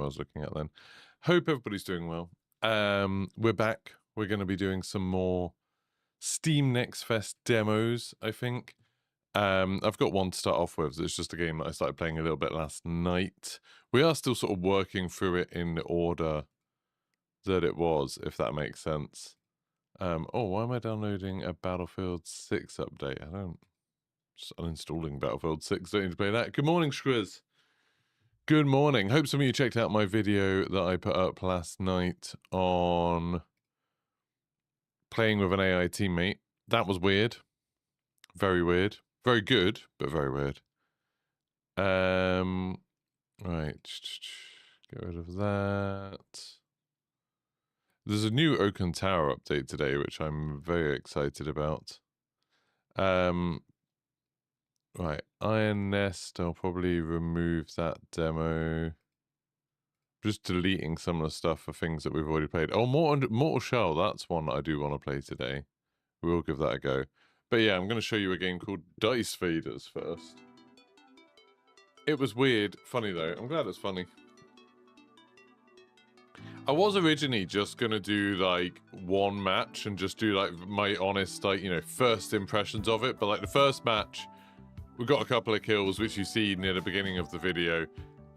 what I was looking at then. Hope everybody's doing well. We're back. We're going to be doing some more Steam Next Fest demos, I think. I've got one to start off with. It's just a game that I started playing a little bit last night. We are still sort of working through it in the order that it was, if that makes sense. Oh, why am I downloading a Battlefield 6 update? Just uninstalling Battlefield 6. Don't need to play that. Good morning, Shriz. Good morning. Hope some of you checked out my video that I put up last night on playing with an AI teammate. That was weird. Very weird. Very good, but very weird. Right. Get rid of that. There's a new Oaken Tower update today, which I'm very excited about. Right, Iron Nest, I'll probably remove that demo. Just deleting some of the stuff for things that we've already played. Oh, Mortal Shell, that's one that I do want to play today. We'll give that a go. But yeah, I'm going to show you a game called Dice Faders first. It was weird. Funny though. I'm glad it's funny. I was originally just going to do like one match and just do like my honest, like, you know, first impressions of it. But like the first match, we got a couple of kills, which you see near the beginning of the video.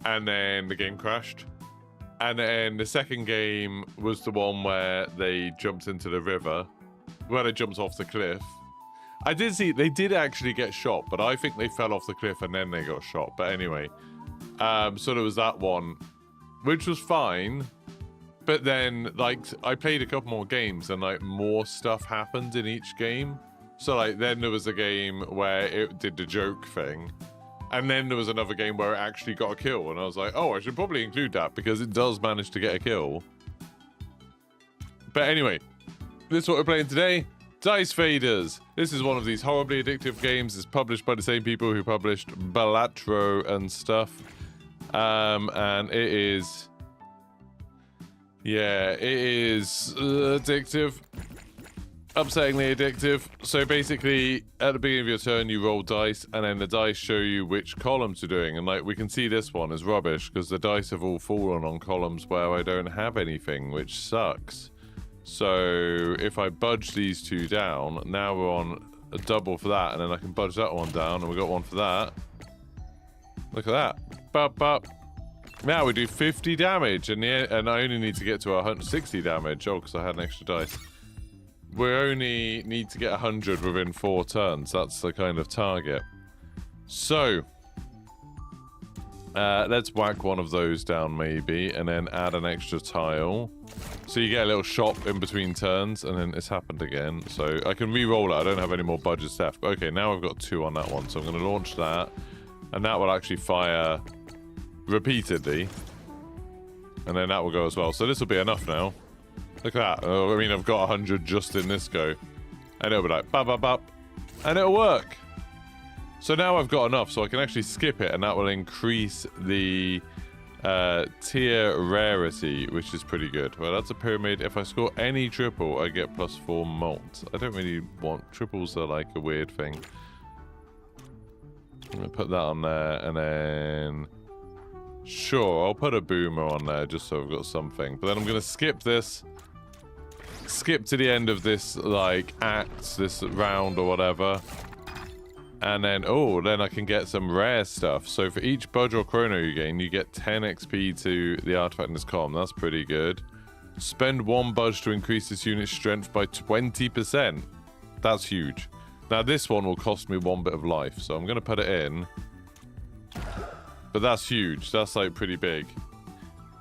And then the game crashed. And then the second game was the one where they jumped into the river, where they jumped off the cliff. I did see, they did actually get shot, but I think they fell off the cliff and then they got shot. But anyway, so there was that one, which was fine. But then, like, I played a couple more games and, like, more stuff happened in each game. So, like, then there was a game where it did the joke thing. And then there was another game where it actually got a kill. And I was like, oh, I should probably include that because it does manage to get a kill. But anyway, this is what we're playing today. Dice Faders. This is one of these horribly addictive games. It's published by the same people who published Balatro and stuff. And it is... yeah, it is addictive. Upsettingly addictive. So basically, at the beginning of your turn, you roll dice, and then the dice show you which columns you're doing. And like, we can see this one is rubbish, because the dice have all fallen on columns where I don't have anything, which sucks. So if I budge these two down, now we're on a double for that, and then I can budge that one down, and we got one for that. Look at that. Bop, bop. Now we do 50 damage, and I only need to get to 160 damage. Oh, because I had an extra dice. We only need to get 100 within 4 turns. That's the kind of target. So, let's whack one of those down maybe, and then add an extra tile. So you get a little shop in between turns, and then it's happened again. So I can re-roll it. I don't have any more budgets left. But okay, now I've got 2 on that one. So I'm going to launch that, and that will actually fire repeatedly, and then that will go as well. So this will be enough now. Look at that. I mean, I've got 100 just in this go, and it'll be like bop bop bop, and it'll work. So now I've got enough, so I can actually skip it, and that will increase the tier rarity, which is pretty good. Well, that's a pyramid. If I score any triple, I get +4 malt. I don't really want triples. Are like a weird thing. I'm gonna put that on there, and then sure, I'll put a boomer on there just so I've got something. But then I'm going to skip this. Skip to the end of this, like, act, this round or whatever. And then, oh, then I can get some rare stuff. So for each budge or chrono you gain, you get 10 XP to the artifact in this column. That's pretty good. Spend 1 budge to increase this unit's strength by 20%. That's huge. Now this one will cost me 1 bit of life. So I'm going to put it in. But that's huge. That's like pretty big.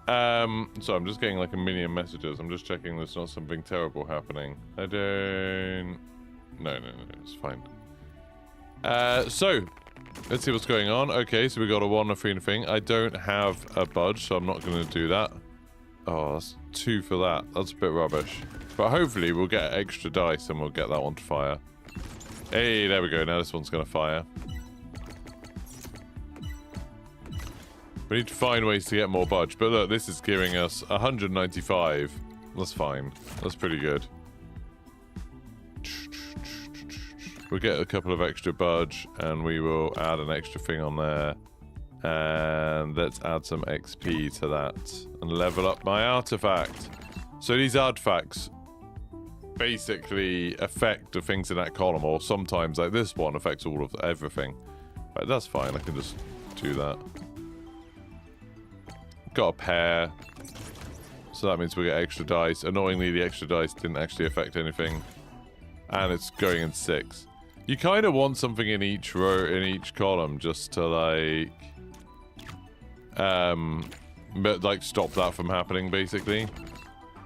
So I'm just getting like a million messages. I'm just checking there's not something terrible happening. I don't... No, it's fine. So, let's see what's going on. Okay, so we got a 1 or 3 thing. I don't have a budge, so I'm not going to do that. Oh, that's 2 for that. That's a bit rubbish. But hopefully we'll get extra dice and we'll get that one to fire. Hey, there we go. Now this one's going to fire. We need to find ways to get more budge. But look, this is giving us 195. That's fine. That's pretty good. We'll get a couple of extra budge, and we will add an extra thing on there. And let's add some XP to that and level up my artifact. So these artifacts basically affect the things in that column, or sometimes, like this one, affects all of everything. Right, that's fine. I can just do that. Got a pair. So that means we get extra dice. Annoyingly, the extra dice didn't actually affect anything. And it's going in 6. You kind of want something in each row, in each column, just to like... but like stop that from happening, basically.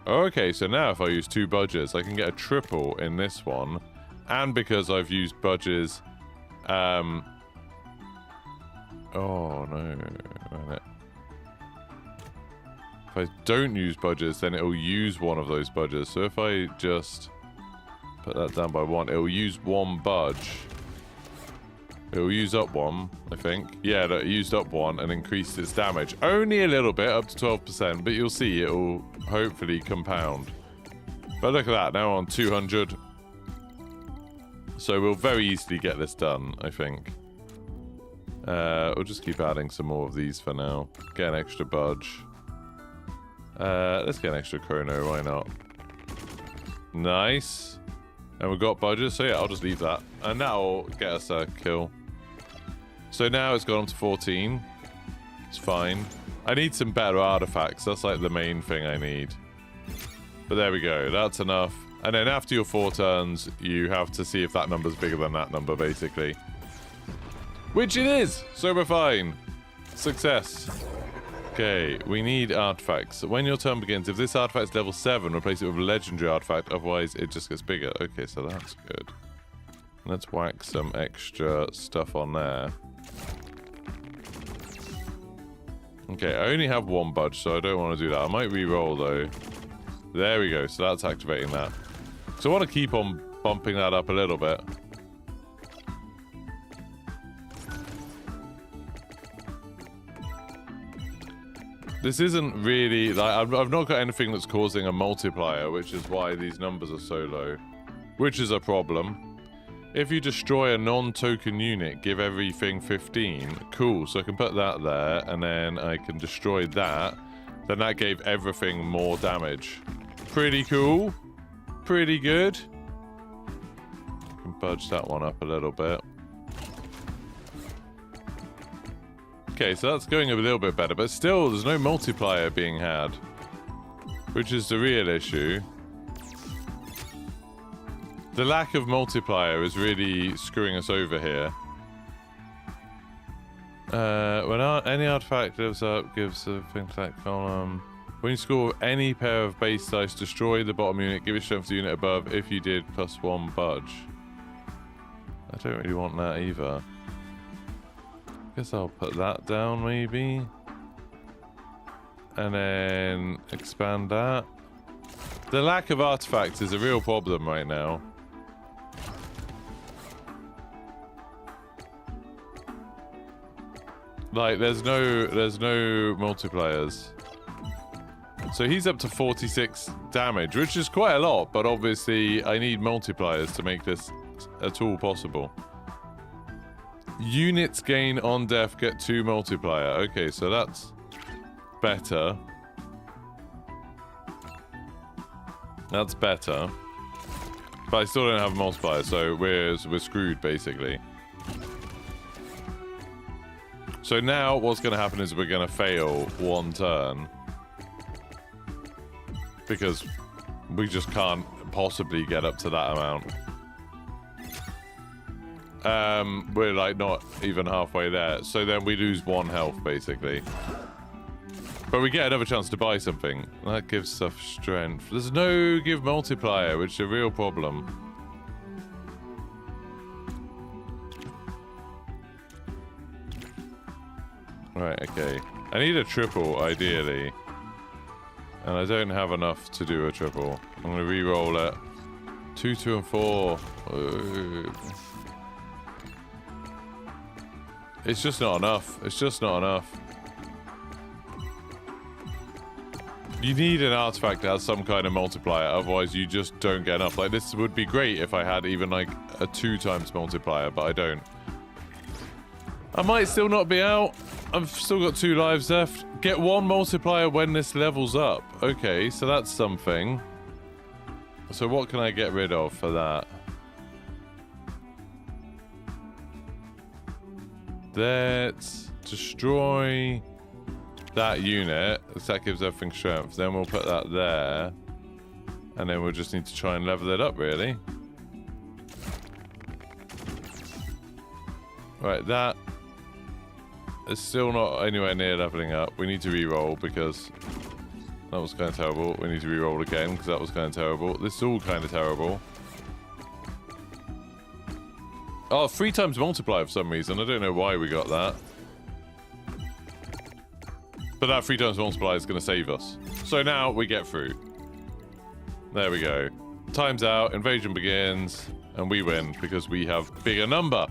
Okay, so now if I use 2 budgets, I can get a triple in this one. And because I've used budges... oh, no. If I don't use budgets, then it'll use one of those budgets. So if I just put that down by 1, it'll use 1 budge. It'll use up 1, I think. Yeah, it used up 1 and increased its damage. Only a little bit, up to 12%, but you'll see it'll hopefully compound. But look at that, now on 200. So we'll very easily get this done, I think. We'll just keep adding some more of these for now. Get an extra budge. Let's get an extra chrono, why not? Nice. And we've got budget, so yeah, I'll just leave that. And that'll get us a kill. So now it's gone up to 14. It's fine. I need some better artifacts. That's like the main thing I need. But there we go. That's enough. And then after your 4 turns, you have to see if that number's bigger than that number, basically. Which it is! So we're fine. Success. Okay, we need artifacts. When your turn begins, if this artifact's level 7, replace it with a legendary artifact, otherwise it just gets bigger. Okay, so that's good. Let's whack some extra stuff on there. Okay, I only have 1 budge, so I don't want to do that. I might re-roll, though. There we go, so that's activating that. So I want to keep on bumping that up a little bit. This isn't really... like I've not got anything that's causing a multiplier, which is why these numbers are so low. Which is a problem. If you destroy a non-token unit, give everything 15. Cool, so I can put that there, and then I can destroy that. Then that gave everything more damage. Pretty cool. Pretty good. I can budge that one up a little bit. Okay, so that's going a little bit better, but still, there's no multiplier being had. Which is the real issue. The lack of multiplier is really screwing us over here. When any artifact lives up, gives a thing to that column. When you score any pair of base dice, destroy the bottom unit, give it strength to the unit above. If you did, +1 budge. I don't really want that either. Guess I'll put that down, maybe. And then expand that. The lack of artifacts is a real problem right now. Like, there's no multipliers. So he's up to 46 damage, which is quite a lot, but obviously I need multipliers to make this at all possible. Units gain on death get 2 multiplier. Okay, so that's better. That's better. But I still don't have a multiplier, so we're screwed, basically. So now what's going to happen is we're going to fail 1 turn. Because we just can't possibly get up to that amount. We're like not even halfway there. So then we lose 1 health, basically. But we get another chance to buy something. That gives stuff strength. There's no give multiplier, which is a real problem. Right, okay. I need a triple, ideally. And I don't have enough to do a triple. I'm going to re-roll it. 2, 2, and 4. It's just not enough. It's just not enough. You need an artifact that has some kind of multiplier, otherwise you just don't get enough. Like, this would be great if I had even like a 2 times multiplier, but I don't. I might still not be out. I've still got 2 lives left. Get 1 multiplier when this levels up. Okay, so that's something. So what can I get rid of for that? Let's destroy that unit. That gives everything strength. Then we'll put that there. And then we'll just need to try and level it up, really. Right, that is still not anywhere near leveling up. We need to re-roll because that was kind of terrible. We need to re-roll again because that was kind of terrible. This is all kind of terrible. Oh, 3 times multiply for some reason. I don't know why we got that. But that 3 times multiply is going to save us. So now we get through. There we go. Time's out, invasion begins, and we win because we have bigger number.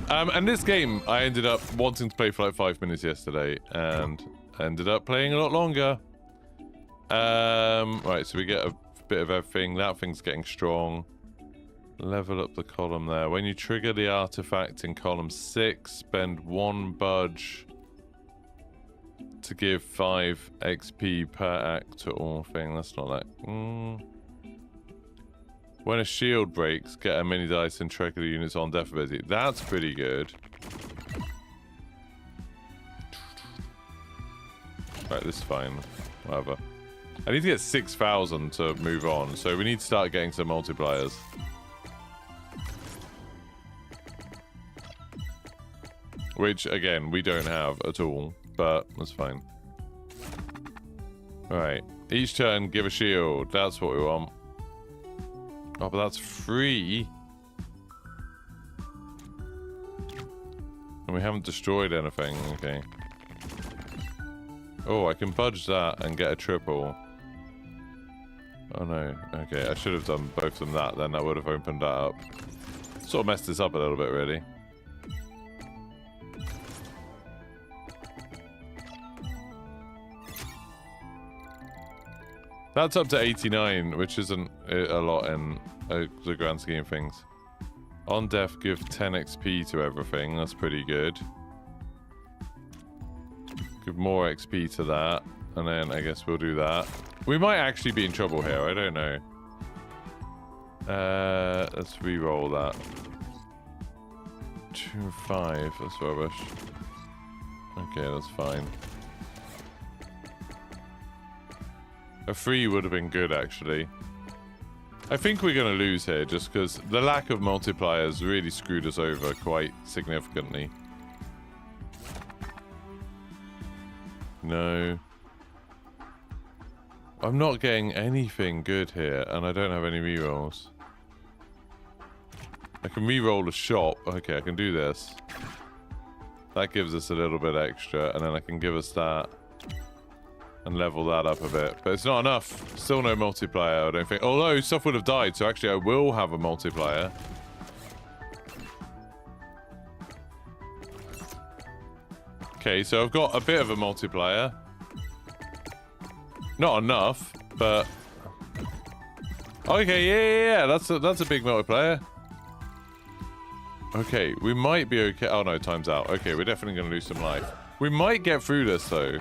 And this game, I ended up wanting to play for like 5 minutes yesterday, and ended up playing a lot longer. Right, so we get a bit of everything. That thing's getting strong. Level up the column there. When you trigger the artifact in column 6, spend 1 budge to give 5 XP per act to all thing. That's not like... When a shield breaks, get a mini dice and trigger the units on death ability. That's pretty good. Right, this is fine. Whatever. I need to get 6,000 to move on, so we need to start getting some multipliers. Which, again, we don't have at all, but that's fine. Alright. Each turn, give a shield. That's what we want. Oh, but that's free. And we haven't destroyed anything. Okay. Oh, I can budge that and get a triple. Oh no. Okay, I should have done both of them that, then I would have opened that up. Sort of messed this up a little bit, really. That's up to 89, which isn't a lot in the grand scheme of things. On death, give 10 XP to everything. That's pretty good. Give more XP to that. And then I guess we'll do that. We might actually be in trouble here. I don't know. Let's re-roll that. 2, 5. That's rubbish. Okay, that's fine. A 3 would have been good, actually. I think we're going to lose here, just because the lack of multipliers really screwed us over quite significantly. No. I'm not getting anything good here, and I don't have any rerolls. I can reroll a shop. Okay, I can do this. That gives us a little bit extra, and then I can give us that. And level that up a bit. But it's not enough. Still no multiplier, I don't think. Although stuff would have died, so actually I will have a multiplier. Okay, so I've got a bit of a multiplier. Not enough, but... Okay, yeah. That's a big multiplier. Okay, we might be okay. Oh no, time's out. Okay, we're definitely going to lose some life. We might get through this, though.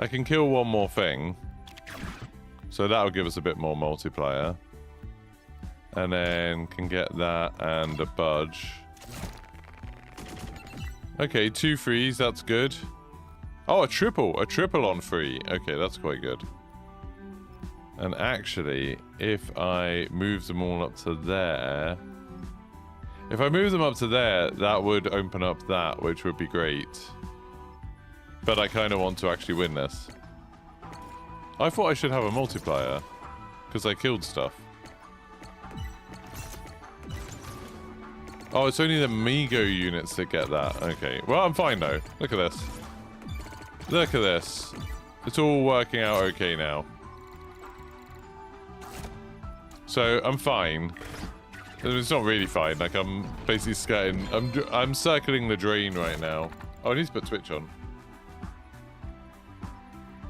I can kill one more thing. So that'll give us a bit more multiplier. And then can get that and a budge. Okay, 2 3s, that's good. Oh, a triple on 3. Okay, that's quite good. And actually, if I move them all up to there... If I move them up to there, that would open up that, which would be great. But I kind of want to actually win this. I thought I should have a multiplier. Because I killed stuff. Oh, it's only the Mego units that get that. Okay. Well, I'm fine though. Look at this. Look at this. It's all working out okay now. So, I'm fine. It's not really fine. Like, I'm basically skirting. I'm circling the drain right now. Oh, I need to put Twitch on.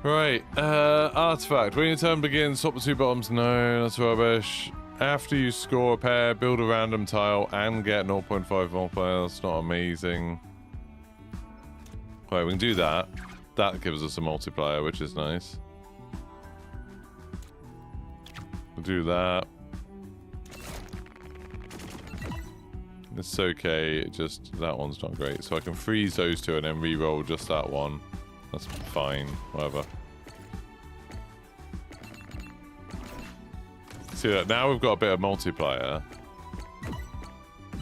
Right, artifact. When your turn begins, swap the 2 bottoms. No, that's rubbish. After you score a pair, build a random tile and get 0.5 multiplier. That's not amazing. Right, we can do that. That gives us a multiplier, which is nice. We'll do that. It's okay, just that one's not great. So I can freeze those two and then re-roll just that one. That's fine, whatever. See that now we've got a bit of multiplier.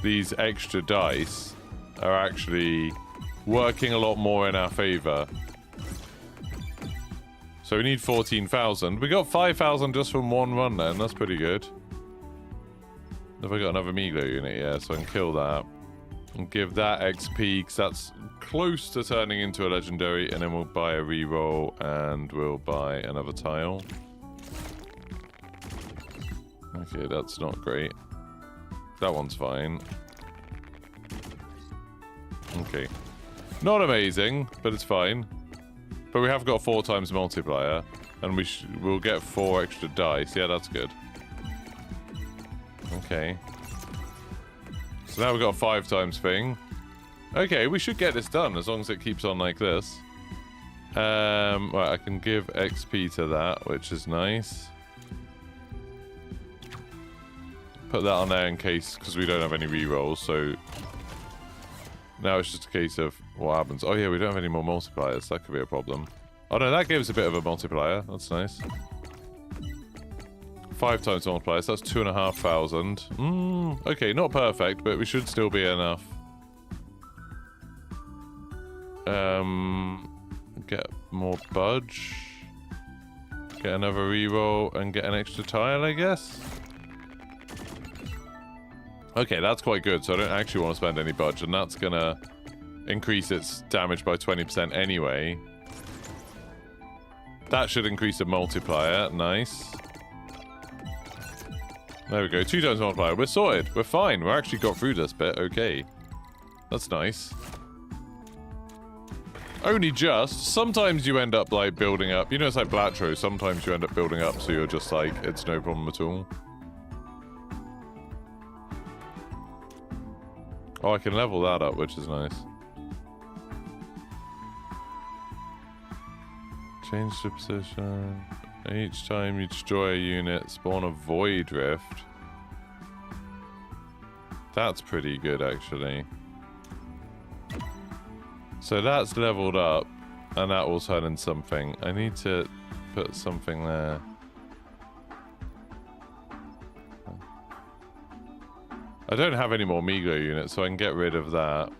These extra dice are actually working a lot more in our favor. So we need 14,000. We got 5,000 just from one run then. That's pretty good. Have I got another Miglo unit? Yeah, so I can kill that. And give that XP, because that's close to turning into a legendary. And then we'll buy a reroll and we'll buy another tile. Okay, that's not great. That one's fine. Okay. Not amazing, but it's fine. But we have got 4 times multiplier. And we'll get 4 extra dice. Yeah, that's good. Okay. So now we've got a 5 times thing. Okay, we should get this done as long as it keeps on like this. Right, I can give XP to that, which is nice. Put that on there in case, because we don't have any rerolls, so... Now it's just a case of what happens. Oh yeah, we don't have any more multipliers. That could be a problem. Oh no, that gives a bit of a multiplier. That's nice. 5 times multiplier, so that's 2,500. Okay, not perfect, but we should still be enough. Get more budge. Get another reroll and get an extra tile, I guess. Okay, that's quite good, so I don't actually want to spend any budge, and that's gonna increase its damage by 20% anyway. That should increase the multiplier. Nice. There we go. 2 times multiplier. We're sorted. We're fine. We actually got through this bit. Okay. That's nice. Only just. Sometimes you end up, like, building up. You know, it's like Blatro. Sometimes you end up building up, so you're just like, it's no problem at all. Oh, I can level that up, which is nice. Change the position. Each time you destroy a unit, spawn a Void Rift. That's pretty good, actually. So that's leveled up, and that will turn in something. I need to put something there. I don't have any more Miglo units, so I can get rid of that.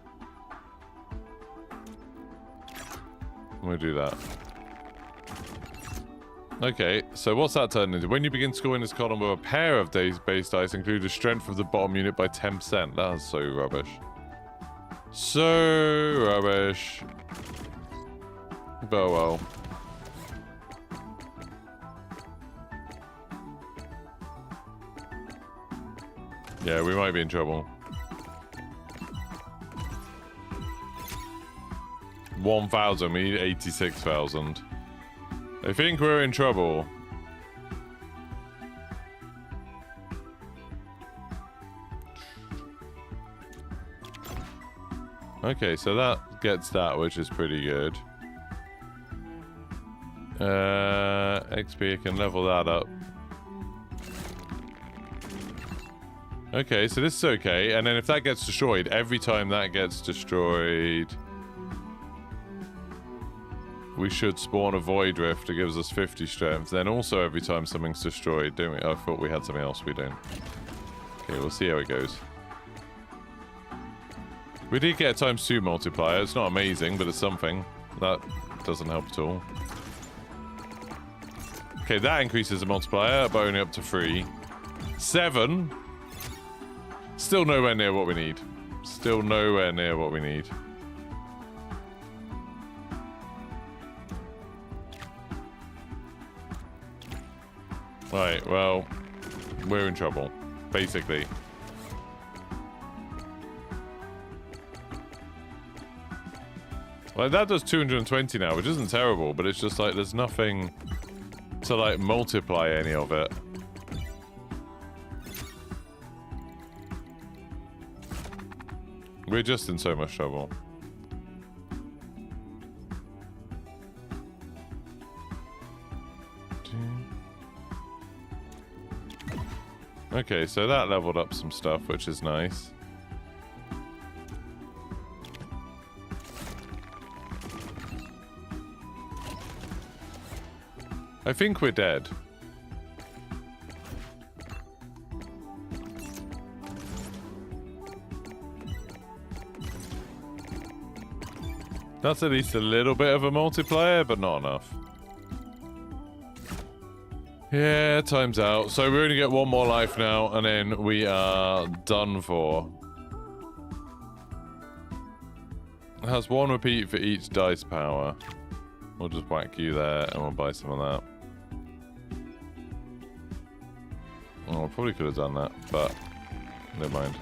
We'll do that. Okay, so what's that turned into? When you begin scoring this column with a pair of base dice, include the strength of the bottom unit by 10%. That's so rubbish. So rubbish. But well. Yeah, we might be in trouble. 1,000, we need 86,000. I think we're in trouble. Okay, so that gets that, which is pretty good. XP, I can level that up. Okay, so this is okay. And then if that gets destroyed, every time that gets destroyed... we should spawn a Void Rift that gives us 50 strength. Then also every time something's destroyed, don't we? I thought we had something else. We don't. Okay, we'll see how it goes. We did get a ×2 multiplier. It's not amazing, but it's something. That doesn't help at all. Okay, that increases the multiplier, but only up to 3. 7. Still nowhere near what we need. Still nowhere near what we need. Right, well, we're in trouble, basically. Like, that does 220 now, which isn't terrible, but it's just like, there's nothing to, like, multiply any of it. We're just in so much trouble. Okay, so that leveled up some stuff, which is nice. I think we're dead. That's at least a little bit of a multiplier, but not enough. Yeah, time's out. So we only get one more life now, and then we are done for. It has one repeat for each dice power. We'll just whack you there, and we'll buy some of that. Oh, I probably could have done that, but never mind.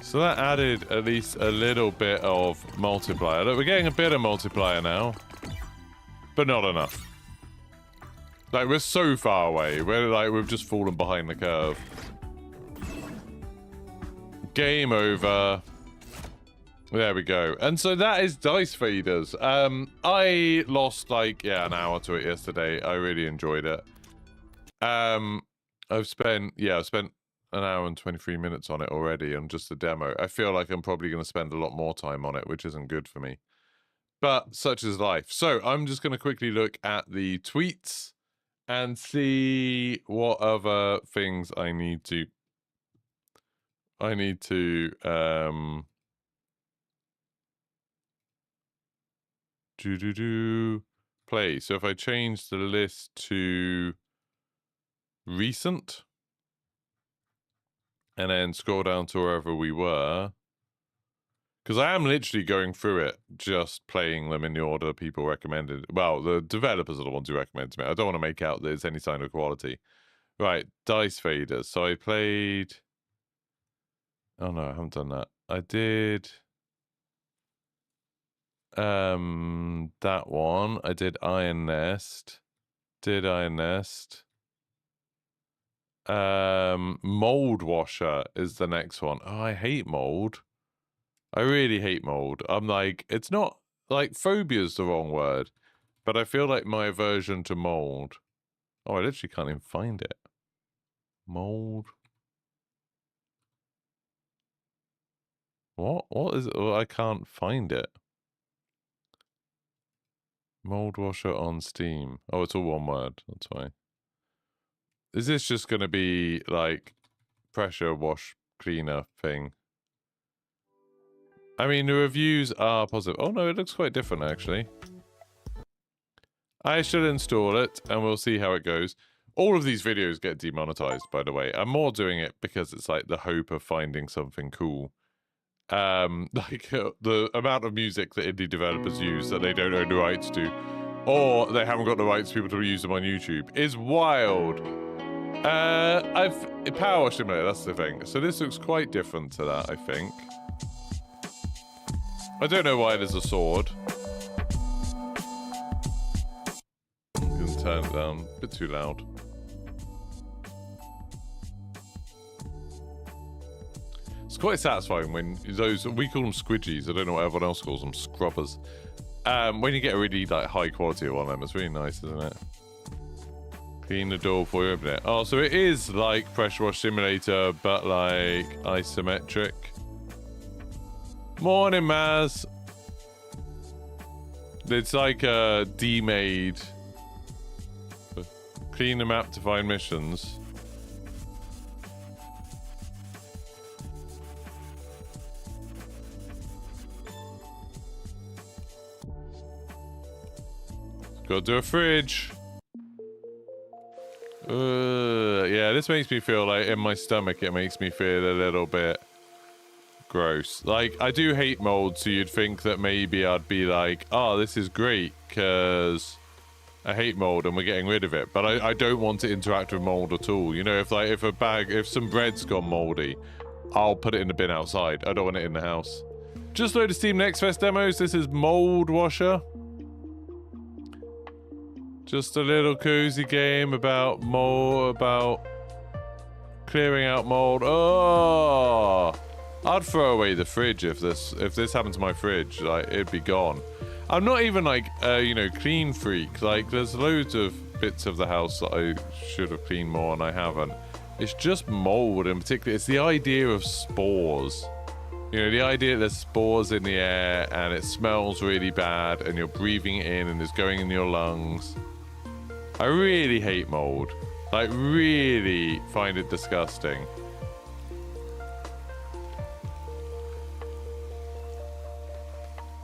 So that added at least a little bit of multiplier. Look, we're getting a bit of multiplier now, but not enough. Like, we're so far away. We've just fallen behind the curve. Game over. There we go. And so that is Dice Feeders. I lost like, an hour to it yesterday. I really enjoyed it. I've spent an hour and 23 minutes on it already on just the demo. I feel like I'm probably going to spend a lot more time on it, which isn't good for me. But such is life. So I'm just going to quickly look at the tweets and see what other things I need to play. So if I change the list to recent and then scroll down to wherever we were, because I am literally going through it, just playing them in the order people recommended. Well, the developers are the ones who recommend to me. I don't want to make out there's any sign of quality. Right, Dice Faders. So I played... Oh no, I haven't done that. I did... that one. I did Iron Nest. Mold Washer is the next one. Oh, I hate mold. I really hate mold. I'm like, it's not like phobia's the wrong word, but I feel like my aversion to mold. Oh, I literally can't even find it. Mold. What is it? Oh, I can't find it. Mold Washer on Steam. Oh, it's all one word. That's why. Is this just going to be like pressure wash cleaner thing? I mean, the reviews are positive. Oh no, it looks quite different actually. I should install it and we'll see how it goes. All of these videos get demonetized, by the way. I'm more doing it because it's like the hope of finding something cool. Like the amount of music that indie developers use that they don't own the rights to, or they haven't got the rights to people to use them on YouTube, is wild. Power Simulator, that's the thing. So this looks quite different to that, I think. I don't know why there's a sword. I'm gonna turn it down. A bit too loud. It's quite satisfying when those, we call them squidgies, I don't know what everyone else calls them, scrubbers. When you get a really like high quality one of them, it's really nice, isn't it? Clean the door before you open it. Oh, so it is like Pressure Wash Simulator, but like isometric. Morning, Maz. It's like a D-made. Clean the map to find missions. Gotta do a fridge. Yeah, this makes me feel like in my stomach, it makes me feel a little bit gross. Like, I do hate mold, so you'd think that maybe I'd be like, oh, this is great, because I hate mold and we're getting rid of it. But I don't want to interact with mold at all. You know, if some bread's gone moldy, I'll put it in the bin outside. I don't want it in the house. Just load of Steam Next Fest demos. This is Mold Washer. Just a little cozy game about mold, about clearing out mold. Oh, I'd throw away the fridge if this happened to my fridge. Like, it'd be gone. I'm not even like you know, clean freak. Like, there's loads of bits of the house that I should have cleaned more and I haven't. It's just mold in particular. It's the idea of spores. You know, the idea that there's spores in the air and it smells really bad and you're breathing it in and it's going in your lungs. I really hate mold. Like, really find it disgusting.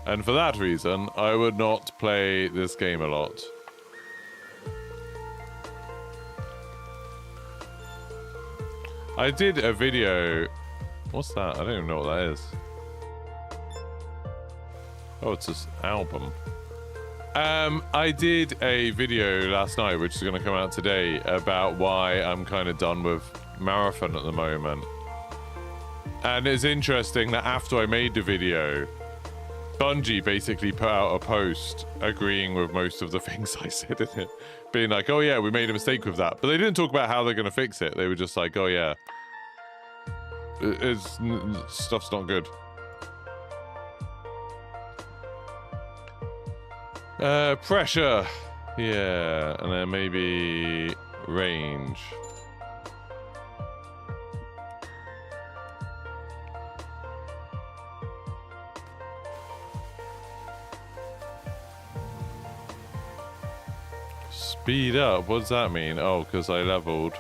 And for that reason, I would not play this game a lot. I did a video... What's that? I don't even know what that is. Oh, it's this album. I did a video last night, which is going to come out today, about why I'm kind of done with Marathon at the moment. And it's interesting that after I made the video, Bungie basically put out a post agreeing with most of the things I said in it. Being like, oh yeah, we made a mistake with that. But they didn't talk about how they're going to fix it. They were just like, oh yeah, stuff's not good. Pressure. Yeah, and then maybe range. Speed up? What does that mean? Oh, because I leveled.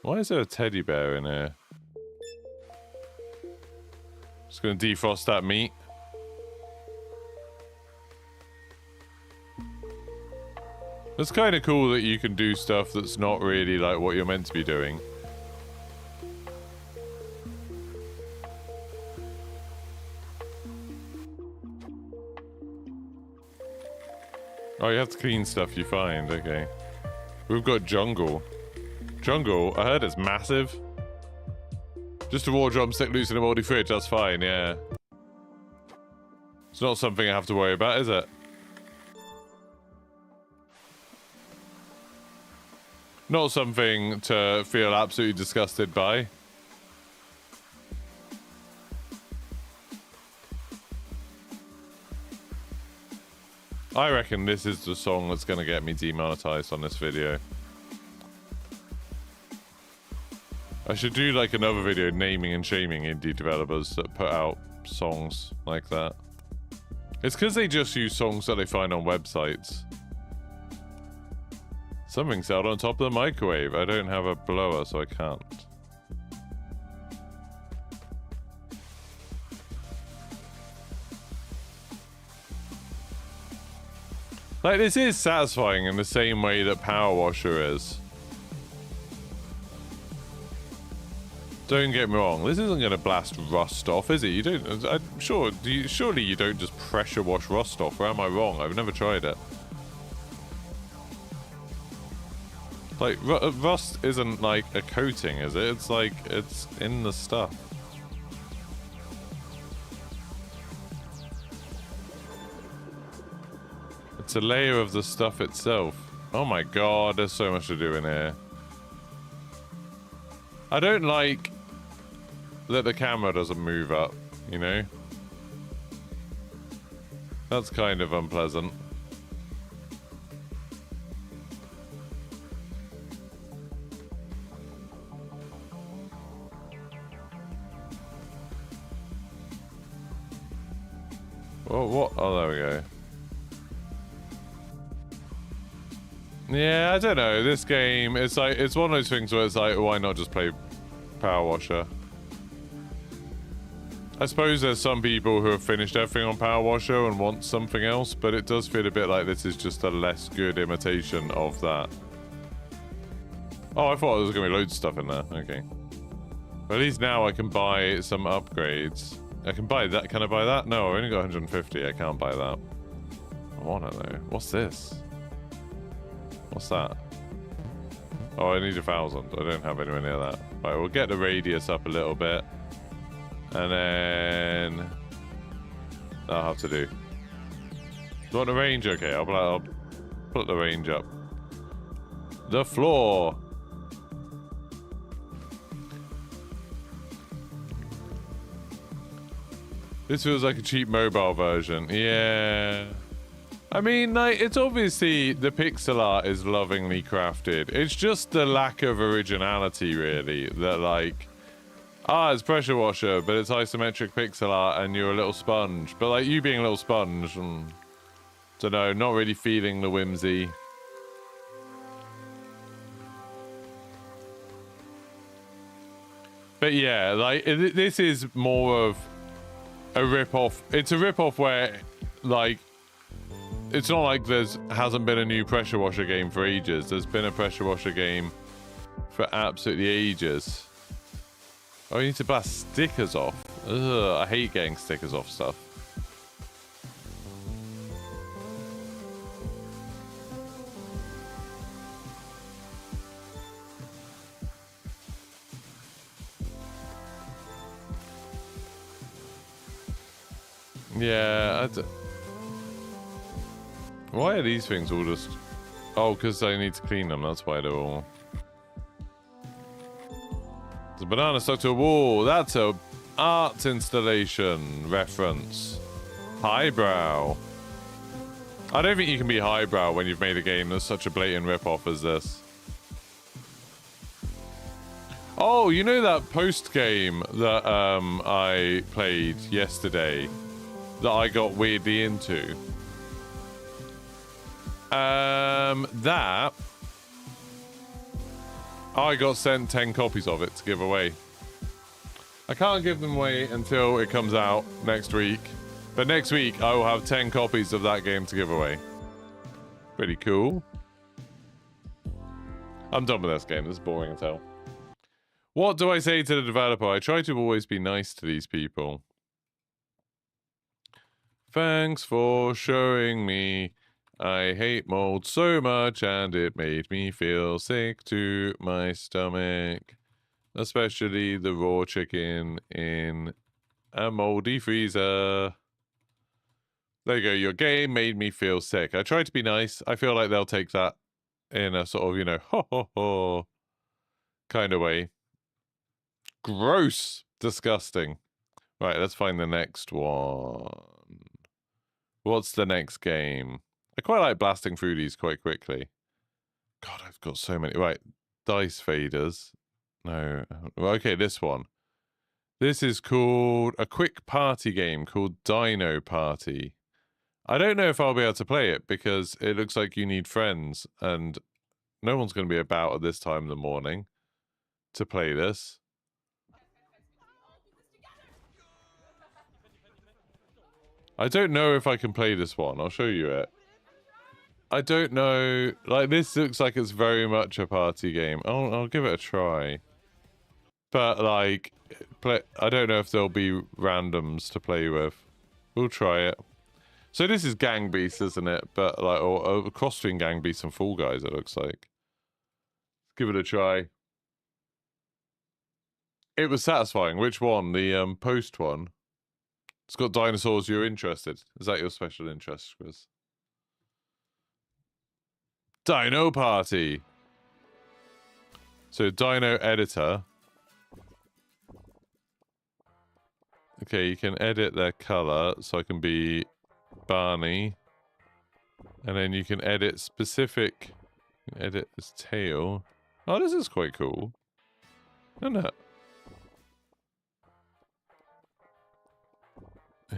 Why is there a teddy bear in here? Just gonna defrost that meat. It's kind of cool that you can do stuff that's not really like what you're meant to be doing. Oh, you have to clean stuff you find, okay. We've got jungle. Jungle, I heard it's massive. Just a raw drumstick loose in a moldy fridge, that's fine, yeah. It's not something I have to worry about, is it? Not something to feel absolutely disgusted by. I reckon this is the song that's going to get me demonetized on this video. I should do like another video naming and shaming indie developers that put out songs like that. It's because they just use songs that they find on websites. Something's out on top of the microwave. I don't have a blower, so I can't. Like, this is satisfying in the same way that Power Washer is. Don't get me wrong, this isn't going to blast rust off, is it? You don't... I'm sure... surely you don't just pressure wash rust off, or am I wrong? I've never tried it. Like, rust isn't like a coating, is it? It's like, it's in the stuff. It's a layer of the stuff itself. Oh my god, there's so much to do in here. I don't like that the camera doesn't move up, you know? That's kind of unpleasant. Well, what? Oh, there we go. Yeah, I don't know. This game, it's like, it's one of those things where it's like, why not just play Power Washer? I suppose there's some people who have finished everything on Power Washer and want something else, but it does feel a bit like this is just a less good imitation of that. Oh, I thought there was going to be loads of stuff in there. Okay. But at least now I can buy some upgrades. I can buy that. Can I buy that? No, I only got 150. I can't buy that. I want it though. What's this? What's that? Oh, I need 1,000. I don't have anywhere near that. Right, we'll get the radius up a little bit. And then... That'll have to do. Do you want the range? Okay, I'll put the range up. The floor. This feels like a cheap mobile version. Yeah. I mean, like, it's obviously the pixel art is lovingly crafted. It's just the lack of originality, really. That, like, it's pressure washer, but it's isometric pixel art and you're a little sponge. But, like, you being a little sponge, don't know, not really feeling the whimsy. But yeah, like, this is more of a rip-off. It's a rip-off where, like, it's not like hasn't been a new pressure washer game for ages. There's been a pressure washer game for absolutely ages. Oh, you need to blast stickers off. Ugh, I hate getting stickers off stuff. Yeah, why are these things all just... Oh, because I need to clean them. That's why they're all... There's a banana stuck to a wall. That's a art installation reference. Highbrow. I don't think you can be highbrow when you've made a game that's such a blatant rip-off as this. Oh, you know that post-game that I played yesterday that I got weirdly into? That I got sent 10 copies of it to give away. I can't give them away until it comes out next week, but next week I will have 10 copies of that game to give away. Pretty cool. I'm done with this game. This is boring as hell. What do I say to the developer? I try to always be nice to these people. Thanks for showing me. I hate mold so much and it made me feel sick to my stomach. Especially the raw chicken in a moldy freezer. There you go, your game made me feel sick. I tried to be nice. I feel like they'll take that in a sort of, you know, ho ho ho kind of way. Gross. Disgusting. Right, let's find the next one. What's the next game? I quite like blasting through these quite quickly. God, I've got so many. Right, dice faders. No. Okay, this one. This is called a quick party game called Dino Party. I don't know if I'll be able to play it because it looks like you need friends and no one's going to be about at this time in the morning to play this. I don't know if I can play this one. I'll show you it. I don't know. Like, this looks like it's very much a party game. I'll give it a try. But, like, I don't know if there'll be randoms to play with. We'll try it. So this is Gang Beasts, isn't it? But, like, or cross between Gang Beasts and Fall Guys, it looks like. Let's give it a try. It was satisfying. Which one? The post one? It's got dinosaurs. You're interested. Is that your special interest, Chris? Dino Party. So Dino Editor. Okay, you can edit their color, so I can be Barney. And then you can edit specific... Edit his tail. Oh, this is quite cool. Isn't it?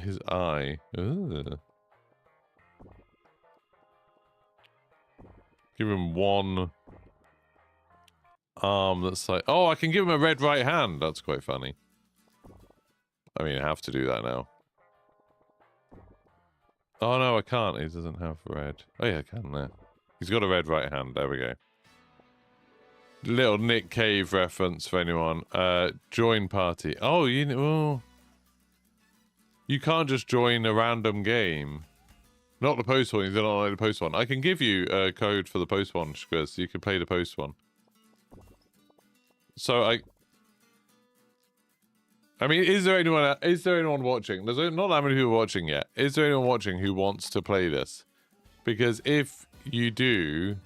His eye. Ugh. Give him one arm that's like... Oh, I can give him a red right hand. That's quite funny. I mean, I have to do that now. Oh, no, I can't. He doesn't have red. Oh, yeah, I can there. He's got a red right hand. There we go. Little Nick Cave reference for anyone. Join party. Oh, you can't just join a random game. Not the post one. You don't like the post one. I can give you a code for the post one, because you can play the post one. So I mean, is there anyone watching? There's not that many people watching yet. Is there anyone watching who wants to play this? Because if you do,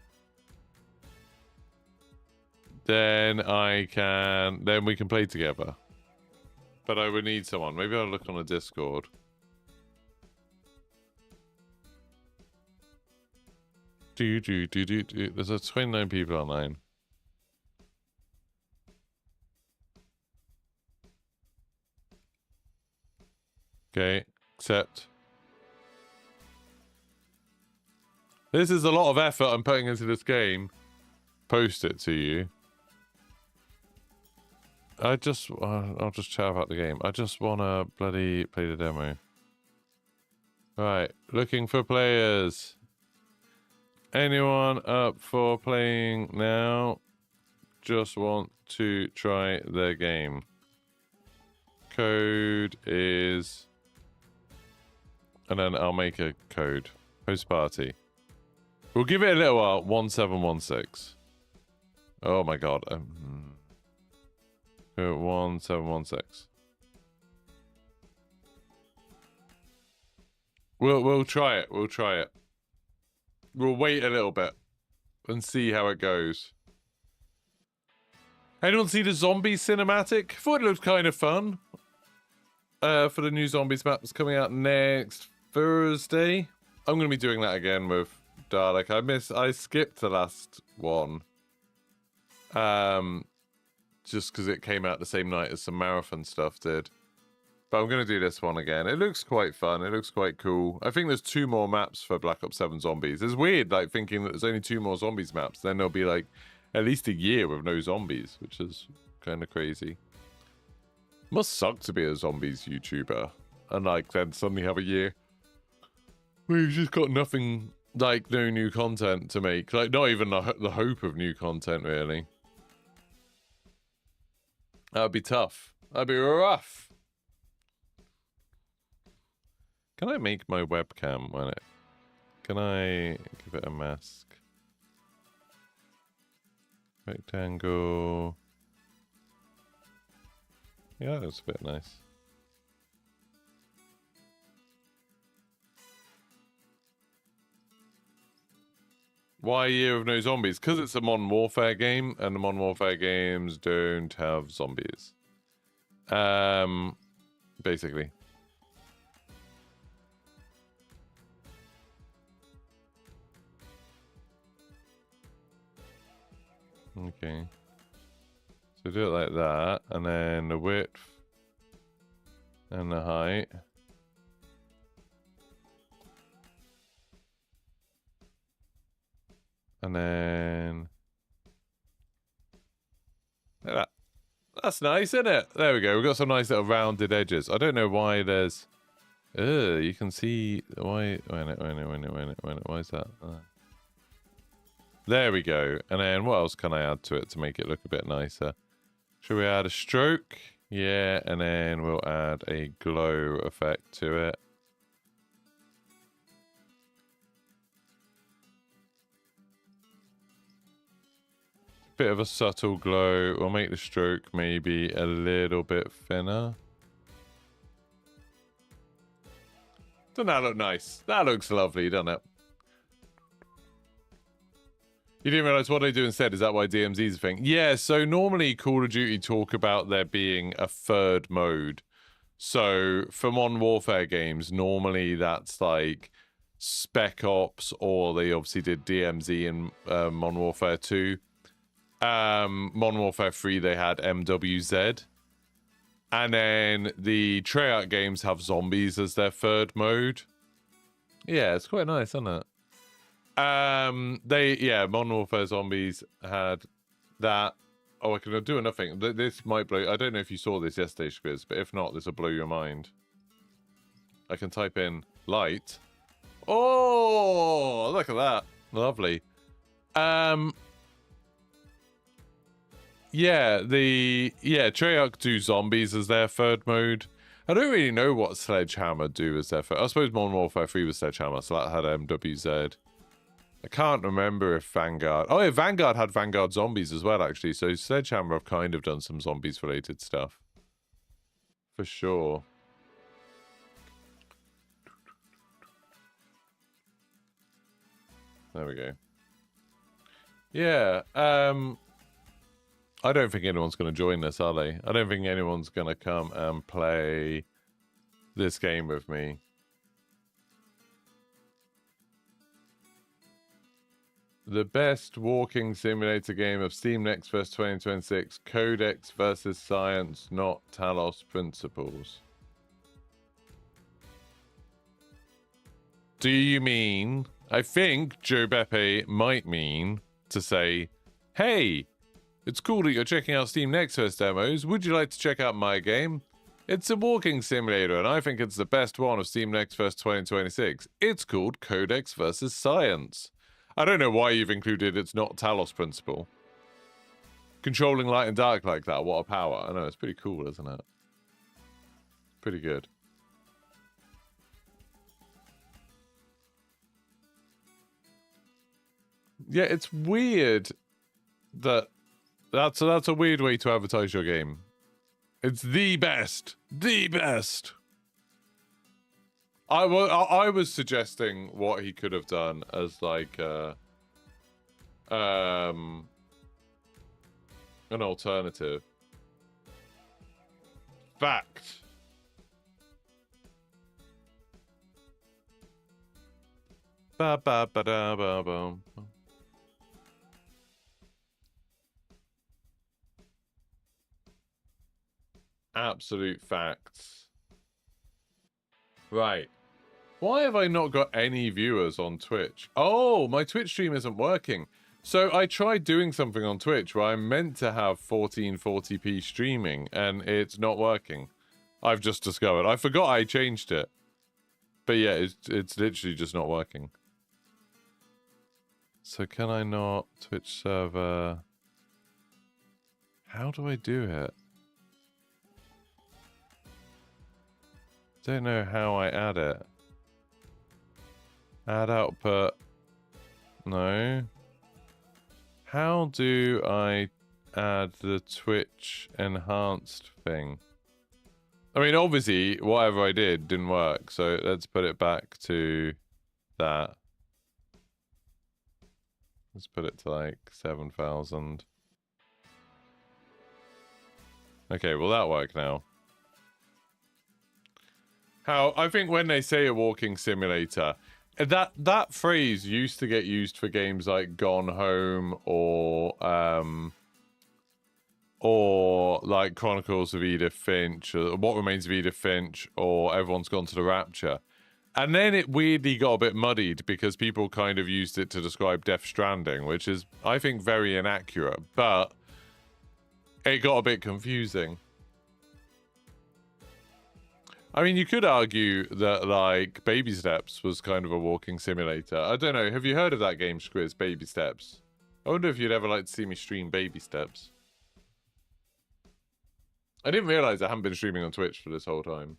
then we can play together. But I would need someone. Maybe I'll look on the Discord. There's 29 people online. Okay, accept. This is a lot of effort I'm putting into this game. Post it to you. I'll just chat about the game. I just wanna bloody play the demo. Right, looking for players. Anyone up for playing now? Just want to try the game. Code is... And then I'll make a code. Host party. We'll give it a little while. 1716. Oh my god. 1716. We'll try it. We'll try it. We'll wait a little bit and see how it goes. Anyone see the zombie cinematic? Thought it looked kind of fun. For the new zombies map that's coming out next Thursday. I'm gonna be doing that again with Dalek. I skipped the last one. Just because it came out the same night as some marathon stuff did. But I'm going to do this one again. It looks quite fun. It looks quite cool. I think there's 2 more maps for Black Ops 7 Zombies. It's weird, like, thinking that there's only 2 more Zombies maps. Then there'll be, like, at least a year with no zombies, which is kind of crazy. Must suck to be a Zombies YouTuber. And, like, then suddenly have a year where you've just got nothing, like, no new content to make. Like, not even the hope of new content, really. That would be tough. That'd be rough. Can I make my webcam when it... Can I give it a mask? Rectangle. Yeah, that looks a bit nice. Why a year of no zombies? Because it's a Modern Warfare game, and the Modern Warfare games don't have zombies. Basically. Okay. So do it like that, and then the width and the height. And then like that. That's nice, isn't it? There we go. We've got some nice little rounded edges. I don't know why there's... you can see... Why... Wait a minute. Why is that? There we go. And then what else can I add to it to make it look a bit nicer? Should we add a stroke? Yeah, and then we'll add a glow effect to it. Bit of a subtle glow. We'll make the stroke maybe a little bit thinner. Doesn't that look nice? That looks lovely, doesn't it? You didn't realize what they do instead? Is that why DMZ's a thing? Yeah, so normally Call of Duty talk about there being a third mode. So for Modern Warfare games, normally that's like Spec Ops, or they obviously did DMZ in Modern Warfare 2. Modern Warfare 3, they had MWZ. And then the Treyarch games have zombies as their third mode. Yeah, it's quite nice, isn't it? Modern Warfare Zombies had that. Oh, I can do another thing. This might blow... I don't know if you saw this yesterday, Squiz, but if not, this will blow your mind. I can type in light. Oh, look at that. Lovely. Treyarch do zombies as their third mode. I don't really know what Sledgehammer do as their third. I suppose Modern Warfare 3 was Sledgehammer, so that had MWZ. I can't remember if Vanguard... Oh, yeah, Vanguard had Vanguard Zombies as well, actually. So Sledgehammer have kind of done some zombies-related stuff. For sure. There we go. Yeah, I don't think anyone's going to join this, are they? I don't think anyone's going to come and play this game with me. The best walking simulator game of Steam Next Fest 2026. Codex versus Science, not Talos Principles. Do you mean... I think Joe Beppe might mean to say, hey, it's cool that you're checking out Steam Next Fest demos. Would you like to check out my game? It's a walking simulator, and I think it's the best one of Steam Next Fest 2026. It's called Codex vs. Science. I don't know why you've included it's not Talos Principle. Controlling light and dark like that, what a power. I know, it's pretty cool, isn't it? Pretty good. Yeah, it's weird that that's a weird way to advertise your game. It's the best. The best. I was suggesting what he could have done as like an alternative. Fact. Ba ba ba da ba ba. Absolute facts. Right. Why have I not got any viewers on Twitch? Oh, my Twitch stream isn't working. So I tried doing something on Twitch where I'm meant to have 1440p streaming, and it's not working. I've just discovered. I forgot I changed it. But yeah, it's literally just not working. So can I not Twitch server? How do I do it? Don't know how I add it. Add output. No. How do I add the Twitch enhanced thing? I mean, obviously, whatever I did didn't work, so let's put it back to that. Let's put it to like 7,000. Okay, will that work now? How I think when they say a walking simulator, that phrase used to get used for games like Gone Home or like Chronicles of Edith Finch, or What Remains of Edith Finch, or Everyone's Gone to the Rapture. And then it weirdly got a bit muddied because people kind of used it to describe Death Stranding, which is, I think, very inaccurate. But it got a bit confusing. I mean, you could argue that, like, Baby Steps was kind of a walking simulator. I don't know. Have you heard of that game, Squiz, Baby Steps? I wonder if you'd ever like to see me stream Baby Steps. I didn't realize I haven't been streaming on Twitch for this whole time.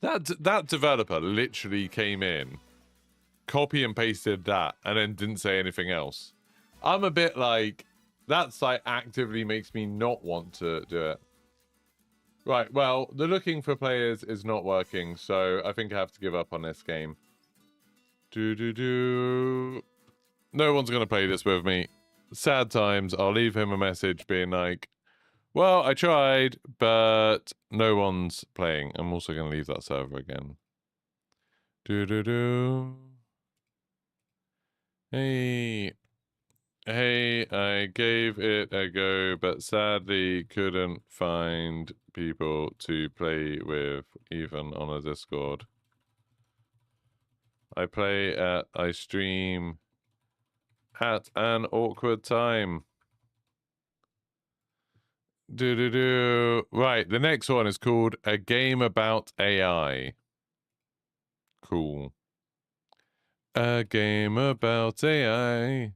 That developer literally came in, copy and pasted that, and then didn't say anything else. I'm a bit like, that's like actively makes me not want to do it. Right, well, the looking for players is not working, so I think I have to give up on this game. No one's going to play this with me. Sad times. I'll leave him a message being like, well, I tried, but no one's playing. I'm also going to leave that server again. Hey, I gave it a go, but sadly couldn't find people to play with, even on a Discord. I stream at an awkward time. Right, the next one is called A Game About AI. Cool. A game about AI.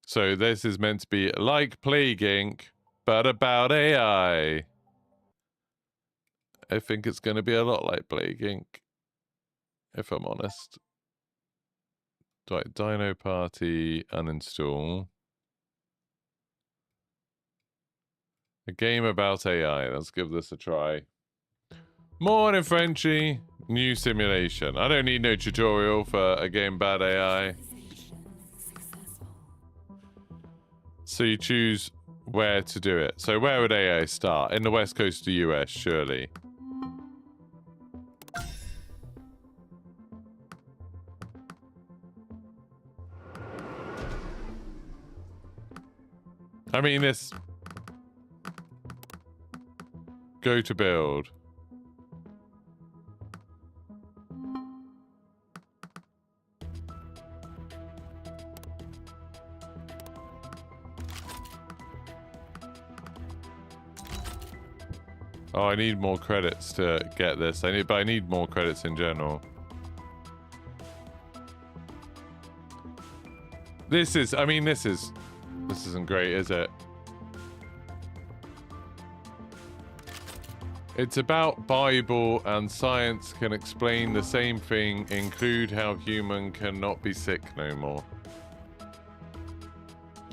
So this is meant to be like Plague Inc., but about AI. I think it's going to be a lot like Plague Inc. if I'm honest. Dino Party, uninstall. A game about AI. Let's give this a try. Morning, Frenchie. New simulation. I don't need no tutorial for a game about AI. So you choose where to do it. So where would AI start? In the west coast of the US, surely. I mean, this... Go to build. Oh, I need more credits to get this. But I need more credits in general. This is, I mean, this isn't great, is it? It's about Bible and science can explain the same thing, include how human cannot be sick no more.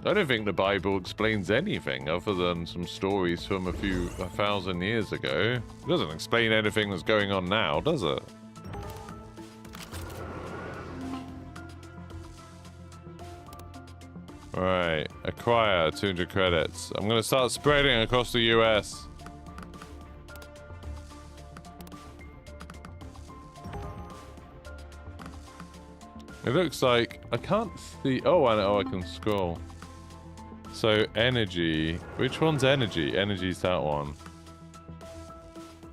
I don't think the Bible explains anything other than some stories from a 1,000 years ago. It doesn't explain anything that's going on now, does it? Right, acquire 200 credits. I'm gonna start spreading across the US. It looks like I can't see. Oh, I know. I can scroll. So energy. Which one's energy? Energy's that one.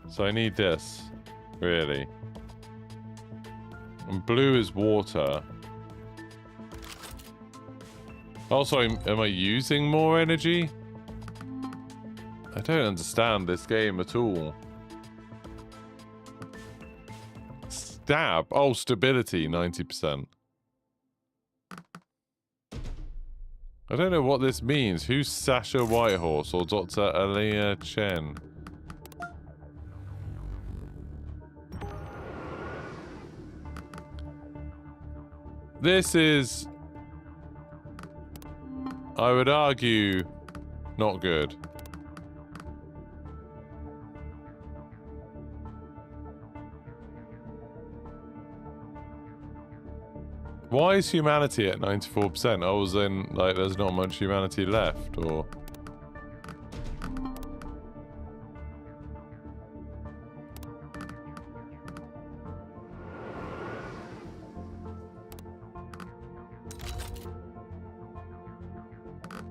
So I need this, really. And blue is water. Also, am I using more energy? I don't understand this game at all. Stab. Oh, stability, 90%. I don't know what this means. Who's Sasha Whitehorse or Dr. Aliyah Chen? This is, I would argue, not good. Why is humanity at 94%? I was in, like, there's not much humanity left, or...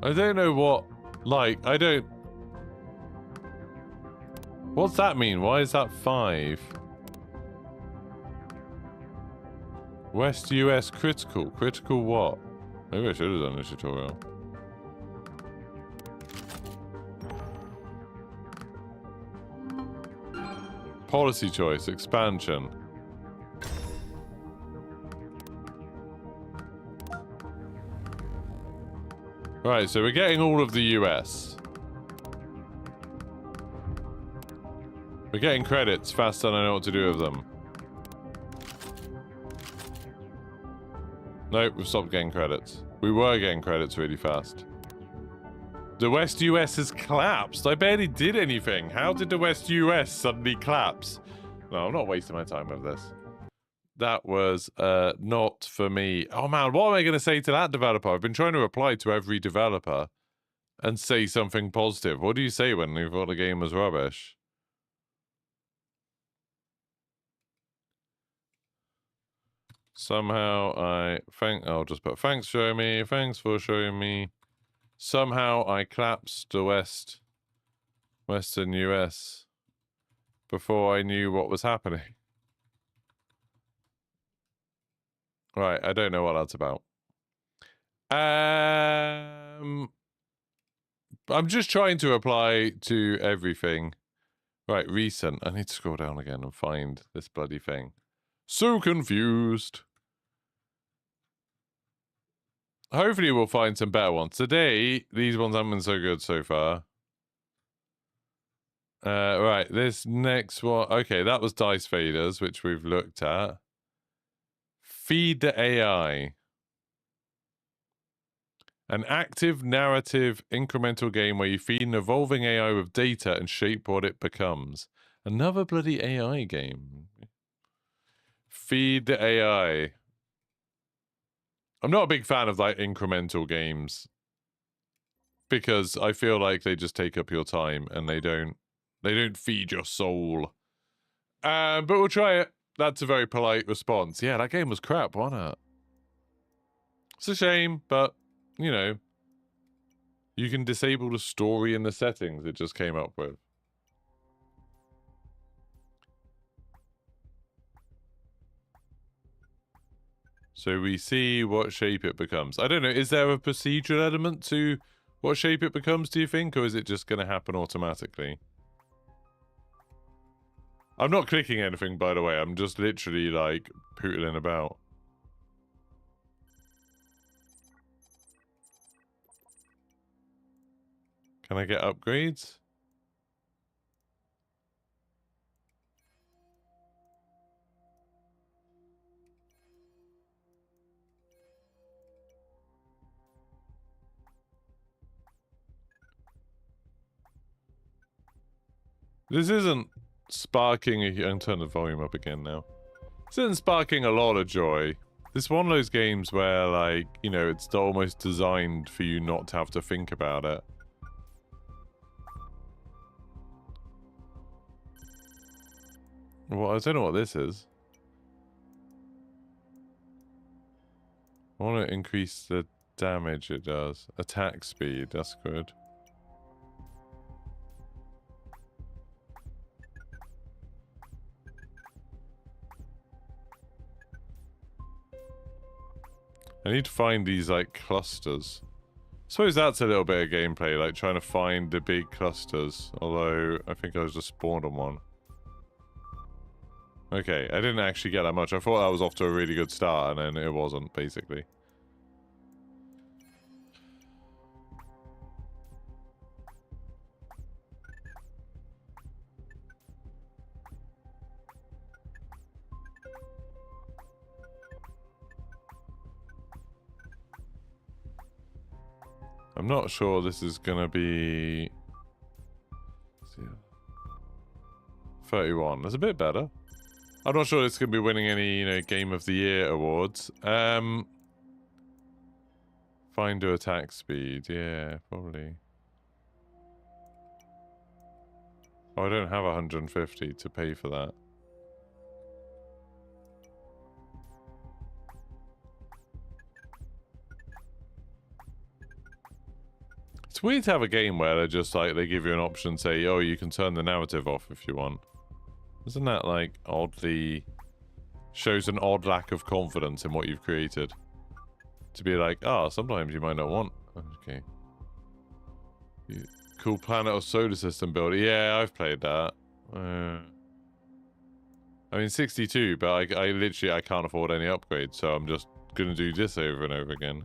I don't know what, like, I don't... What's that mean? Why is that 5? West US critical. Critical what? Maybe I should have done a tutorial. Policy choice. Expansion. Right, so we're getting all of the US. We're getting credits faster than I know what to do with them. Nope, we've stopped getting credits. We were getting credits really fast. The West US has collapsed. I barely did anything. How did the West US suddenly collapse? No, I'm not wasting my time with this. That was not for me. Oh man, what am I going to say to that developer? I've been trying to reply to every developer and say something positive. What do you say when you thought the game was rubbish? Somehow I'll just put thanks for showing me, thanks for showing me. Somehow I collapsed the Western US before I knew what was happening. Right, I don't know what that's about. I'm just trying to reply to everything. Right, recent. I need to scroll down again and find this bloody thing. So confused. Hopefully we'll find some better ones. Today, these ones haven't been so good so far. Right, this next one. Okay, that was Dice Faders, which we've looked at. Feed the AI. An active, narrative, incremental game where you feed an evolving AI with data and shape what it becomes. Another bloody AI game. Feed the AI. I'm not a big fan of like incremental games because I feel like they just take up your time and they don't feed your soul. But we'll try it. That's a very polite response. Yeah, that game was crap, wasn't it? It's a shame, but you know, you can disable the story in the settings it just came up with. So we see what shape it becomes. I don't know, is there a procedural element to what shape it becomes, do you think? Or is it just going to happen automatically? I'm not clicking anything, by the way. I'm just literally, like, pootling about. Can I get upgrades? This isn't sparking a... I'll turn the volume up again now. This isn't sparking a lot of joy. This is one of those games where, like, you know, it's almost designed for you not to have to think about it. Well, I don't know what this is. I want to increase the damage it does. Attack speed, that's good. I need to find these, like, clusters. I suppose that's a little bit of gameplay, like trying to find the big clusters. Although, I think I was just spawned on one. Okay, I didn't actually get that much. I thought that was off to a really good start, and then it wasn't, basically. I'm not sure this is gonna be... 31. That's a bit better. I'm not sure it's gonna be winning any, you know, Game of the Year awards. Find to attack speed. Yeah, probably. Oh, I don't have 150 to pay for that. It's weird to have a game where they're just like, they give you an option, say, oh, you can turn the narrative off if you want. Isn't that, like, oddly... shows an odd lack of confidence in what you've created? To be like, oh, sometimes you might not want... Okay. Cool planet or solar system builder. Yeah, I've played that. I mean, 62, but I literally, I can't afford any upgrades, so I'm just gonna do this over and over again.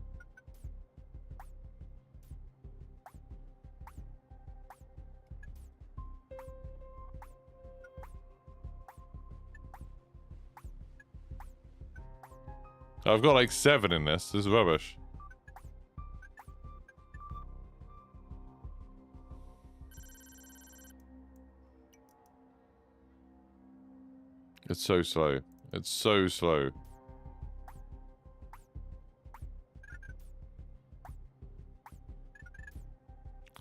I've got like 7 in this. This is rubbish. It's so slow. It's so slow.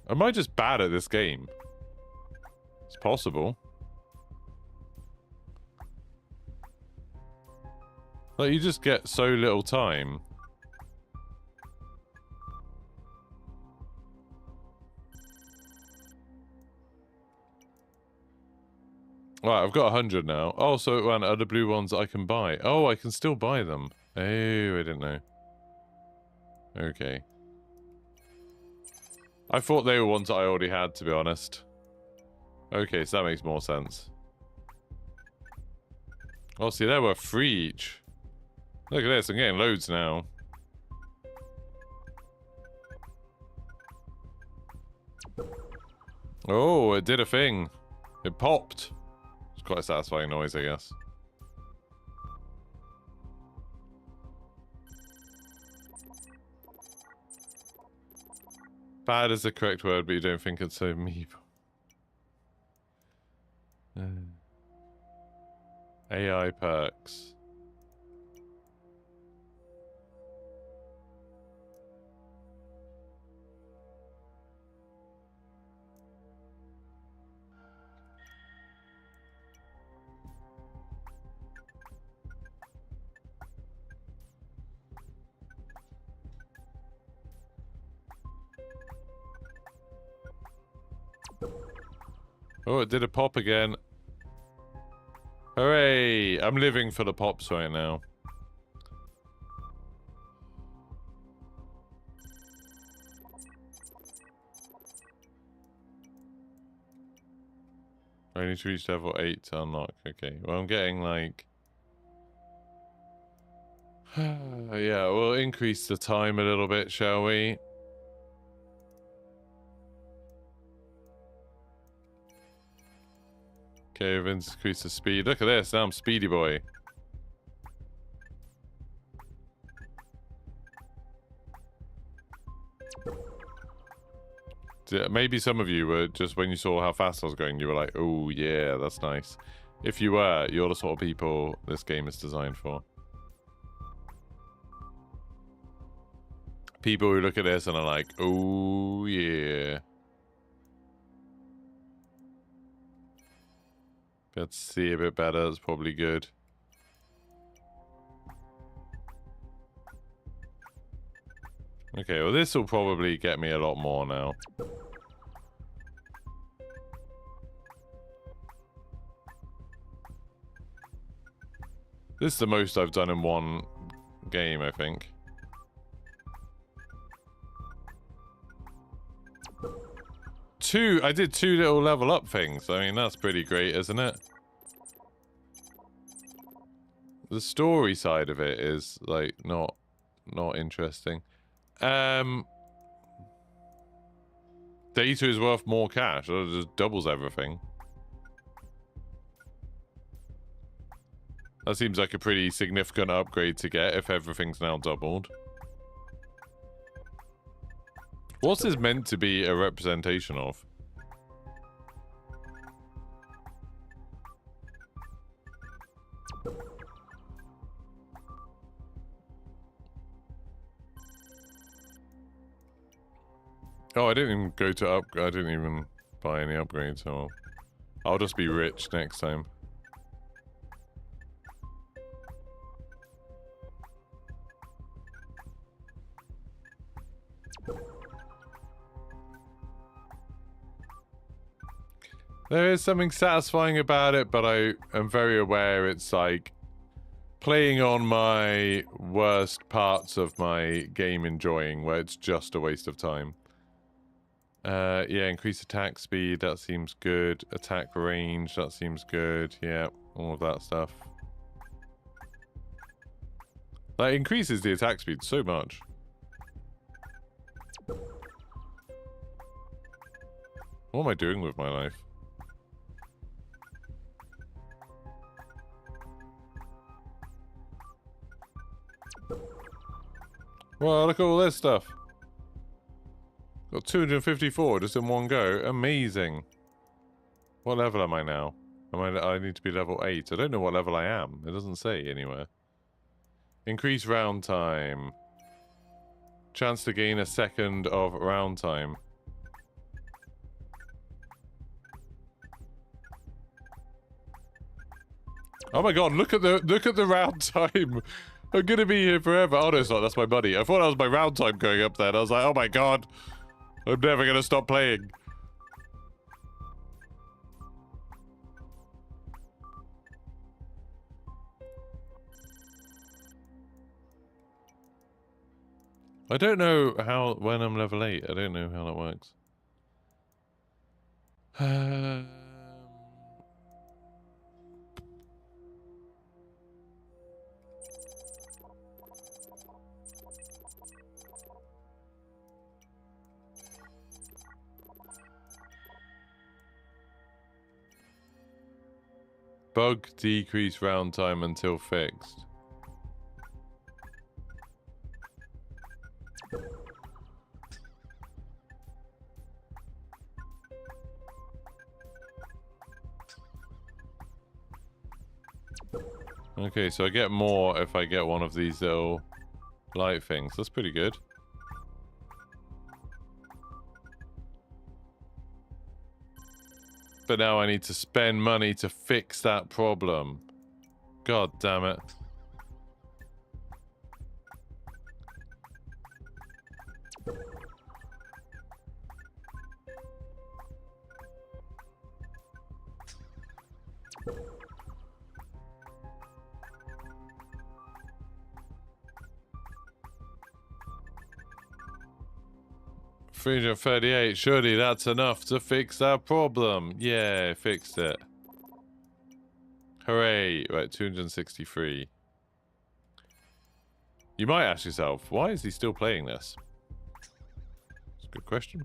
Am I just bad at this game? It's possible. Like, you just get so little time. Right, I've got 100 now. Oh, so are the blue ones I can buy? Oh, I can still buy them. Oh, I didn't know. Okay. I thought they were ones I already had, to be honest. Okay, so that makes more sense. Oh, see, there were 3 each. Look at this, I'm getting loads now. Oh, it did a thing. It popped. It's quite a satisfying noise, I guess. Bad is the correct word, but you don't think it's so meep. AI perks. Oh, it did a pop again. Hooray! I'm living for the pops right now. I need to reach level 8 to unlock. Okay, well I'm getting like... yeah, we'll increase the time a little bit, shall we? Okay, we've increased the speed. Look at this, now I'm Speedy Boy. Maybe some of you were, just when you saw how fast I was going, you were like, oh yeah, that's nice. If you were, you're the sort of people this game is designed for. People who look at this and are like, oh yeah. Let's see a bit better, that's probably good. Okay, well this will probably get me a lot more now. This is the most I've done in one game, I think. I did 2 little level up things. I mean, that's pretty great, isn't it? The story side of it is, like, not interesting. Data is worth more cash. It just doubles everything. That seems like a pretty significant upgrade to get if everything's now doubled. What's this meant to be a representation of? Oh, I didn't even go to I didn't even buy any upgrades, so I'll just be rich next time. There is something satisfying about it, but I am very aware it's like playing on my worst parts of my game enjoying, where it's just a waste of time. Yeah, increase attack speed, that seems good. Attack range, that seems good. Yeah, all of that stuff. That increases the attack speed so much. What am I doing with my life? Well, look at all this stuff. Got 254 just in one go. Amazing. What level am I now? I need to be level 8. I don't know what level I am. It doesn't say anywhere. Increase round time. Chance to gain a second of round time. Oh my god, look at the round time. I'm gonna be here forever. Oh no, it's not. That's my money. I thought that was my round time going up there. And I was like, oh my god. I'm never gonna stop playing. I don't know when I'm level 8. I don't know how that works. Bug decrease round time until fixed. Okay, so I get more if I get one of these little light things. That's pretty good. But now I need to spend money to fix that problem. God damn it. $338, surely that's enough to fix that problem. Yeah, fixed it. Hooray. Right, 263. You might ask yourself, why is he still playing this? It's a good question.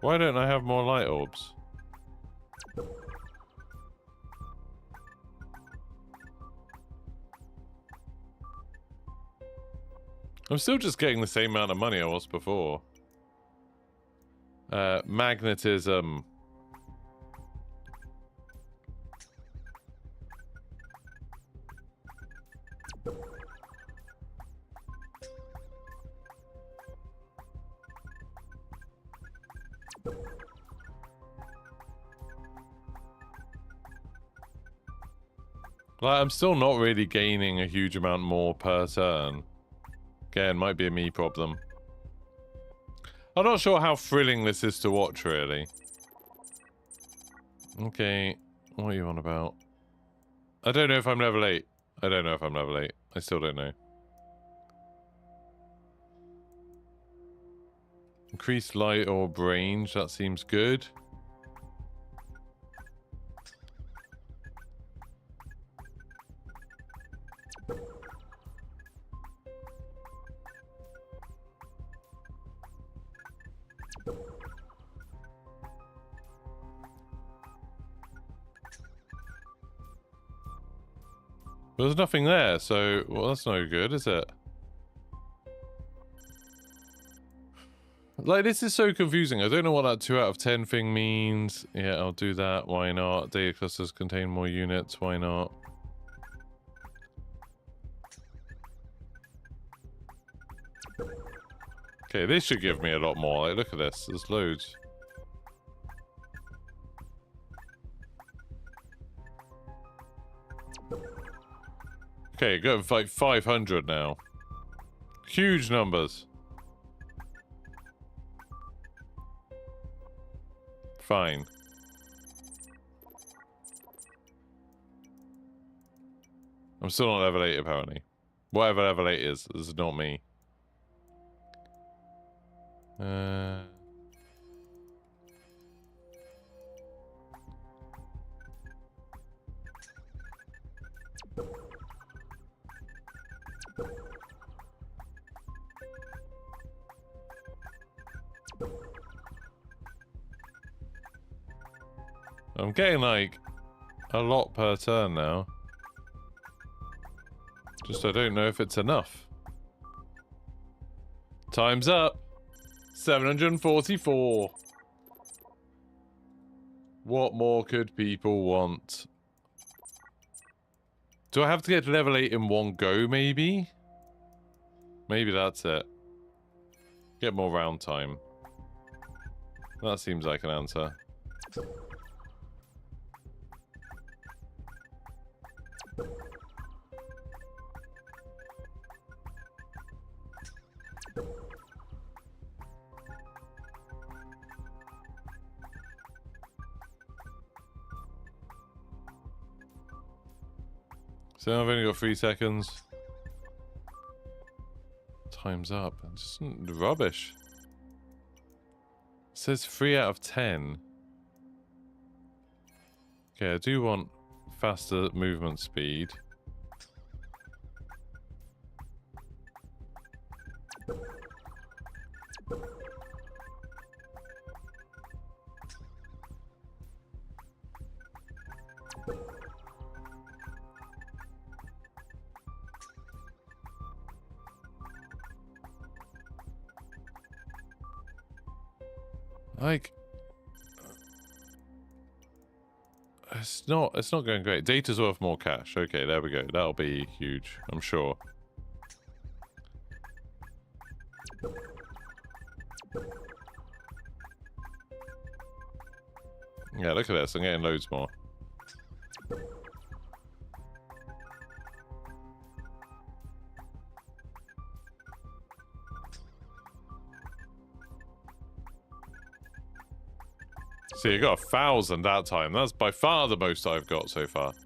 Why don't I have more light orbs? I'm still just getting the same amount of money I was before. Magnetism. Like, I'm still not really gaining a huge amount more per turn. Again, might be a me problem. I'm not sure how thrilling this is to watch, really. Okay, what are you on about? I don't know if I'm level 8. I don't know if I'm level 8. I still don't know. Increased light orb range, that seems good. But there's nothing there, so, well, that's no good, is it? Like, this is so confusing. I don't know what that 2 out of 10 thing means. Yeah, I'll do that. Why not? Data clusters contain more units. Why not? Okay, this should give me a lot more. Like, look at this. There's loads. Okay, got like 500 now. Huge numbers. Fine. I'm still not level 8 apparently. Whatever level 8 is, this is not me. I'm getting like a lot per turn now. Just I don't know if it's enough. Time's up. 744. What more could people want? Do I have to get to level 8 in one go, maybe? Maybe that's it. Get more round time. That seems like an answer. So I've only got 3 seconds. Time's up. Just rubbish. It says 3 out of 10. Okay, I do want faster movement speed. Like, it's not going great. Data's worth more cash. Okay, there we go. That'll be huge, I'm sure. Yeah, look at this. I'm getting loads more. See, you got 1,000 that time. That's by far the most I've got so far. Does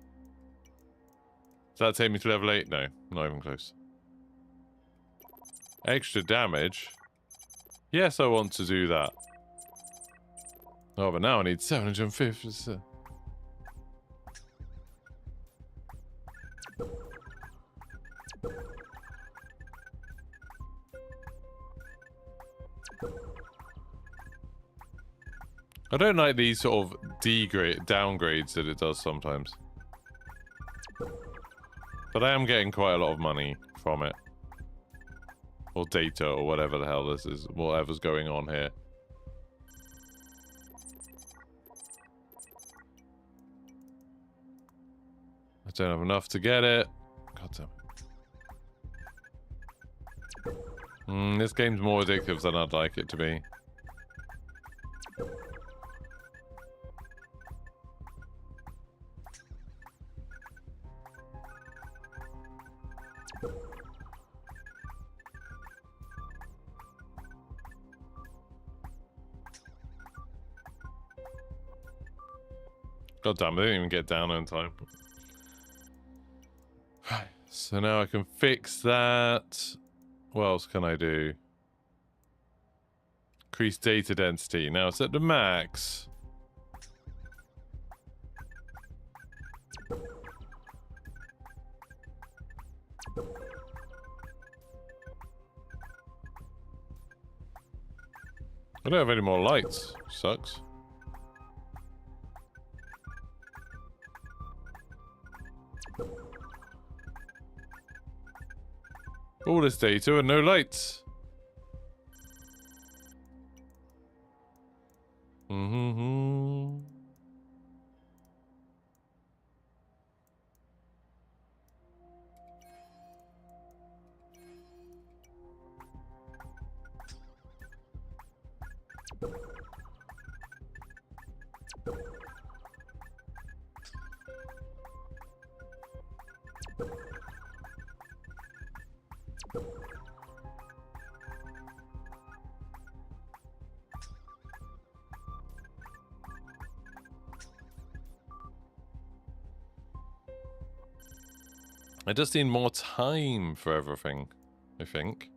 that take me to level 8? No, not even close. Extra damage? Yes, I want to do that. Oh, but now I need 750. I don't like these sort of downgrades that it does sometimes. But I am getting quite a lot of money from it. Or data, or whatever the hell this is. Whatever's going on here. I don't have enough to get it. God damn it. This game's more addictive than I'd like it to be. God damn, I didn't even get down in time. So now I can fix that. What else can I do? Increase data density. Now it's at the max. I don't have any more lights. Sucks. All this data and no lights. Mm-hmm. I just need more time for everything, I think.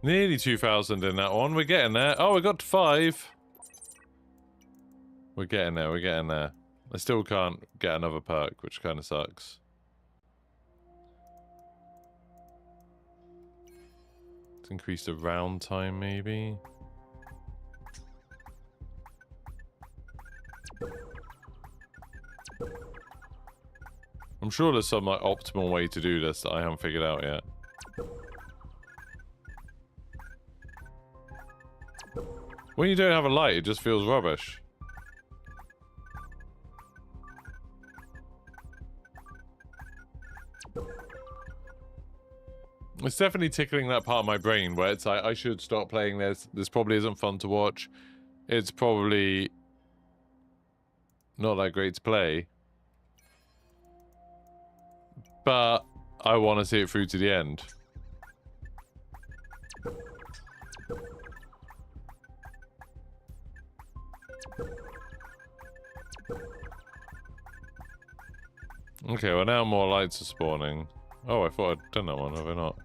Nearly 2,000 in that one. We're getting there. Oh, we got to 5. We're getting there. We're getting there. I still can't get another perk, which kind of sucks. Let's increase the round time, maybe. I'm sure there's some like optimal way to do this that I haven't figured out yet. When you don't have a light, it just feels rubbish. It's definitely tickling that part of my brain where it's like, I should stop playing this. This probably isn't fun to watch. It's probably not that great to play. But I want to see it through to the end. Okay, well now more lights are spawning. Oh, I thought I'd done that one, have I not?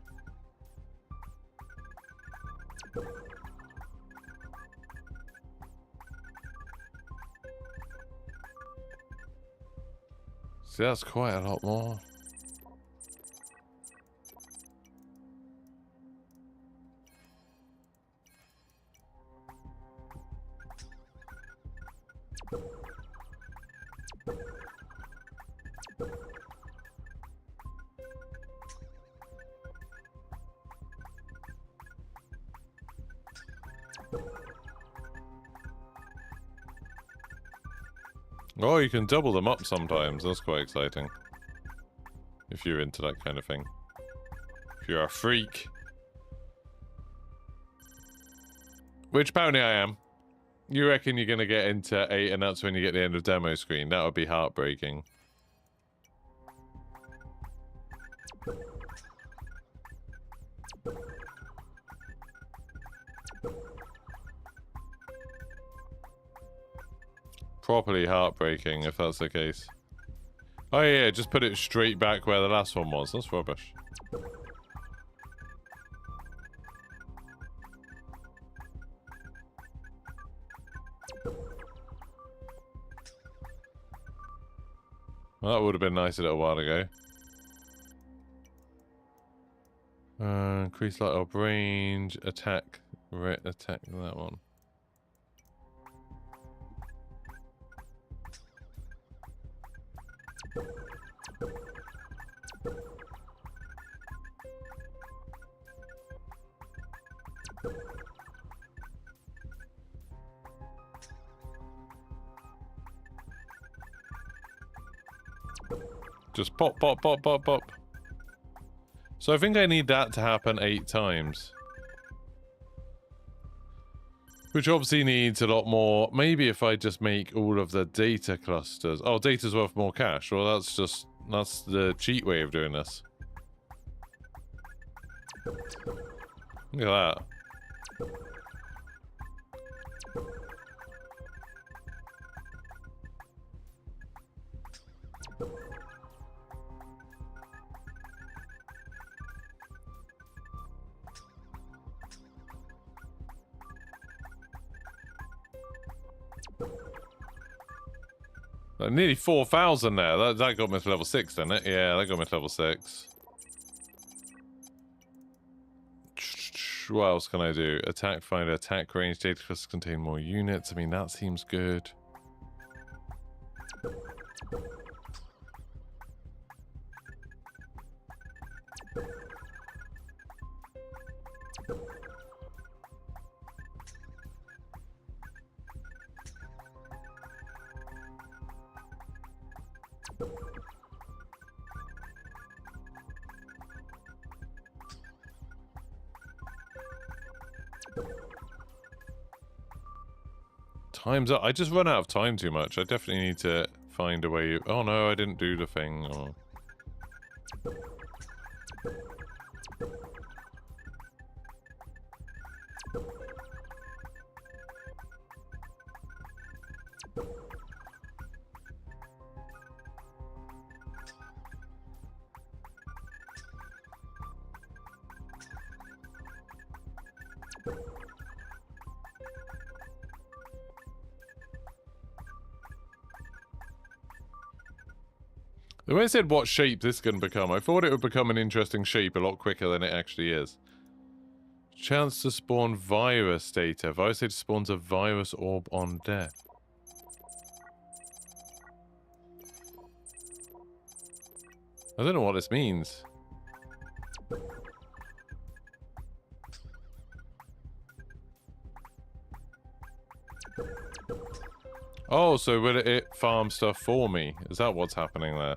See, that's quite a lot more. Oh, you can double them up sometimes. That's quite exciting. If you're into that kind of thing. If you're a freak. Which apparently I am. You reckon you're going to get into 8 and that's when you get the end of demo screen? That would be heartbreaking. Properly heartbreaking if that's the case. Oh yeah, just put it straight back where the last one was. That's rubbish. Well, that would have been nice a little while ago. Increase light up range, attack, attack that one. Just pop, pop, pop, pop, pop. So I think I need that to happen 8 times. Which obviously needs a lot more. Maybe if I just make all of the data clusters. Oh, data's worth more cash. Well, that's the cheat way of doing this. Look at that. Nearly 4,000 there. That got me to level 6, didn't it? Yeah, that got me to level 6. What else can I do? Attack finder, attack range, data clusters contain more units. I mean, that seems good. Time's up. I just run out of time too much. I definitely need to find a way. Oh no, I didn't do the thing. Oh. When I said what shape this can become, I thought it would become an interesting shape a lot quicker than it actually is. Chance to spawn virus data. Virus data spawns a virus orb on death. I don't know what this means. Oh, so will it farm stuff for me? Is that what's happening there?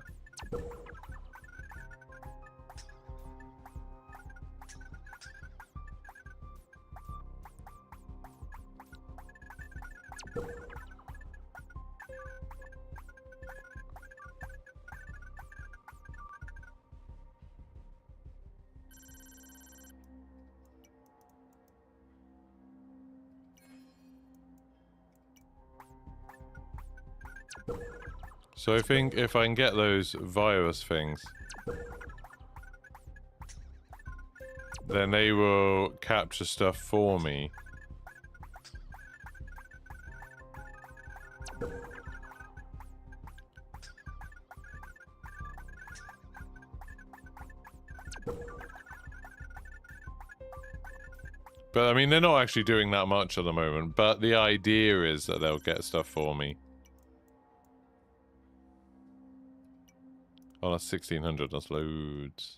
So I think if I can get those virus things, then they will capture stuff for me. But I mean, they're not actually doing that much at the moment, but the idea is that they'll get stuff for me. Oh, that's 1,600, that's loads.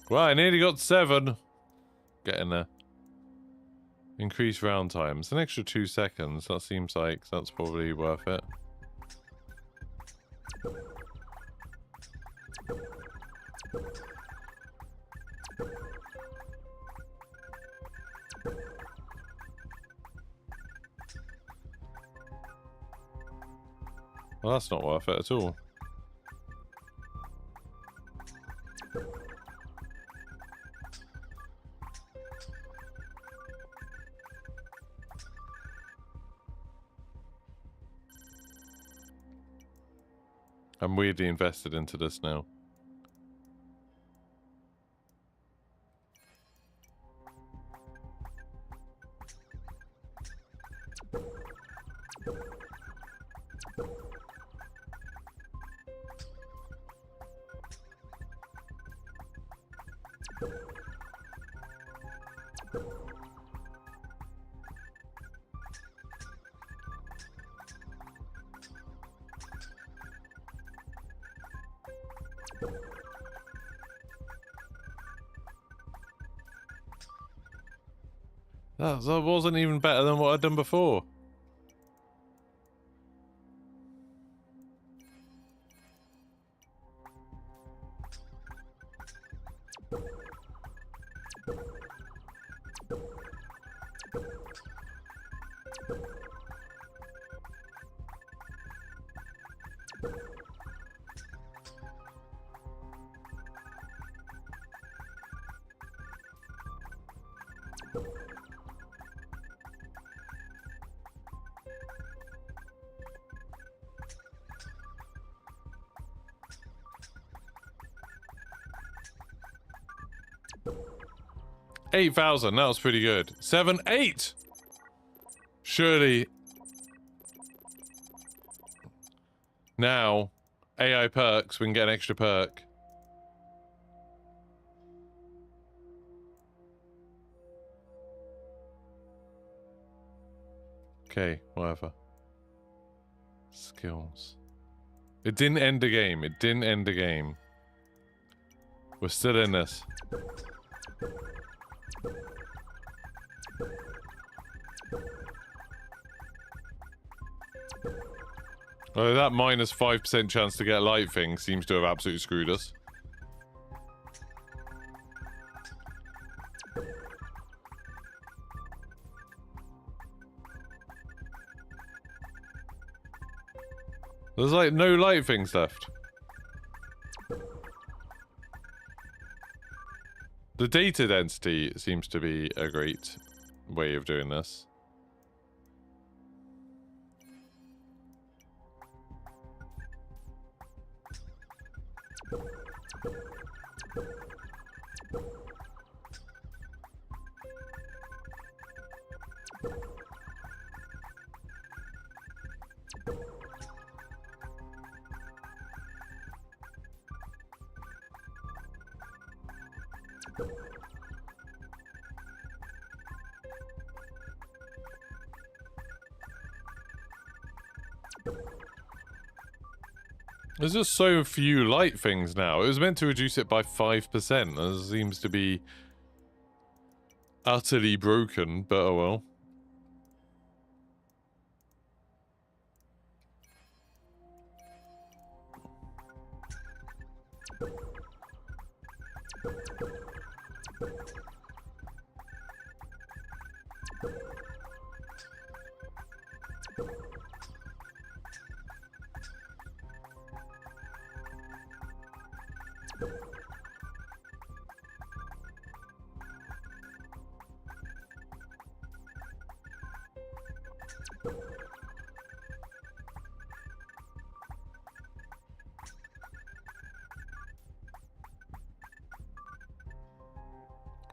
Well, I nearly got 7. Getting there. Increase round times. An extra 2 seconds. That seems like that's probably worth it. Well, that's not worth it at all. I'm weirdly invested into this now. That wasn't even better than what I'd done before. $8,000, that was pretty good. 7, 8! Surely. Now, AI perks, we can get an extra perk. Okay, whatever. Skills. It didn't end the game. It didn't end the game. We're still in this. Oh, that minus 5% chance to get light thing seems to have absolutely screwed us. There's like no light things left. The data density seems to be a great way of doing this. There's just so few light things now. It was meant to reduce it by 5%. That seems to be utterly broken, but oh well.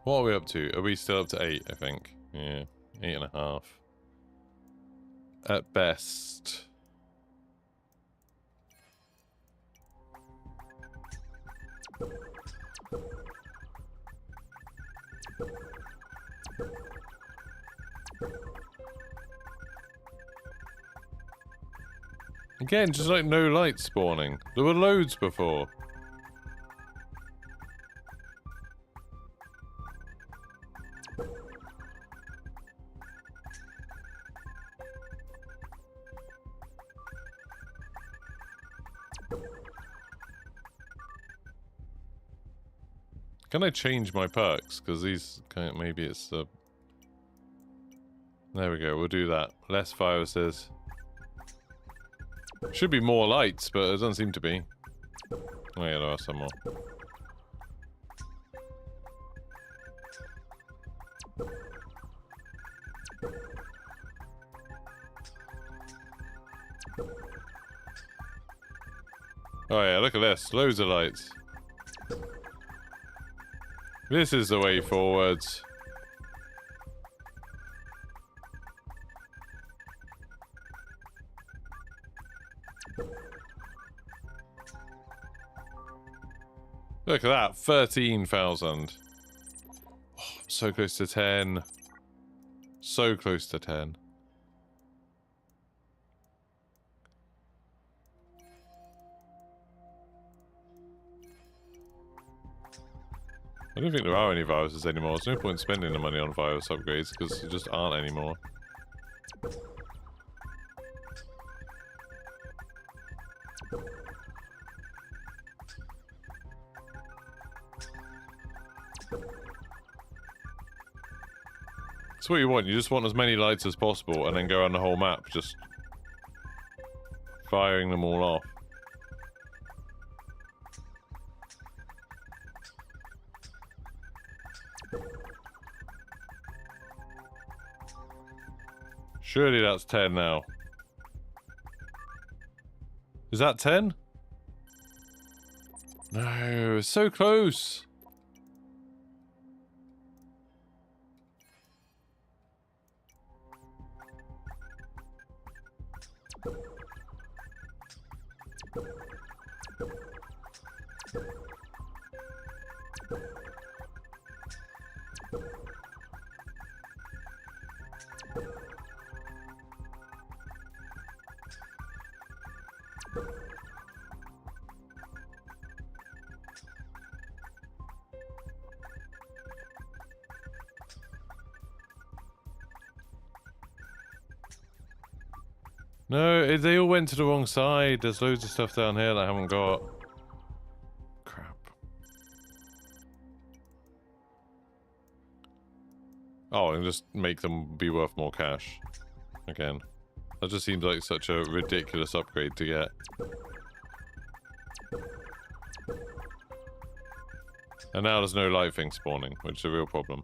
What are we up to? Are we still up to 8, I think? Yeah, 8.5. At best. Again, just like no lights spawning. There were loads before. Can I change my perks? Because these, maybe it's the... There we go, we'll do that. Less viruses. Should be more lights, but it doesn't seem to be. Oh yeah, there are some more. Oh yeah, look at this. Loads of lights. This is the way forwards. Look at that, 13,000. Oh, so close to 10. So close to 10. I don't think there are any viruses anymore. There's no point spending the money on virus upgrades because there just aren't anymore. That's what you want. You just want as many lights as possible and then go around the whole map just firing them all off. Surely that's 10 now. Is that 10? No, it's so close. No, they all went to the wrong side. There's loads of stuff down here that I haven't got. Crap. Oh, and just make them be worth more cash. Again. That just seems like such a ridiculous upgrade to get. And now there's no light thing spawning, which is a real problem.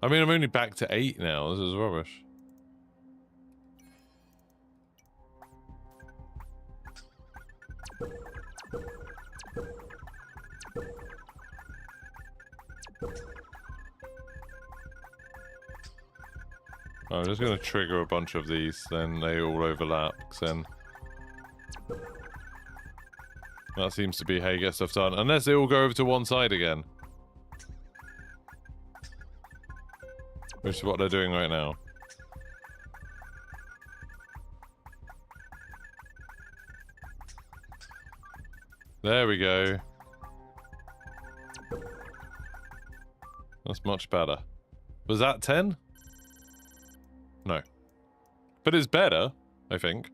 I mean, I'm only back to 8 now. This is rubbish. I'm just going to trigger a bunch of these, then they all overlap, 'cause then that seems to be how you get stuff done. Unless they all go over to one side again. Which is what they're doing right now. There we go. That's much better. Was that 10? No. But it's better, I think.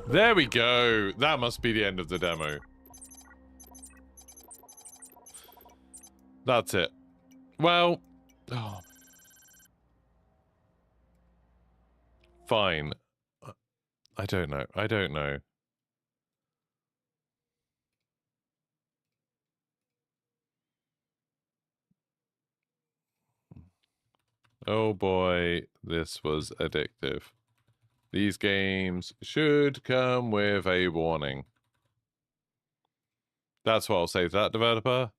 There we go. That must be the end of the demo. That's it. Well, oh. Fine. I don't know. I don't know. Oh boy, this was addictive. These games should come with a warning. That's what I'll say to that developer.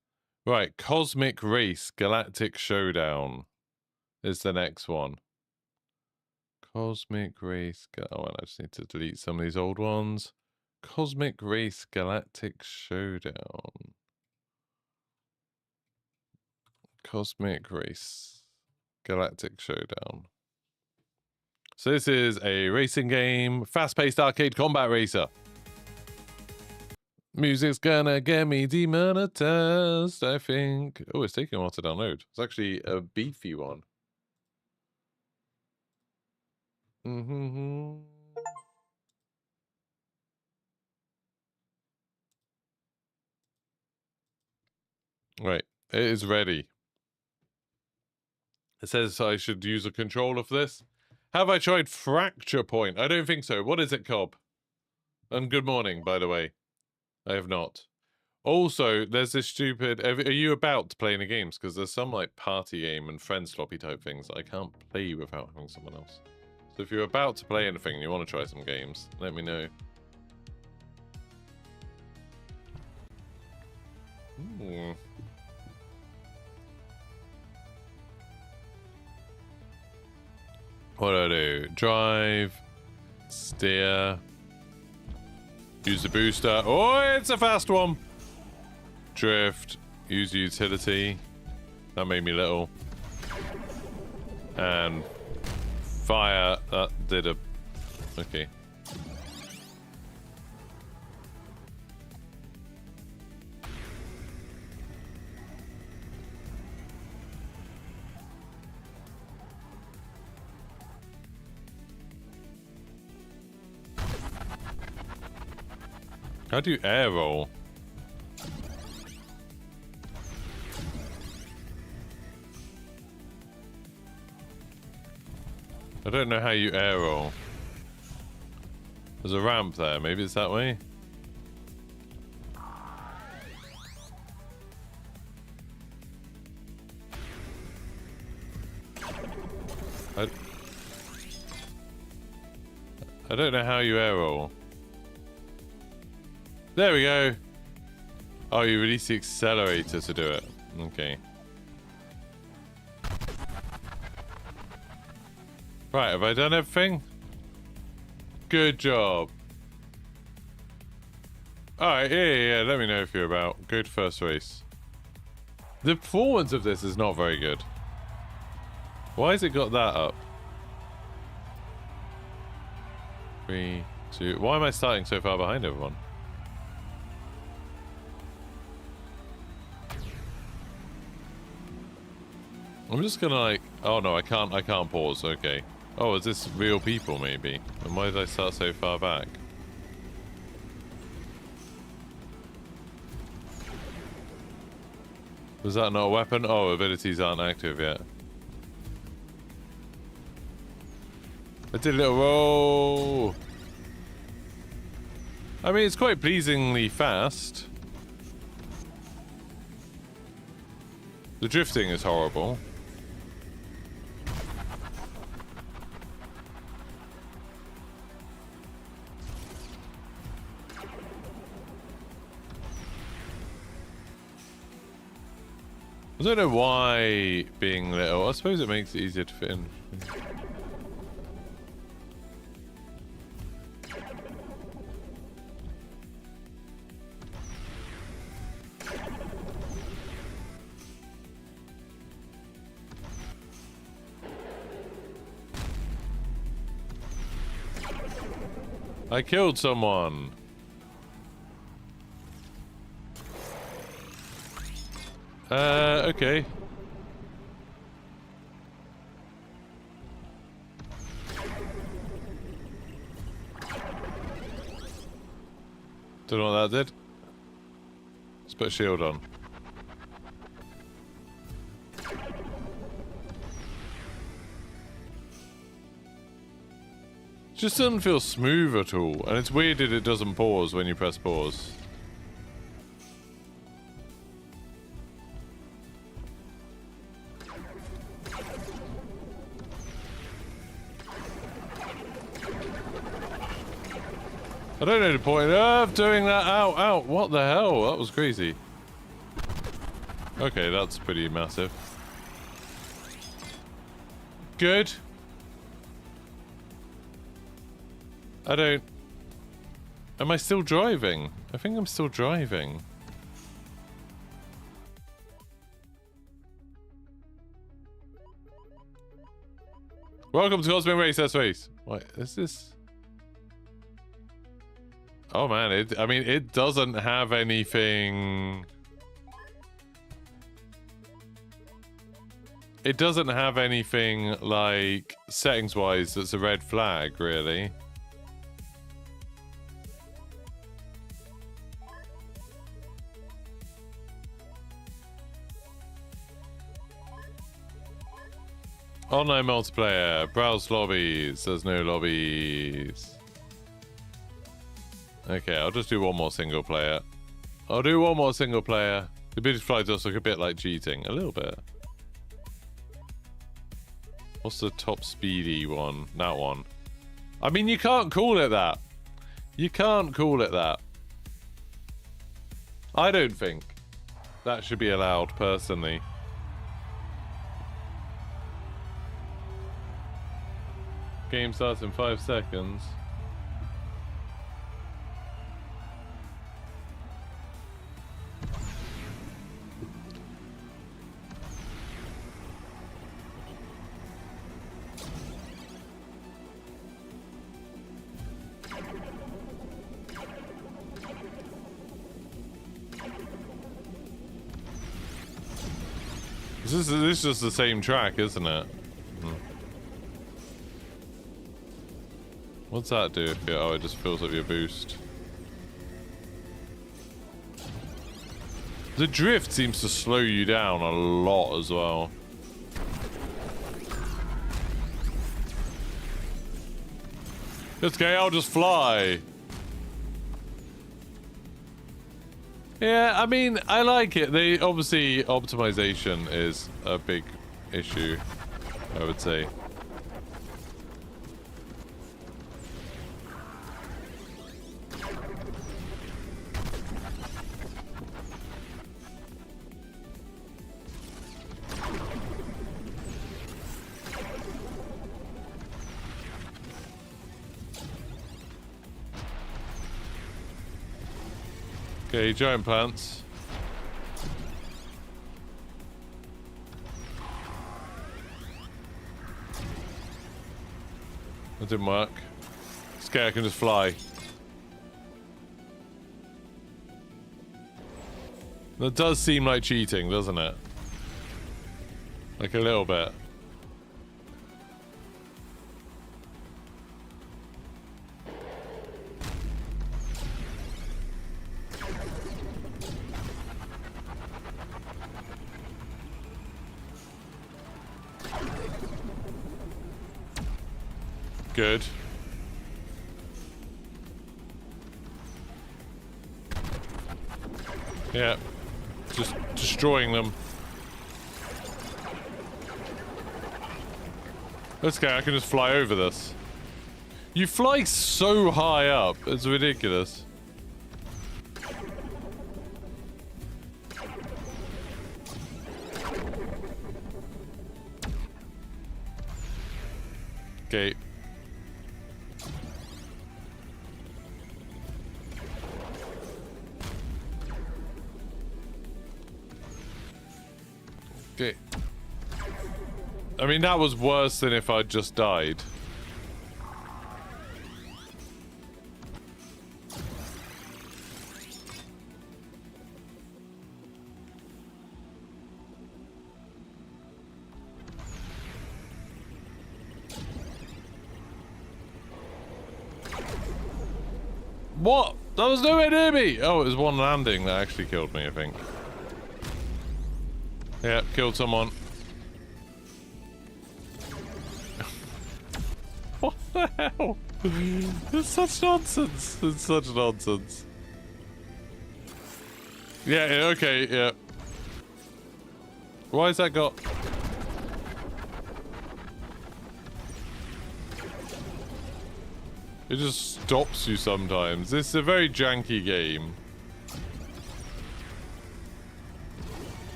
Right, Cosmic Race Galactic Showdown is the next one. Cosmic Race... Oh, I just need to delete some of these old ones. Cosmic Race Galactic Showdown. Cosmic Race Galactic Showdown. So this is a racing game, fast-paced arcade combat racer. Music's gonna get me demonetized, I think. Oh, it's taking a while to download. It's actually a beefy one. Right, it is ready. It says I should use a controller for this. Have I tried Fracture Point? I don't think so. What is it, Cobb? And good morning, by the way. I have not. Also, there's this stupid... Are you about to play any games? Because there's some, like, party game and friends floppy type things that I can't play without having someone else. So if you're about to play anything and you want to try some games, let me know. What do I do? Drive, steer, use the booster. Oh, it's a fast one. Drift, use utility. That made me little. And fire, that did a... Okay. How do you air roll? I don't know how you air roll. There's a ramp there. Maybe it's that way? I don't know how you air roll. There we go. Oh, you release the accelerator to do it. Okay. Right, have I done everything? Good job. Alright, yeah, let me know if you're about. Good first race. The performance of this is not very good. Why has it got that up? 3, 2... Why am I starting so far behind everyone? I'm just gonna like... Oh no, I can't pause, okay. Oh, is this real people maybe? And why did I start so far back? Was that not a weapon? Oh, abilities aren't active yet. I did a little roll. I mean, it's quite pleasingly fast. The drifting is horrible. I don't know why being little. I suppose it makes it easier to fit in. I killed someone. Okay. Don't know what that did. Let's put a shield on. Just doesn't feel smooth at all, and it's weird that it doesn't pause when you press pause. I don't know the point of doing that. Ow, ow, what the hell? That was crazy. Okay, that's pretty massive. Good. I don't... Am I still driving? I think I'm still driving. Welcome to Cosmic Race S-Race. What is this? Oh man, I mean, it doesn't have anything... It doesn't have anything, like, settings-wise that's a red flag, really. Online multiplayer, browse lobbies, there's no lobbies. Okay, I'll just do one more single player. I'll do one more single player. The butterfly does look a bit like cheating, a little bit. What's the top speedy one? That one. I mean, you can't call it that. You can't call it that. I don't think that should be allowed, personally. Game starts in 5 seconds. This is just the same track, isn't it? What's that do? Oh, it just fills up your boost. The drift seems to slow you down a lot as well. It's okay, I'll just fly. Yeah, I mean, I like it. They obviously, optimization is a big issue, I would say. Okay, giant plants. That didn't work. Okay, I can just fly. That does seem like cheating, doesn't it? Like a little bit. Good. Yeah. Just destroying them. That's okay, I can just fly over this. You fly so high up, it's ridiculous. Okay. Okay. I mean, that was worse than if I'd just died. What? That was nowhere near me! Oh, it was one landing that actually killed me, I think. Yeah, killed someone. What the hell? It's such nonsense. It's such nonsense. Yeah, okay, yeah. Why has that got... It just stops you sometimes. This is a very janky game.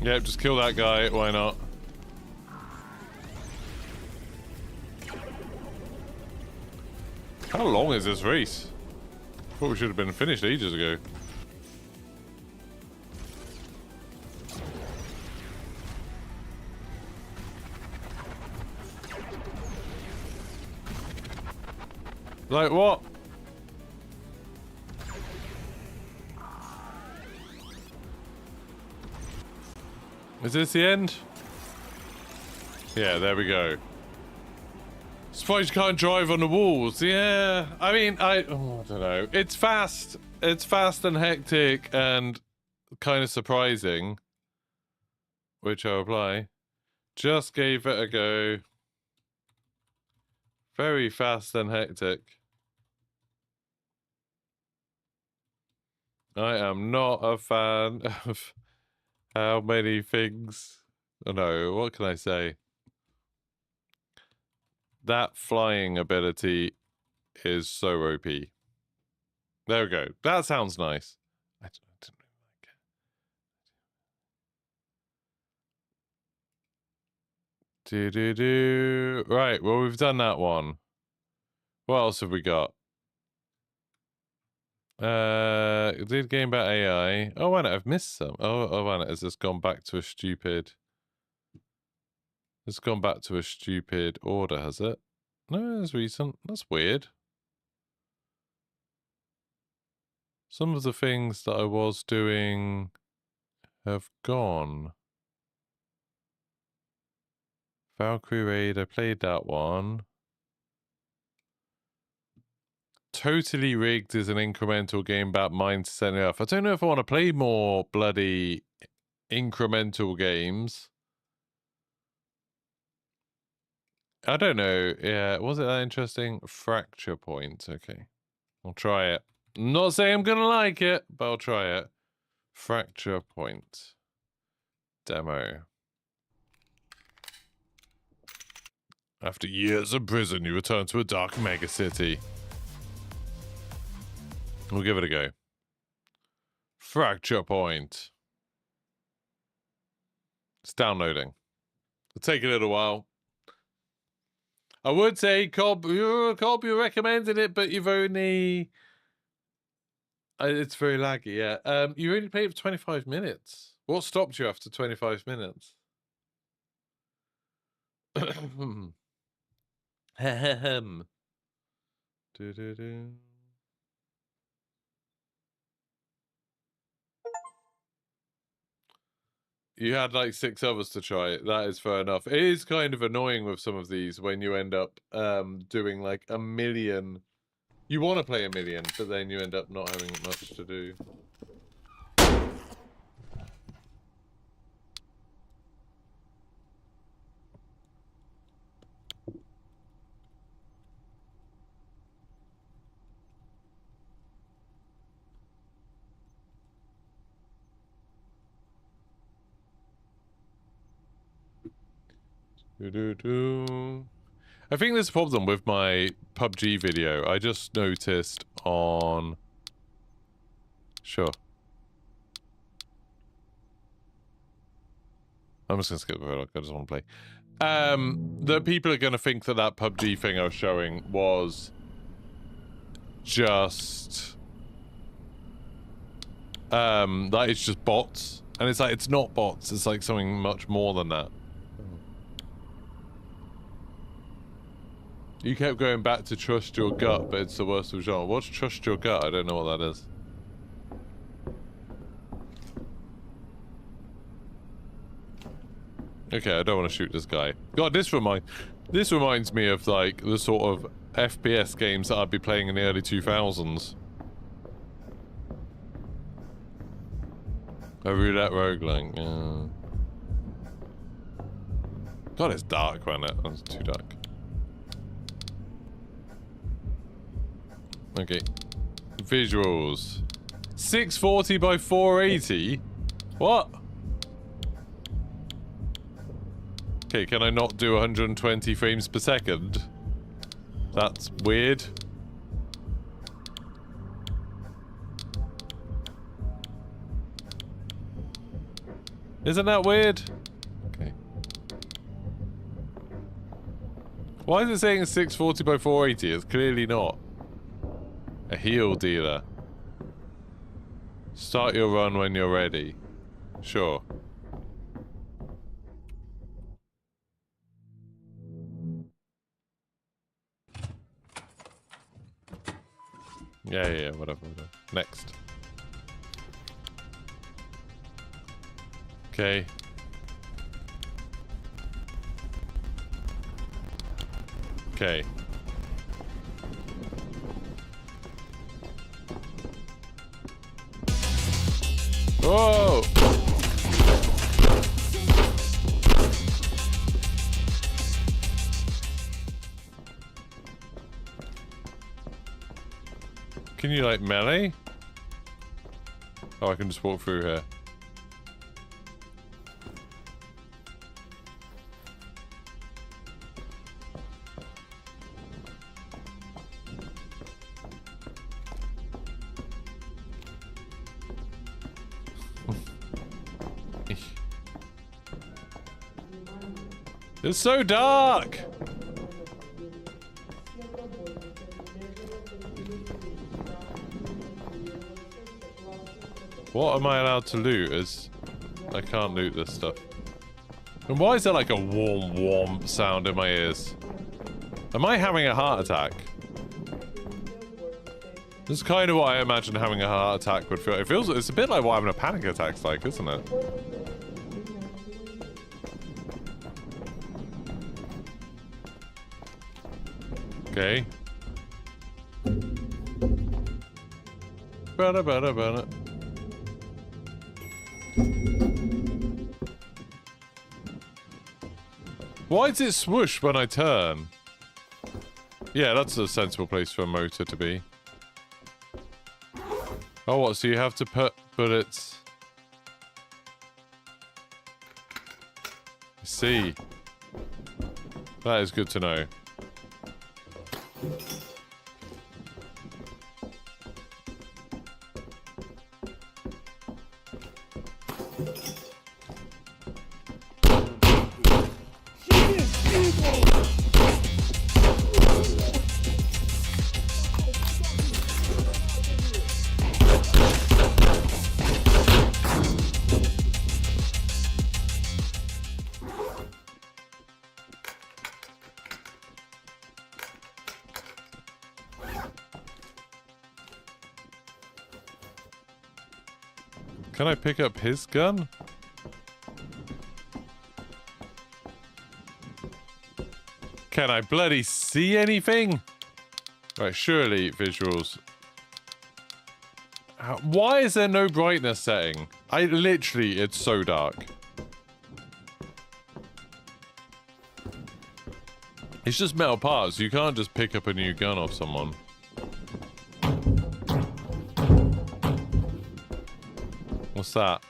Yep, just kill that guy, why not? How long is this race? Thought we should have been finished ages ago. Like what? Is this the end? Yeah, there we go. Suppose you can't drive on the walls. Yeah, I mean, I don't know. It's fast. It's fast and hectic and kind of surprising. Which I'll apply. Just gave it a go. Very fast and hectic. I am not a fan of how many things. Oh no, what can I say? That flying ability is so OP. There we go. That sounds nice. I didn't really like it. Right, well, we've done that one. What else have we got? Did game about AI. Oh, why not? I've missed some. Oh, why not? Has this gone back to a stupid... It's gone back to a stupid order, has it? No, it's recent. That's weird. Some of the things that I was doing have gone. Valkyrie Raid, I played that one. Totally Rigged is an incremental game about minds setting off. I don't know if I want to play more bloody incremental games. I don't know. Yeah, was it that interesting? Fracture Point. Okay. I'll try it. Not saying I'm gonna like it, but I'll try it. Fracture Point. Demo. After years of prison, you return to a dark megacity. We'll give it a go. Fracture Point. It's downloading. It'll take a little while. I would say, Cobb, you're recommending it, but you've only... it's very laggy, yeah. You only played for 25 minutes. What stopped you after 25 minutes? Ahem. Do-do-do. You had like 6 others to try it. That is fair enough. It is kind of annoying with some of these when you end up doing like a million. You want to play a million, but then you end up not having much to do. I think there's a problem with my PUBG video. I just noticed on... Sure. I'm just gonna skip the video. I just want to play. The people are gonna think that that PUBG thing I was showing was just... that it's just bots. And it's like, it's not bots. It's like something much more than that. You kept going back to trust your gut, but it's the worst of genre. What's trust your gut? I don't know what that is. Okay, I don't want to shoot this guy. God, this reminds me of like the sort of FPS games that I'd be playing in the early 2000s. A roulette roguelike. God, it's dark, wasn't it? That's too dark. Okay. Visuals. 640 by 480? What? Okay, can I not do 120 frames per second? That's weird. Isn't that weird? Okay. Why is it saying 640 by 480? It's clearly not. A heel dealer. Start your run when you're ready. Sure. Yeah, whatever. Next. Okay. Okay. Whoa! Can you, like, melee? Oh, I can just walk through here. It's so dark! What am I allowed to loot? I can't loot this stuff. And why is there like a warm sound in my ears? Am I having a heart attack? This is kind of what I imagine having a heart attack would feel. It's a bit like what having a panic attack's like, isn't it? Okay. Bada. Why does it swoosh when I turn? Yeah, that's a sensible place for a motor to be. Oh, what? So you have to put bullets... I see. That is good to know. Can I pick up his gun? Can I bloody see anything? Right, surely visuals. Why is there no brightness setting? It's so dark. It's just metal parts. You can't just pick up a new gun off someone. What's that?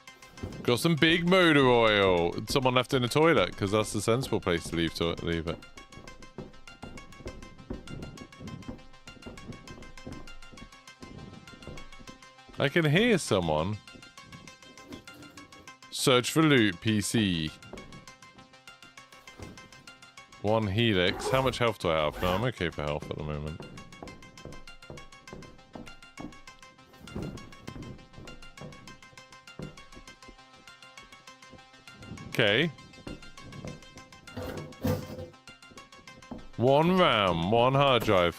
Got some big motor oil. Someone left in the toilet, because that's the sensible place to leave it. I can hear someone. Search for loot, PC. 1 helix. How much health do I have? No, I'm okay for health at the moment. Okay. 1 RAM, 1 hard drive.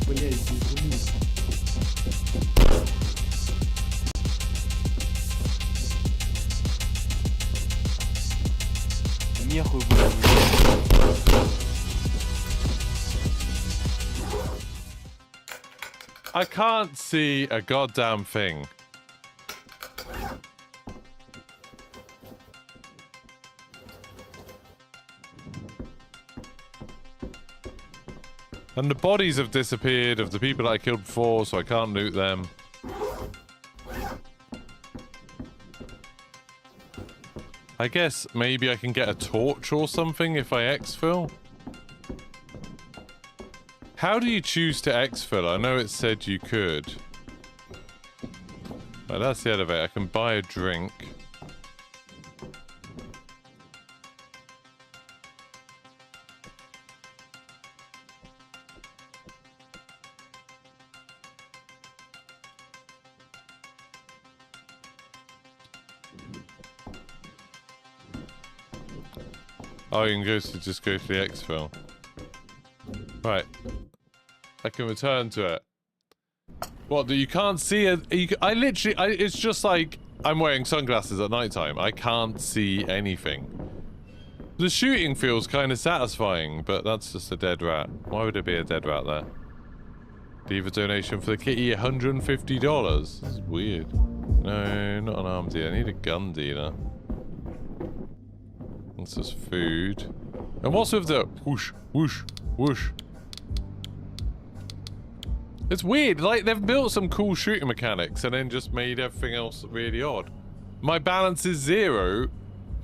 Блять, безумец. Нехуй, блядь. I can't see a goddamn thing. And the bodies have disappeared of the people that I killed before, so I can't loot them. I guess maybe I can get a torch or something if I exfil. How do you choose to exfil? I know it said you could. Right, that's the elevator. I can buy a drink. Oh, you can just go to the exfil. Right. I can return to it. What, you can't see it? It's just like I'm wearing sunglasses at nighttime. I can't see anything. The shooting feels kind of satisfying, but that's just a dead rat. Why would there be a dead rat there? Leave a donation for the kitty, $150. This is weird. No, not an arm dealer. I need a gun dealer. This is food. And what's with the whoosh, whoosh, whoosh? It's weird, like they've built some cool shooting mechanics and then just made everything else really odd. My balance is 0.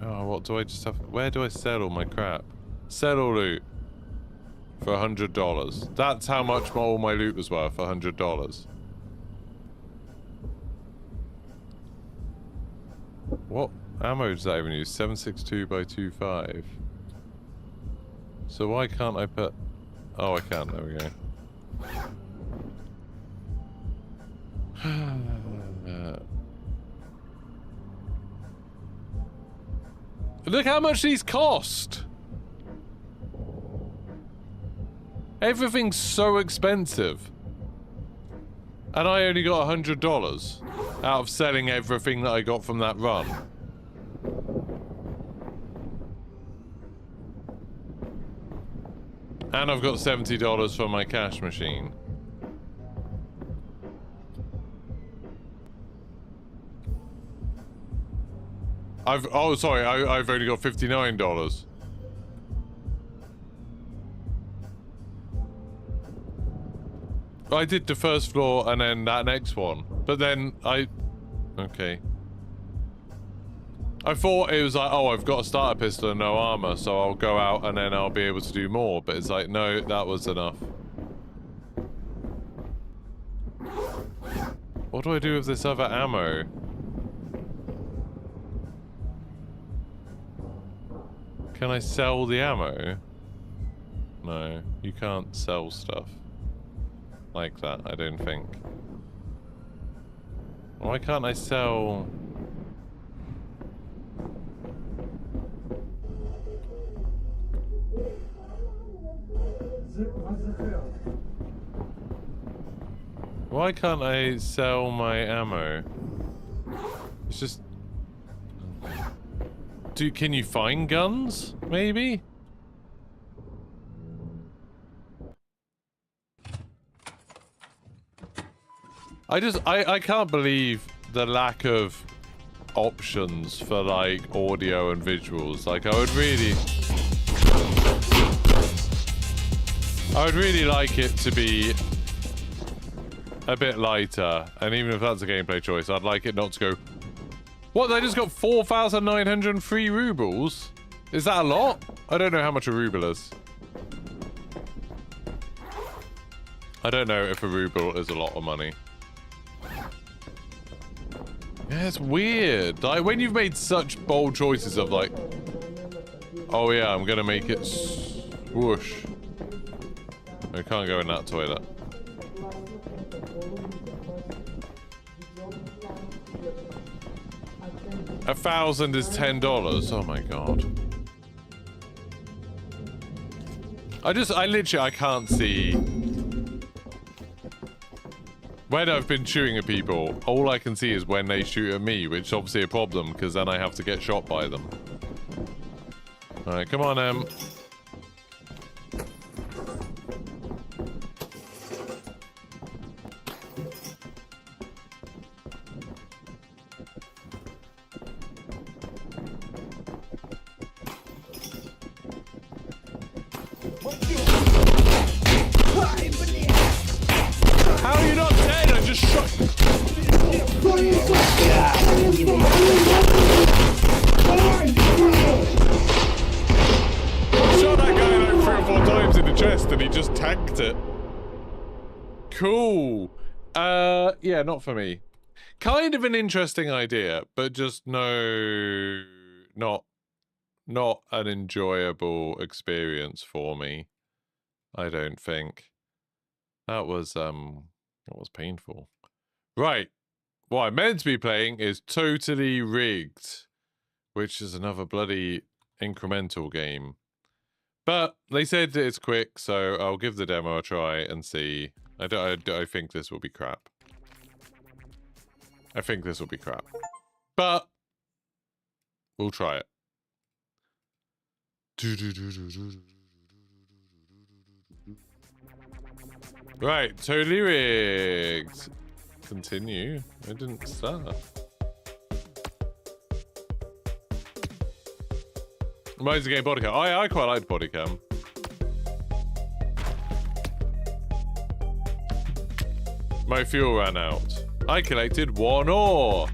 Oh, what do I just have? Where do I sell all my crap? Sell or loot. For $100. That's how much all my loot was worth, $100. What ammo does that even use? 7.62 by 2.5. So why can't I put... Oh, I can, there we go. Look how much these cost! Everything's so expensive. And I only got $100 out of selling everything that I got from that run. And I've got $70 for my cash machine. I've only got $59. I did the first floor and then that next one. But then okay. I thought it was like, oh, I've got a starter pistol and no armor, so I'll go out and then I'll be able to do more. But it's like, no, that was enough. What do I do with this other ammo? Can I sell the ammo? No, you can't sell stuff like that, I don't think. Why can't I sell... Why can't I sell my ammo? It's just... Can you find guns? Maybe? I can't believe the lack of options for like audio and visuals. Like I would really like it to be a bit lighter, and even if that's a gameplay choice, I'd like it not to go, what, they just got 4,903 rubles? Is that a lot? I don't know how much a ruble is. I don't know if a ruble is a lot of money. Yeah, it's weird. Like, when you've made such bold choices of like, oh yeah, I'm gonna make it swoosh. I can't go in that toilet. $1,000 is $10. Oh my god. I literally, I can't see When I've been shooting at people, all I can see is when they shoot at me, which is obviously a problem, because then I have to get shot by them. Alright, come on, How are you not dead? I just shot. Shot that guy like 3 or 4 times in the chest and he just tanked it. Cool. Yeah, not for me. Kind of an interesting idea, but just not an enjoyable experience for me. I don't think. That was painful. Right. What I'm meant to be playing is Totally Rigged, which is another bloody incremental game. But they said it's quick, so I'll give the demo a try and see. I think this will be crap. I think this will be crap. But we'll try it. Right, Totally Rigged. Continue. I didn't start. Mine's a game body cam. I quite like body cam. My fuel ran out. I collected 1 ore.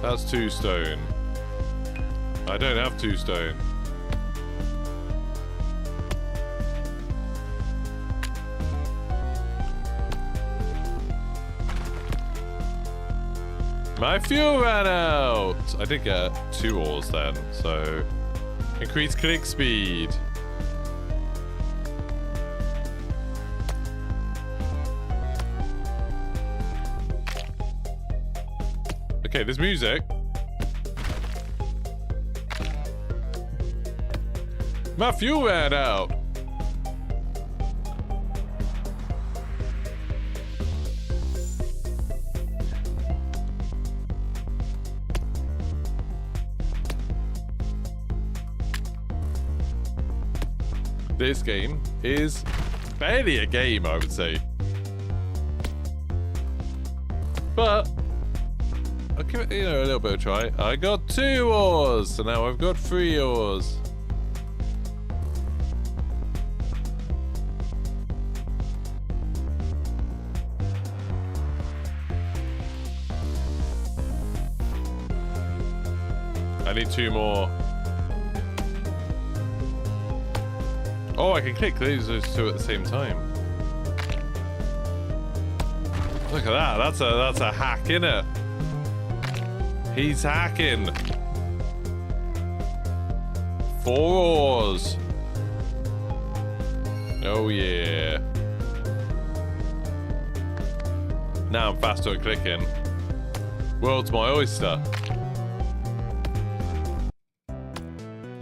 That's 2 stone. I don't have 2 stone. My fuel ran out! I did get 2 ores then, so... Increase click speed. Okay, there's music. My fuel ran out. This game is barely a game, I would say. But I'll give it, a little bit of a try. I got 2 ores, so now I've got 3 ores. I need 2 more. Oh, I can click those 2 at the same time. Look at that. That's a hack, innit? He's hacking. 4 ores. Oh yeah. Now I'm faster at clicking. World's my oyster.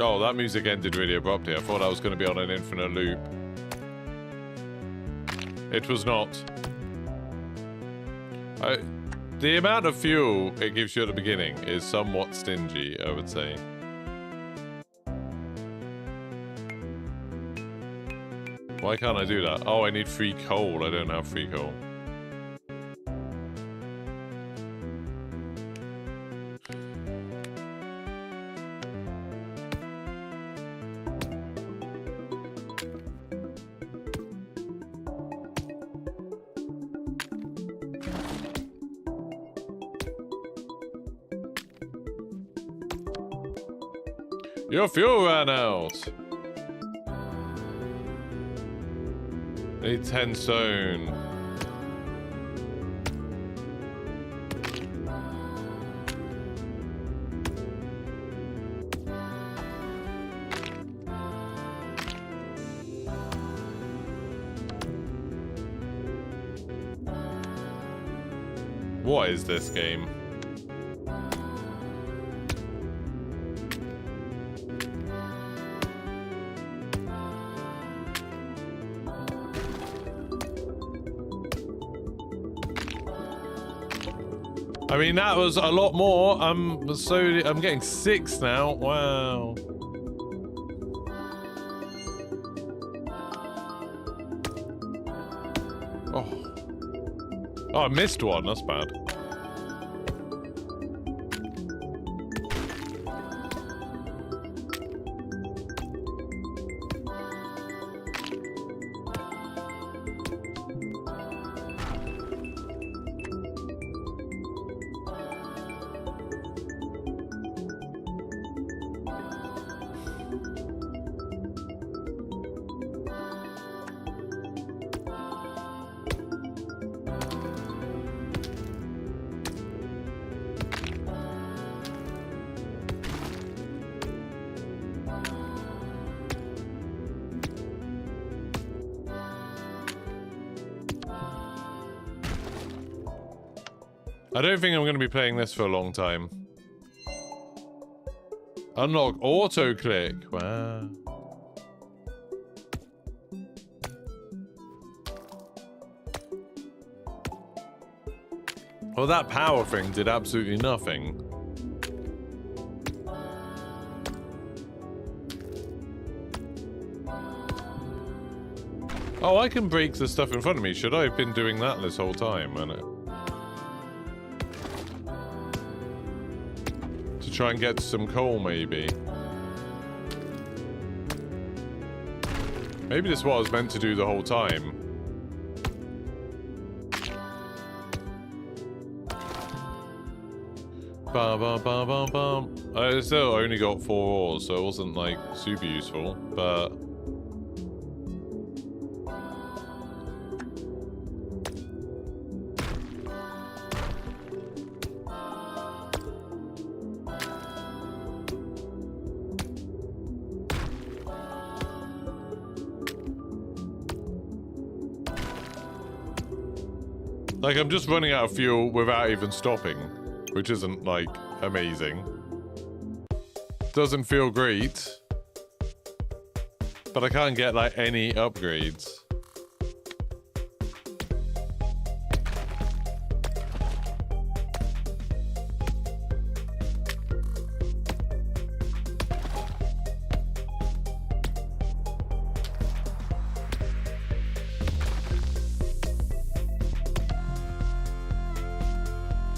Oh, that music ended really abruptly. I thought I was going to be on an infinite loop. It was not. The amount of fuel it gives you at the beginning is somewhat stingy, I would say. Why can't I do that? Oh, I need 3 coal. I don't have 3 coal. Your fuel ran out. Need 10 stone. What is this game? I mean, that was a lot more. I'm getting 6 now. Wow. Oh, I missed one. That's bad. I don't think I'm going to be playing this for a long time. Unlock auto-click. Wow. Well, that power thing did absolutely nothing. Oh, I can break the stuff in front of me. Should I have been doing that this whole time? To try and get some coal, maybe. Maybe this is what I was meant to do the whole time. Bum, bum, bum, bum, bum. I still only got 4 ores, so it wasn't like super useful, but... Like, I'm just running out of fuel without even stopping, which isn't, like, amazing. Doesn't feel great. But I can't get, like, any upgrades.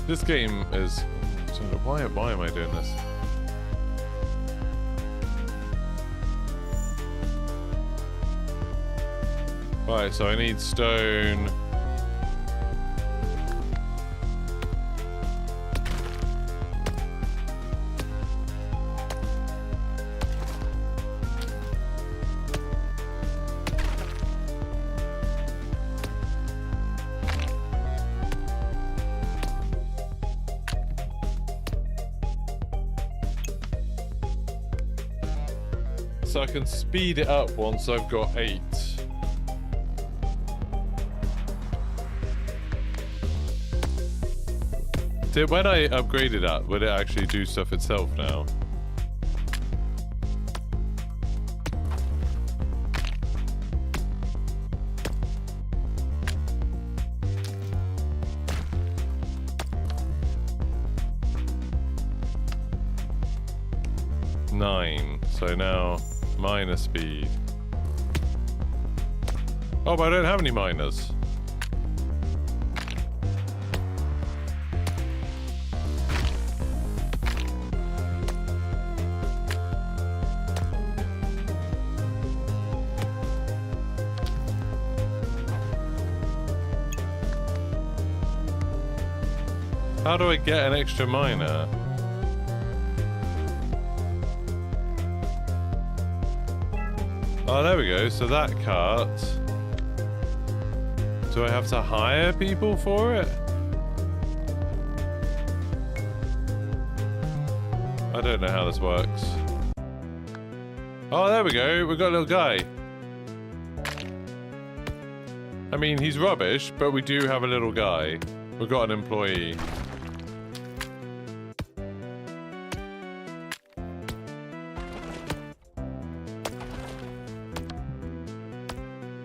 This game is... Why am I doing this? Right, so I need stone. So I can speed it up once I've got 8. When I upgraded that, would it actually do stuff itself now? So now, miner speed. Oh, but I don't have any miners. How do I get an extra miner? Oh, there we go. So that cart. Do I have to hire people for it? I don't know how this works. Oh, there we go. We've got a little guy. I mean, he's rubbish, but we do have a little guy. We've got an employee.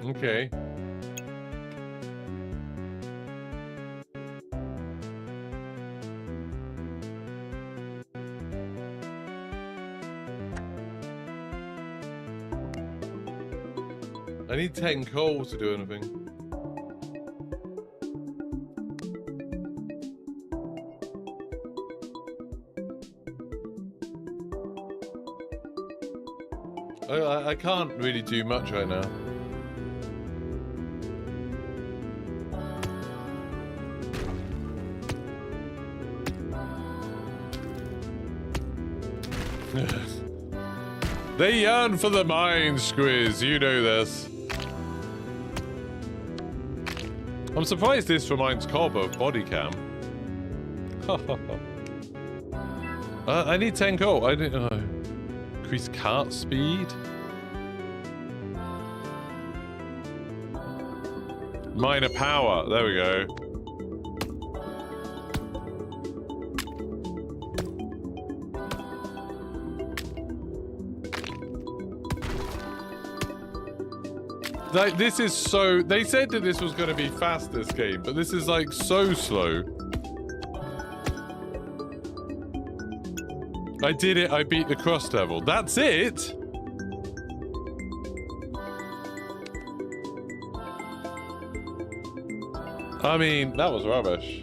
Okay. I need 10 coal to do anything. I can't really do much right now. They yearn for the mine, Squiz. You know this. I'm surprised this reminds Cobb of body cam. I need 10 coal. I didn't know. Increase cart speed. Miner power. There we go. Like, this is so... They said that this was going to be fast, this game, but this is, like, so slow. I did it. I beat the cross devil. That's it? I mean, that was rubbish.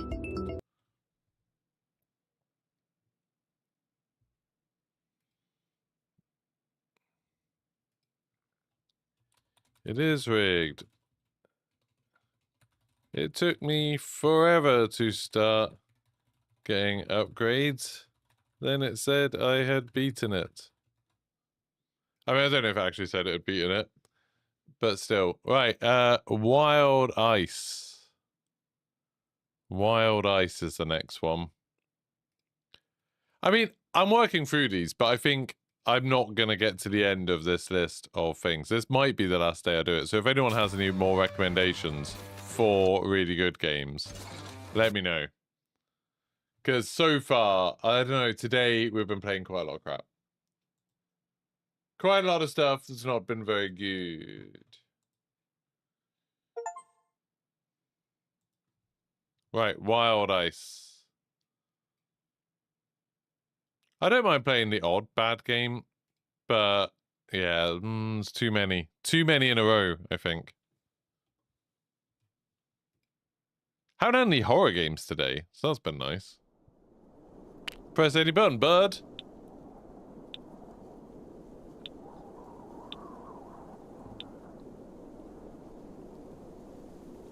It is rigged. It took me forever to start getting upgrades. Then it said I had beaten it. I mean, I don't know if it actually said it had beaten it. But still. Right, Wild Ice. Wild Ice is the next one. I mean, I'm working through these, but I think I'm not going to get to the end of this list of things. This might be the last day I do it. So if anyone has any more recommendations for really good games, let me know. Because so far, I don't know, today we've been playing quite a lot of crap. Quite a lot of stuff that's not been very good. Right, Wild Ice. I don't mind playing the odd bad game, but yeah, it's too many. Too many in a row, I think. Haven't had any horror games today, so that's been nice. Press any button, bud.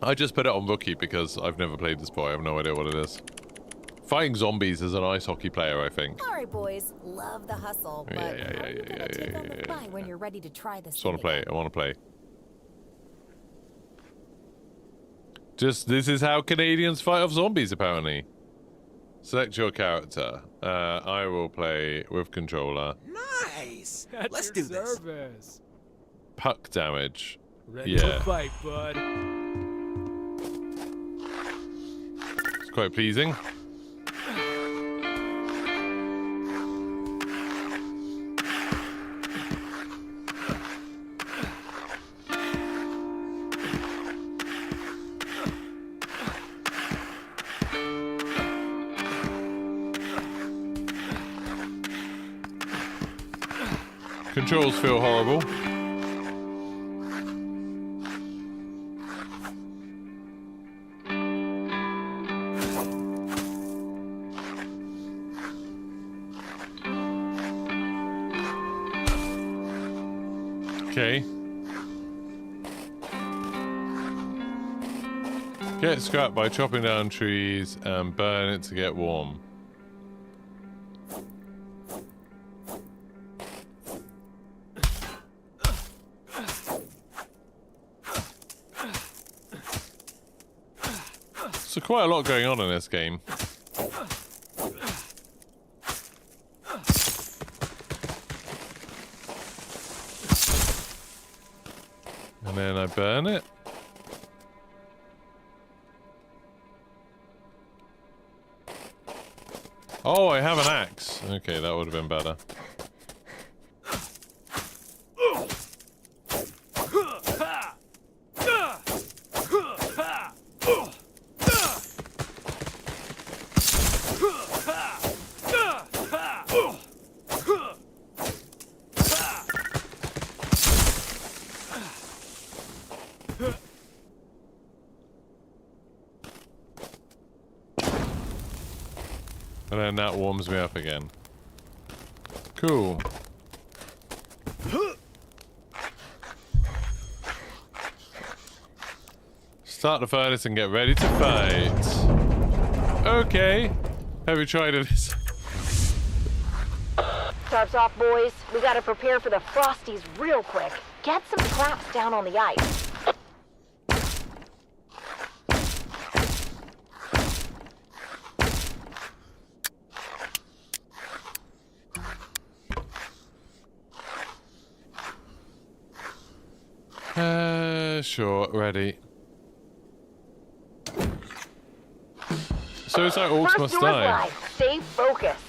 I just put it on Rookie because I've never played this before. I have no idea what it is. Fighting zombies as an ice hockey player, I think. All right, boys. Love the hustle, but how are you gonna take on the fight when you're ready to try this? Just want to play. I want to play. Just, this is how Canadians fight off zombies, apparently. Select your character. I will play with controller. Nice. Let's do this. Puck damage. Ready to fight, bud. It's quite pleasing. Controls feel horrible. Okay. Get scrap by chopping down trees and burn it to get warm. So quite a lot going on in this game. And then I burn it. Oh, I have an axe. Okay, that would have been better. And then that warms me up again. Cool. Start the furnace and get ready to fight. Okay. Have you tried it? Tarps off, boys. We gotta prepare for the Frosties real quick. Get some traps down on the ice. Sure, ready. So it's like orcs must die. Stay focused.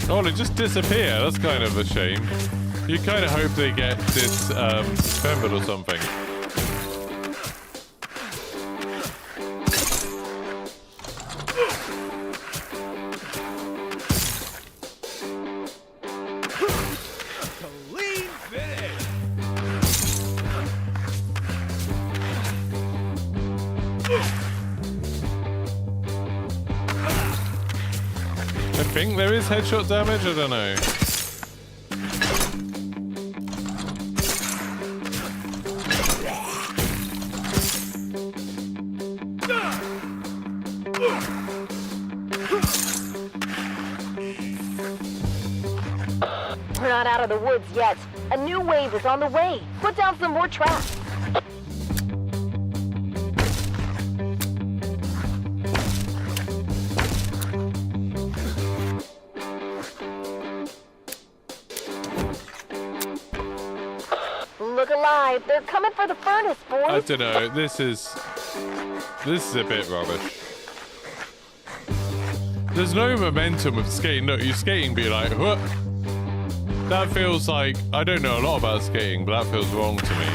Oh, they just disappear. That's kind of a shame. You kind of hope they get dismembered or something. Clean finish. I think there is headshot damage. I don't know. We're not out of the woods yet. A new wave is on the way. Put down some more traps. Look alive. They're coming for the furnace, boys. I don't know. This is a bit rubbish. There's no momentum with skating. Look, you're skating, be like, what? That feels like, I don't know a lot about skating, but that feels wrong to me.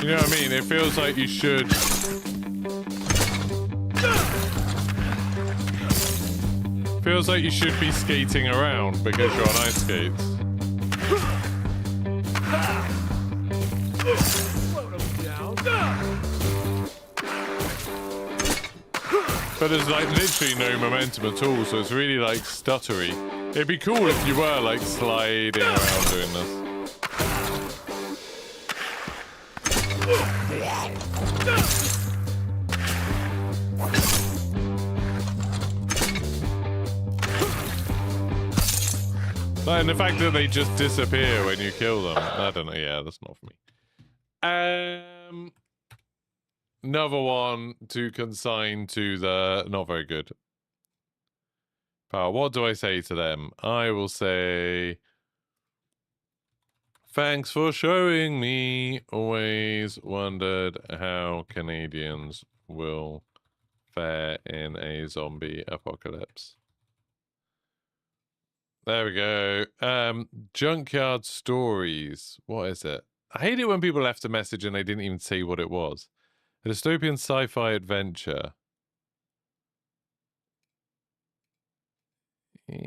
You know what I mean? It feels like you should... Feels like you should be skating around because you're on ice skates. But there's like literally no momentum at all, so it's really like stuttery. It'd be cool if you were like sliding around doing this. And the fact that they just disappear when you kill them, I don't know. Yeah, that's not for me. Another one to consign to the not very good. What do I say to them? I will say, thanks for showing me. Always wondered how Canadians will fare in a zombie apocalypse. There we go. Junkyard Stories. What is it? I hate it when people left a message and they didn't even say what it was. A dystopian sci-fi adventure. No.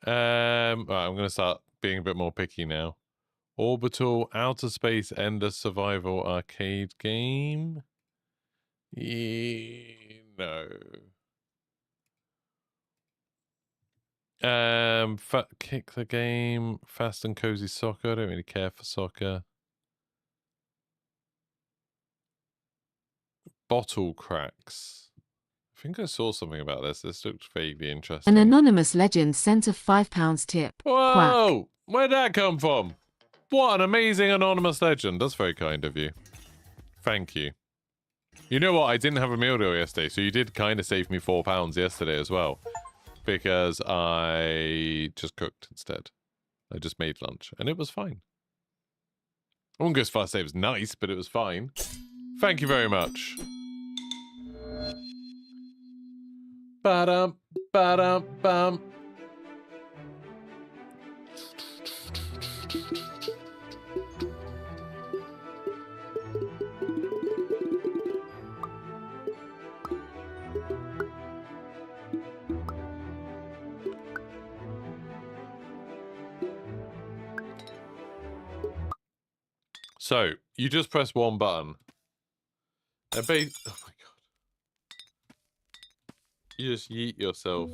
Right, I'm going to start being a bit more picky now. Orbital Outer Space Ender Survival Arcade Game. No. Kick the Game, Fast and Cozy Soccer. I don't really care for soccer. Bottle Cracks. I think I saw something about this. This looked vaguely interesting. An anonymous legend sent a £5 tip. Whoa! Quack. Where'd that come from? What an amazing anonymous legend. That's very kind of you. Thank you. You know what? I didn't have a meal deal yesterday, so you did kind of save me £4 yesterday as well. Because I just cooked instead. I just made lunch, and it was fine. I won't go as far as say it was nice, but it was fine. Thank you very much. Ba-dum, ba-dum, bum. So, you just press one button. Oh my god. You just yeet yourself.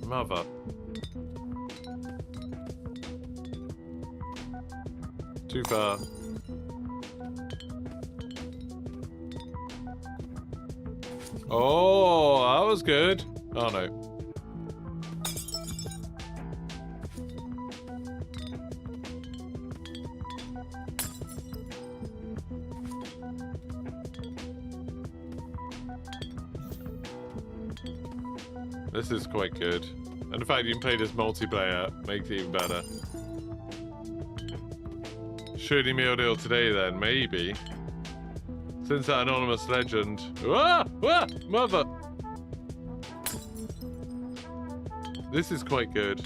Mother. Too far. Oh, that was good. Oh no. This is quite good. And the fact you can play this multiplayer makes it even better. Shooting me a deal today then, maybe. Since that anonymous legend. Ah! Ah! Mother! This is quite good.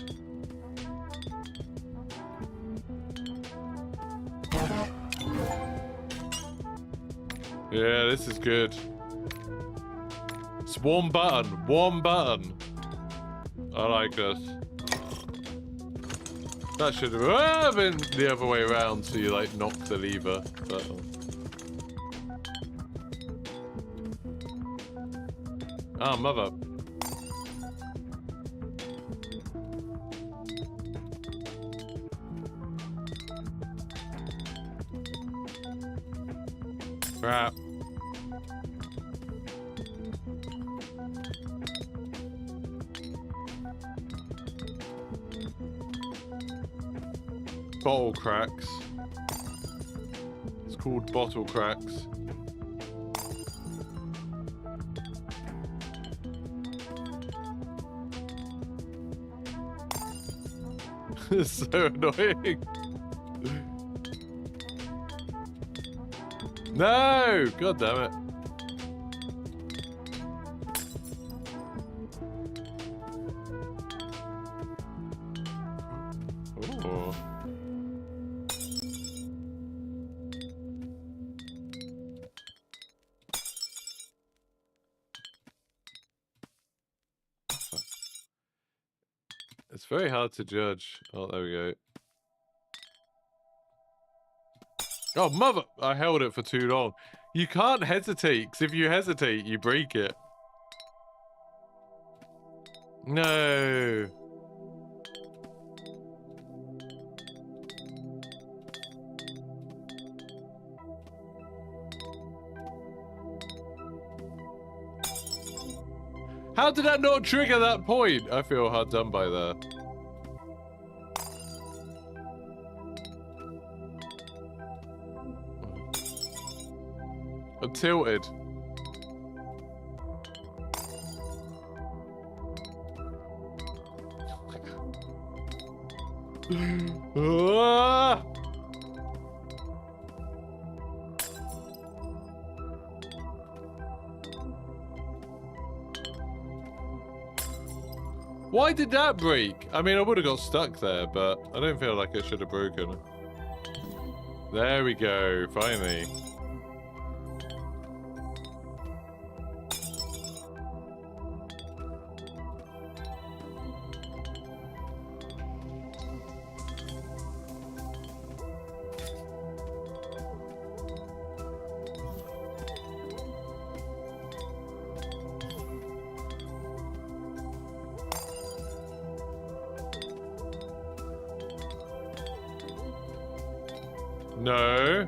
Yeah, this is good. It's one button. One button. I like this. That should have been the other way around, so you like knock the lever. But, ah, mother. Crap. Bottle cracks. It's called bottle cracks. It's so annoying. No! God damn it. Oh. It's very hard to judge. Oh, there we go. Oh, mother! I held it for too long. You can't hesitate, because if you hesitate, you break it. No. How did that not trigger that point? I feel hard done by there. I'm tilted. Ah! Why did that break? I mean, I would have got stuck there, but I don't feel like it should have broken. There we go, finally. No.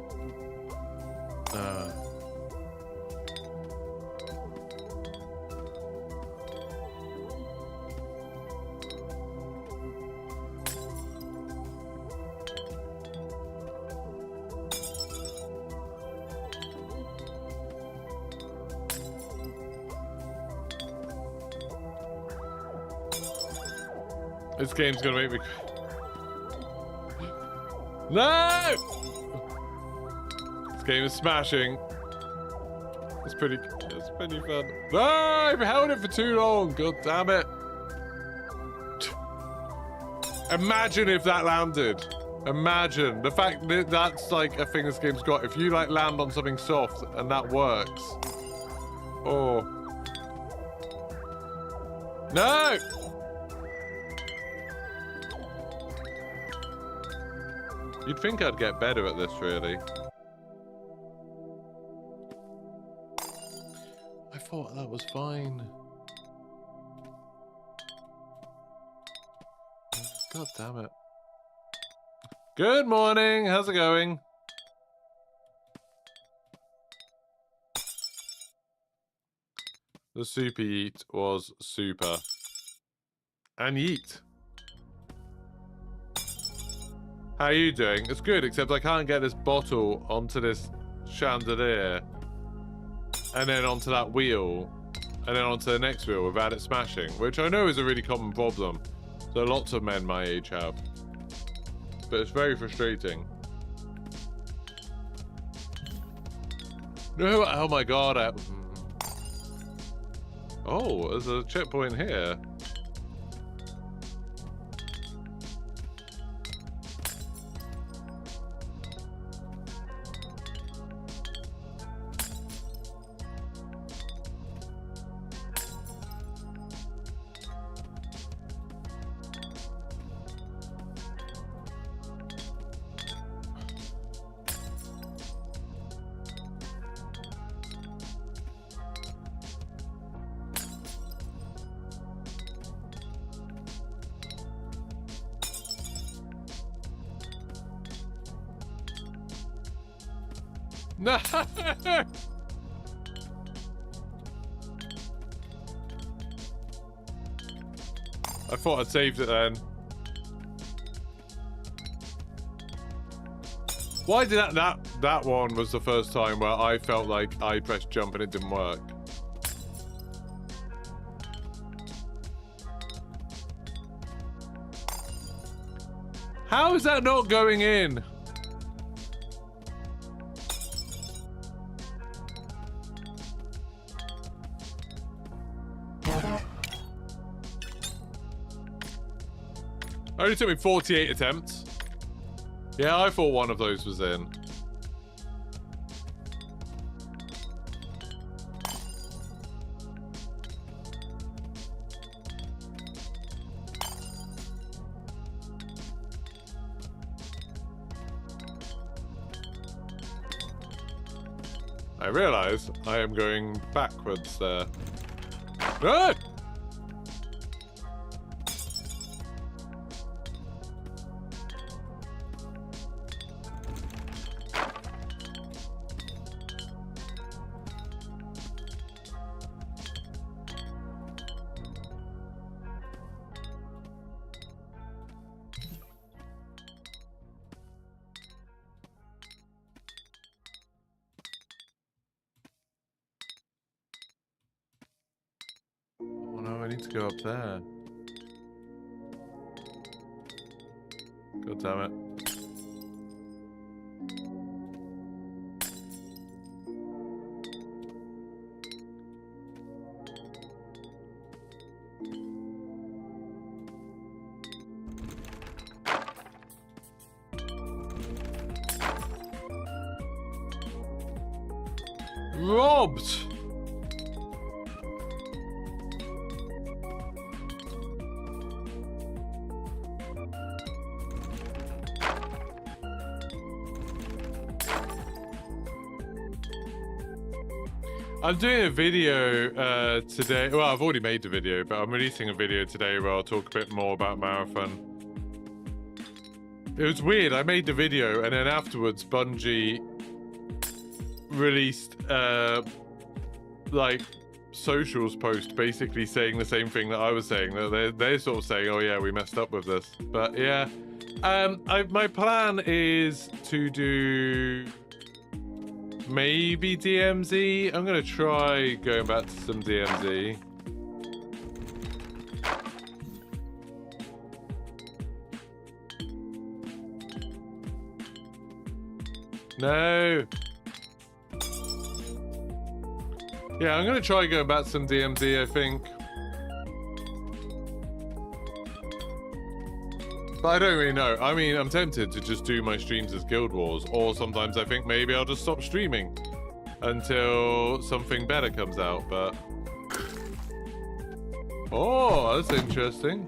This game's gonna make me... No! This game is smashing. It's pretty fun. No, I've held it for too long. God damn it. Imagine if that landed. Imagine the fact that that's like a thing this game's got. If you like land on something soft and that works. Oh. No! You'd think I'd get better at this, really. I thought that was fine. God damn it. Good morning, how's it going? The super yeet was super. And yeet. How are you doing? It's good, except I can't get this bottle onto this chandelier. And then onto that wheel. And then onto the next wheel without it smashing. Which I know is a really common problem that lots of men my age have. But it's very frustrating. No, oh my god. Oh, there's a checkpoint here. No! I thought I'd saved it then. Why did that one was the first time where I felt like I pressed jump and it didn't work. How is that not going in? Only took me 48 attempts. Yeah, I thought one of those was in. I realize I am going backwards there. Ah! I need to go up there. God damn it. Robbed! I'm doing a video today. Well, I've already made the video, but I'm releasing a video today where I'll talk a bit more about Marathon. It was weird. I made the video, and then afterwards, Bungie released like socials post basically saying the same thing that I was saying. That they're sort of saying, "Oh yeah, we messed up with this." But yeah, my plan is to do. Maybe DMZ. I'm gonna try going back to some DMZ. No. Yeah, I'm gonna try going back to some DMZ, I think. But I don't really know. I mean, I'm tempted to just do my streams as Guild Wars, or sometimes I think maybe I'll just stop streaming until something better comes out, but... Oh, that's interesting.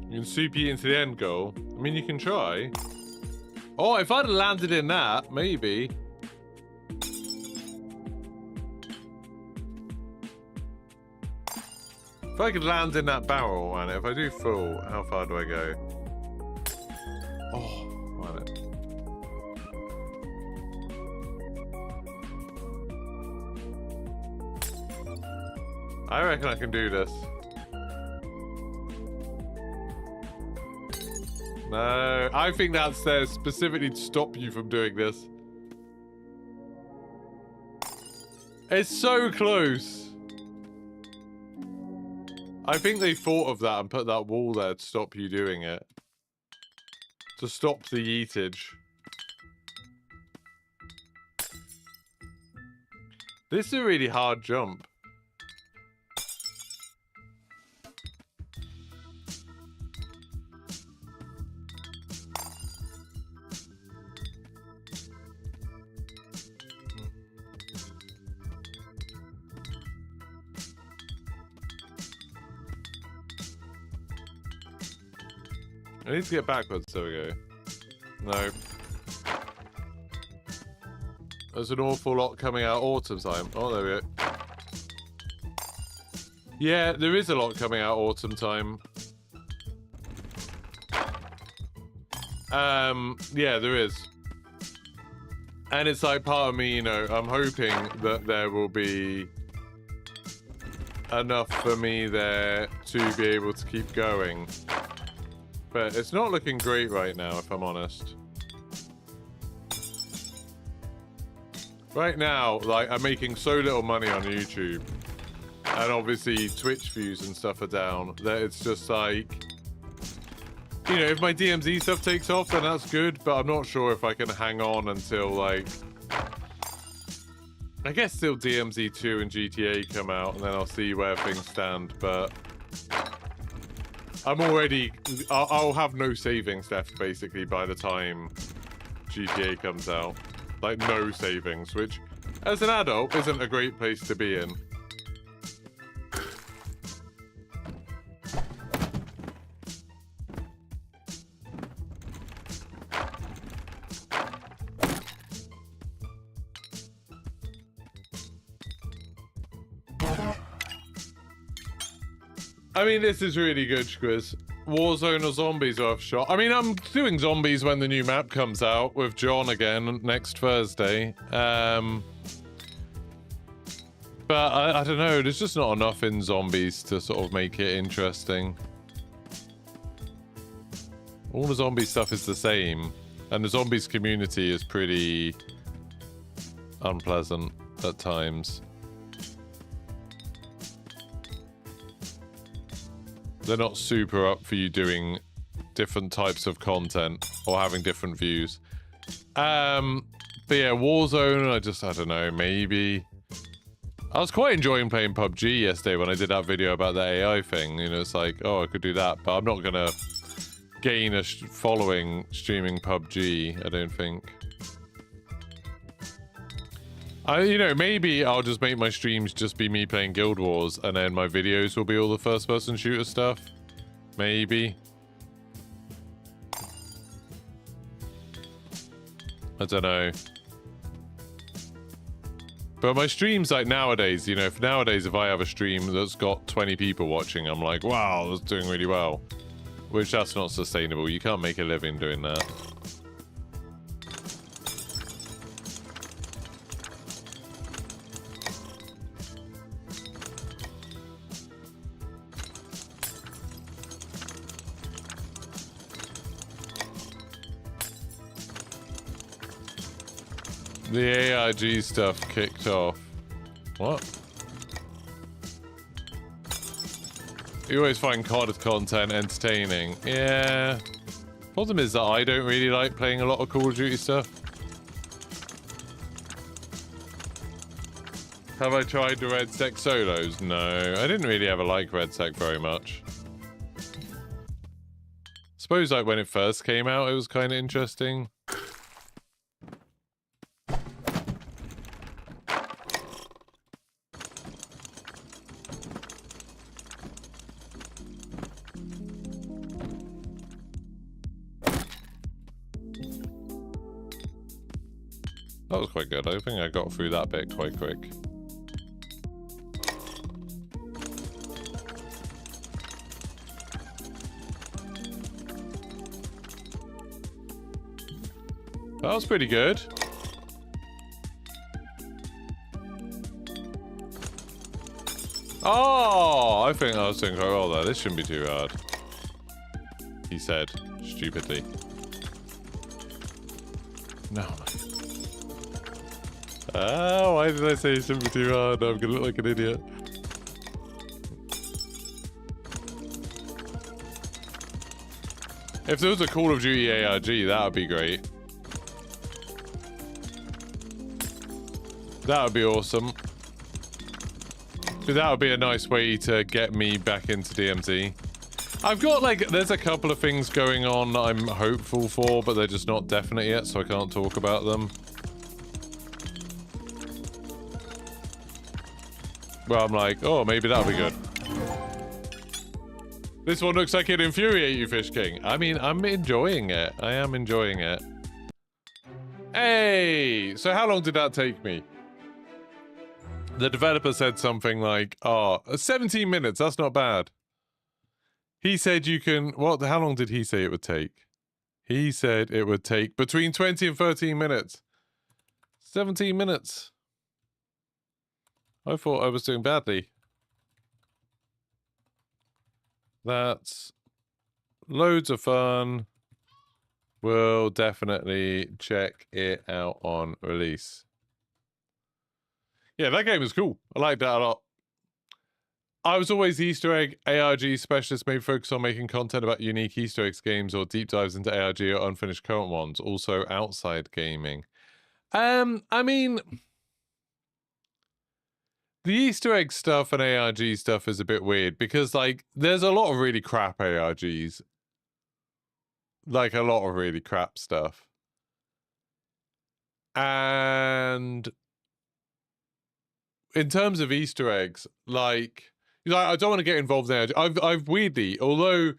You can soup you into the end goal. I mean, you can try. Oh, if I'd landed in that, maybe. If I could land in that barrel, and if I do full, how far do I go? Oh, right. I reckon I can do this. No, I think that's there specifically to stop you from doing this. It's so close. I think they thought of that and put that wall there to stop you doing it. To stop the yeetage. This is a really hard jump. I need to get backwards, there we go. No. There's an awful lot coming out autumn time. Oh, there we go. Yeah, there is a lot coming out autumn time. Yeah, there is. And it's like part of me, you know, I'm hoping that there will be enough for me there to be able to keep going. But it's not looking great right now, if I'm honest. Right now, like, I'm making so little money on YouTube. And obviously, Twitch views and stuff are down. That it's just like... You know, if my DMZ stuff takes off, then that's good. But I'm not sure if I can hang on until, like... I guess still DMZ 2 and GTA come out, and then I'll see where things stand, but... I'm already... I'll have no savings left, basically, by the time GTA comes out. Like, no savings, which, as an adult, isn't a great place to be in. I mean, this is really good, Squiz. Warzone or zombies worth a shot. I mean, I'm doing zombies when the new map comes out with John again next Thursday. But I don't know. There's just not enough in zombies to sort of make it interesting. All the zombie stuff is the same. And the zombies community is pretty unpleasant at times. They're not super up for you doing different types of content or having different views. But yeah, Warzone, I don't know, maybe. I was quite enjoying playing PUBG yesterday when I did that video about the AI thing. You know, it's like, oh, I could do that, but I'm not gonna gain a following streaming PUBG, I don't think. You know, maybe I'll just make my streams just be me playing Guild Wars, and then my videos will be all the first-person shooter stuff. Maybe. I don't know. But my streams, like nowadays, you know, if I have a stream that's got 20 people watching, I'm like, wow, that's doing really well. Which, that's not sustainable. You can't make a living doing that. The ARG stuff kicked off. What? You always find COD content entertaining. Yeah. Problem is that I don't really like playing a lot of Call of Duty stuff. Have I tried the Red Sec solos? No, I didn't really ever like Red Sec very much. Suppose like when it first came out, it was kind of interesting. That was quite good. I think I got through that bit quite quick. That was pretty good. Oh, I think I was doing quite well there. This shouldn't be too hard. He said, stupidly. No. Oh, why did I say it shouldn't be too hard? I'm gonna look like an idiot. If there was a Call of Duty ARG, that would be great. That would be awesome. That would be a nice way to get me back into DMZ. I've got like, there's a couple of things going on that I'm hopeful for, but they're just not definite yet, so I can't talk about them. Well, I'm like, oh, maybe that'll be good. This one looks like it'd infuriate you, Fish King. I mean, I'm enjoying it. I am enjoying it. Hey! So how long did that take me? The developer said something like, oh, 17 minutes, that's not bad. He said you can, what, how long did he say it would take? He said it would take between 20 and 13 minutes. 17 minutes. I thought I was doing badly. That's loads of fun. We'll definitely check it out on release. Yeah, that game is cool. I like that a lot. I was always the Easter egg ARG specialist, maybe focus on making content about unique Easter eggs games or deep dives into ARG or unfinished current ones. Also outside gaming. I mean, the Easter egg stuff and ARG stuff is a bit weird because, like, there's a lot of really crap ARGs. Like, a lot of really crap stuff. And in terms of Easter eggs, like, you know, I don't want to get involved in ARG. I've weirdly, although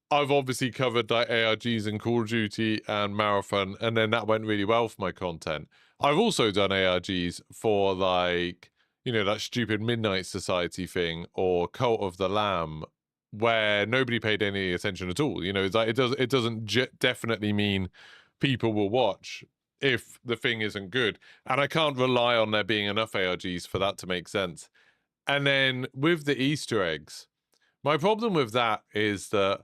I've obviously covered like ARGs in Call of Duty and Marathon, and then that went really well for my content. I've also done ARGs for like, you know, that stupid Midnight Society thing or Cult of the Lamb, where nobody paid any attention at all. You know, it's like it doesn't definitely mean people will watch if the thing isn't good, and I can't rely on there being enough ARGs for that to make sense. And then with the Easter eggs, my problem with that is that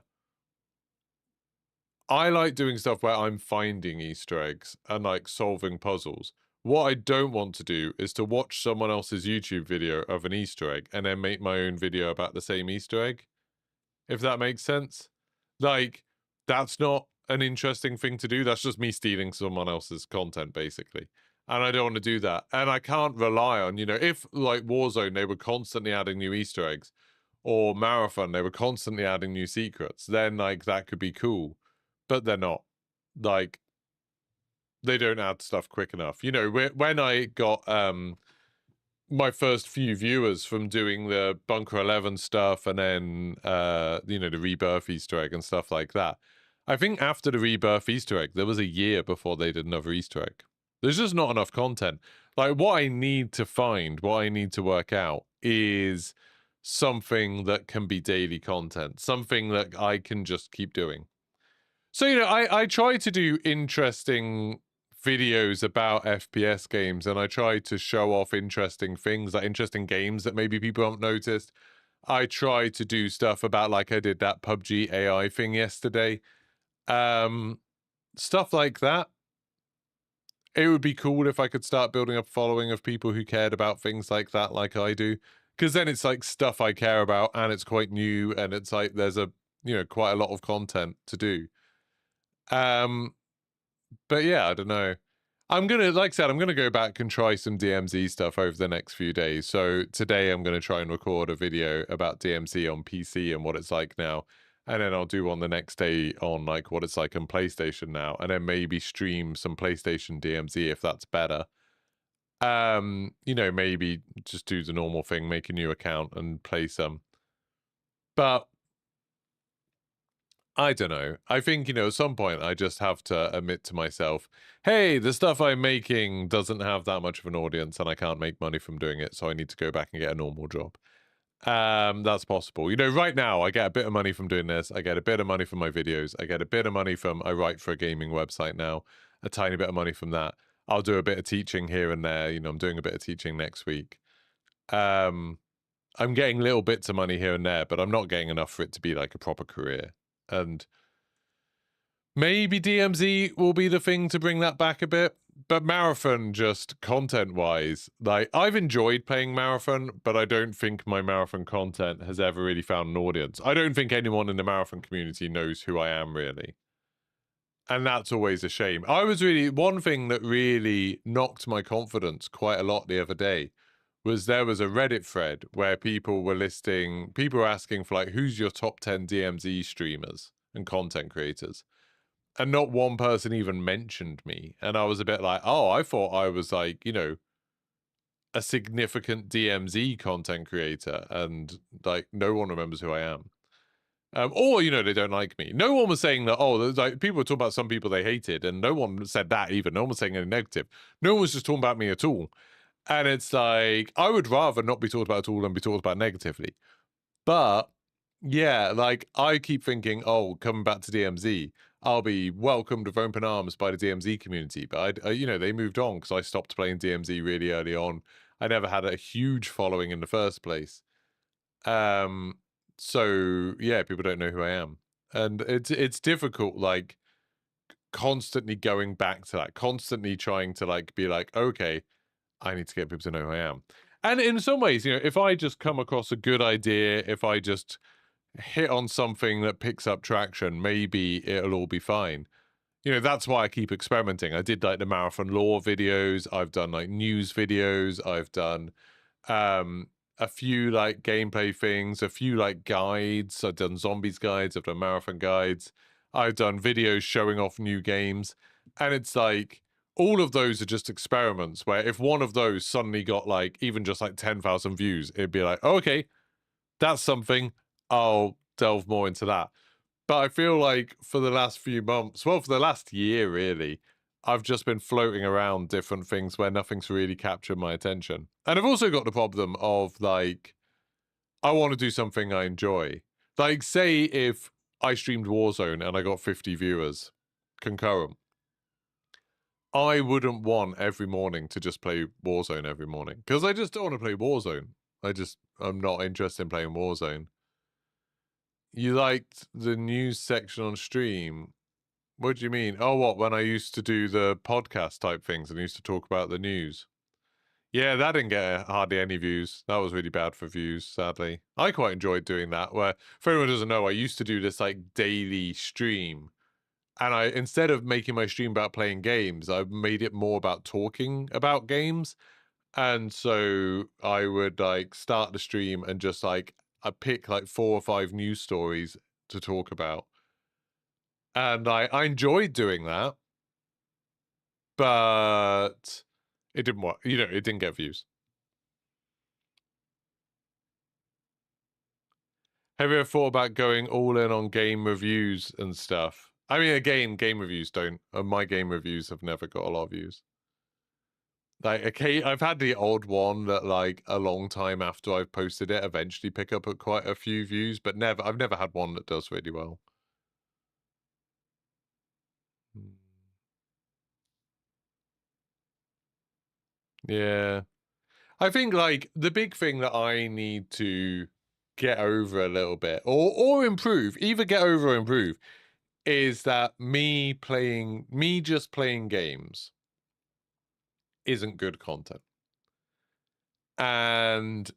I like doing stuff where I'm finding Easter eggs and like solving puzzles. What I don't want to do is to watch someone else's YouTube video of an Easter egg and then make my own video about the same Easter egg, if that makes sense. Like, that's not an interesting thing to do. That's just me stealing someone else's content, basically. And I don't want to do that. And I can't rely on, you know, if like Warzone, they were constantly adding new Easter eggs, or Marathon, they were constantly adding new secrets, then like that could be cool. But they're not. Like, they don't add stuff quick enough. You know, when I got my first few viewers from doing the Bunker 11 stuff and then, you know, the Rebirth Easter egg and stuff like that, I think after the Rebirth Easter egg, there was a year before they did another Easter egg. There's just not enough content. Like, what I need to find, what I need to work out is something that can be daily content, something that I can just keep doing. So, you know, I try to do interesting videos about FPS games, and I try to show off interesting things, like interesting games that maybe people haven't noticed. I try to do stuff about, like I did that PUBG AI thing yesterday. Stuff like that. it would be cool if I could start building up a following of people who cared about things like that, like I do. Because then it's like stuff I care about, and it's quite new, and it's like there's a, you know, quite a lot of content to do. But yeah, I don't know. I'm gonna, like I said, I'm gonna go back and try some DMZ stuff over the next few days. So today I'm gonna try and record a video about DMZ on PC and what it's like now, and then I'll do one the next day on like what it's like on PlayStation now, and then maybe stream some PlayStation DMZ if that's better. You know, maybe just do the normal thing, make a new account and play some. But I don't know. I think, you know, at some point I just have to admit to myself, hey, the stuff I'm making doesn't have that much of an audience and I can't make money from doing it, so I need to go back and get a normal job. That's possible. You know, right now I get a bit of money from doing this. I get a bit of money from my videos. I get a bit of money from, I write for a gaming website now, a tiny bit of money from that. I'll do a bit of teaching here and there. You know, I'm doing a bit of teaching next week. I'm getting little bits of money here and there, but I'm not getting enough for it to be like a proper career. And maybe DMZ will be the thing to bring that back a bit. But Marathon, just content-wise, like, I've enjoyed playing Marathon, but I don't think my Marathon content has ever really found an audience. I don't think anyone in the Marathon community knows who I am, really. And that's always a shame. I was really, one thing that really knocked my confidence quite a lot the other day was there was a Reddit thread where people were asking for like, who's your top 10 DMZ streamers and content creators? And not one person even mentioned me. And I was a bit like, oh, I thought I was like, you know, a significant DMZ content creator. And like, no one remembers who I am. Or, you know, they don't like me. No one was saying that, oh, there's like, people were talking about some people they hated. And no one said that even. No one was saying anything negative. No one was just talking about me at all. And it's like, I would rather not be talked about at all than be talked about negatively. But yeah, like I keep thinking, oh, coming back to DMZ, I'll be welcomed with open arms by the DMZ community. But I you know, they moved on because I stopped playing DMZ really early on. I never had a huge following in the first place. So yeah, people don't know who I am. And it's difficult, like constantly going back to that, constantly trying to like be like, okay, I need to get people to know who I am. And in some ways, you know, if I just come across a good idea, if I just hit on something that picks up traction, maybe it'll all be fine. You know, that's why I keep experimenting. I did like the Marathon lore videos. I've done like news videos. I've done a few like gameplay things, a few like guides. I've done zombies guides. I've done Marathon guides. I've done videos showing off new games. And it's like, all of those are just experiments where if one of those suddenly got like even just like 10,000 views, it'd be like, oh, okay, that's something. I'll delve more into that. But I feel like for the last few months, well, for the last year, really, I've just been floating around different things where nothing's really captured my attention. And I've also got the problem of like, I want to do something I enjoy. Like, say if I streamed Warzone and I got 50 viewers concurrent, I wouldn't want every morning to just play Warzone every morning because I just don't want to play Warzone. I'm not interested in playing Warzone. You liked the news section on stream. What do you mean? Oh, what? When I used to do the podcast type things and used to talk about the news. Yeah, that didn't get hardly any views. That was really bad for views, sadly. I quite enjoyed doing that. Where, for anyone who doesn't know, I used to do this like daily stream. And I, instead of making my stream about playing games, I made it more about talking about games. And so I would like start the stream and just like, I pick like 4 or 5 news stories to talk about. And I enjoyed doing that. But it didn't work. You know, it didn't get views. Have you ever thought about going all in on game reviews and stuff? I mean, again, game reviews don't. My game reviews have never got a lot of views. Like, okay, I've had the odd one that, like, a long time after I've posted it, eventually pick up at quite a few views, but I've never had one that does really well. Yeah. I think, like, the big thing that I need to get over a little bit, or improve, either get over or improve, is that me just playing games isn't good content. And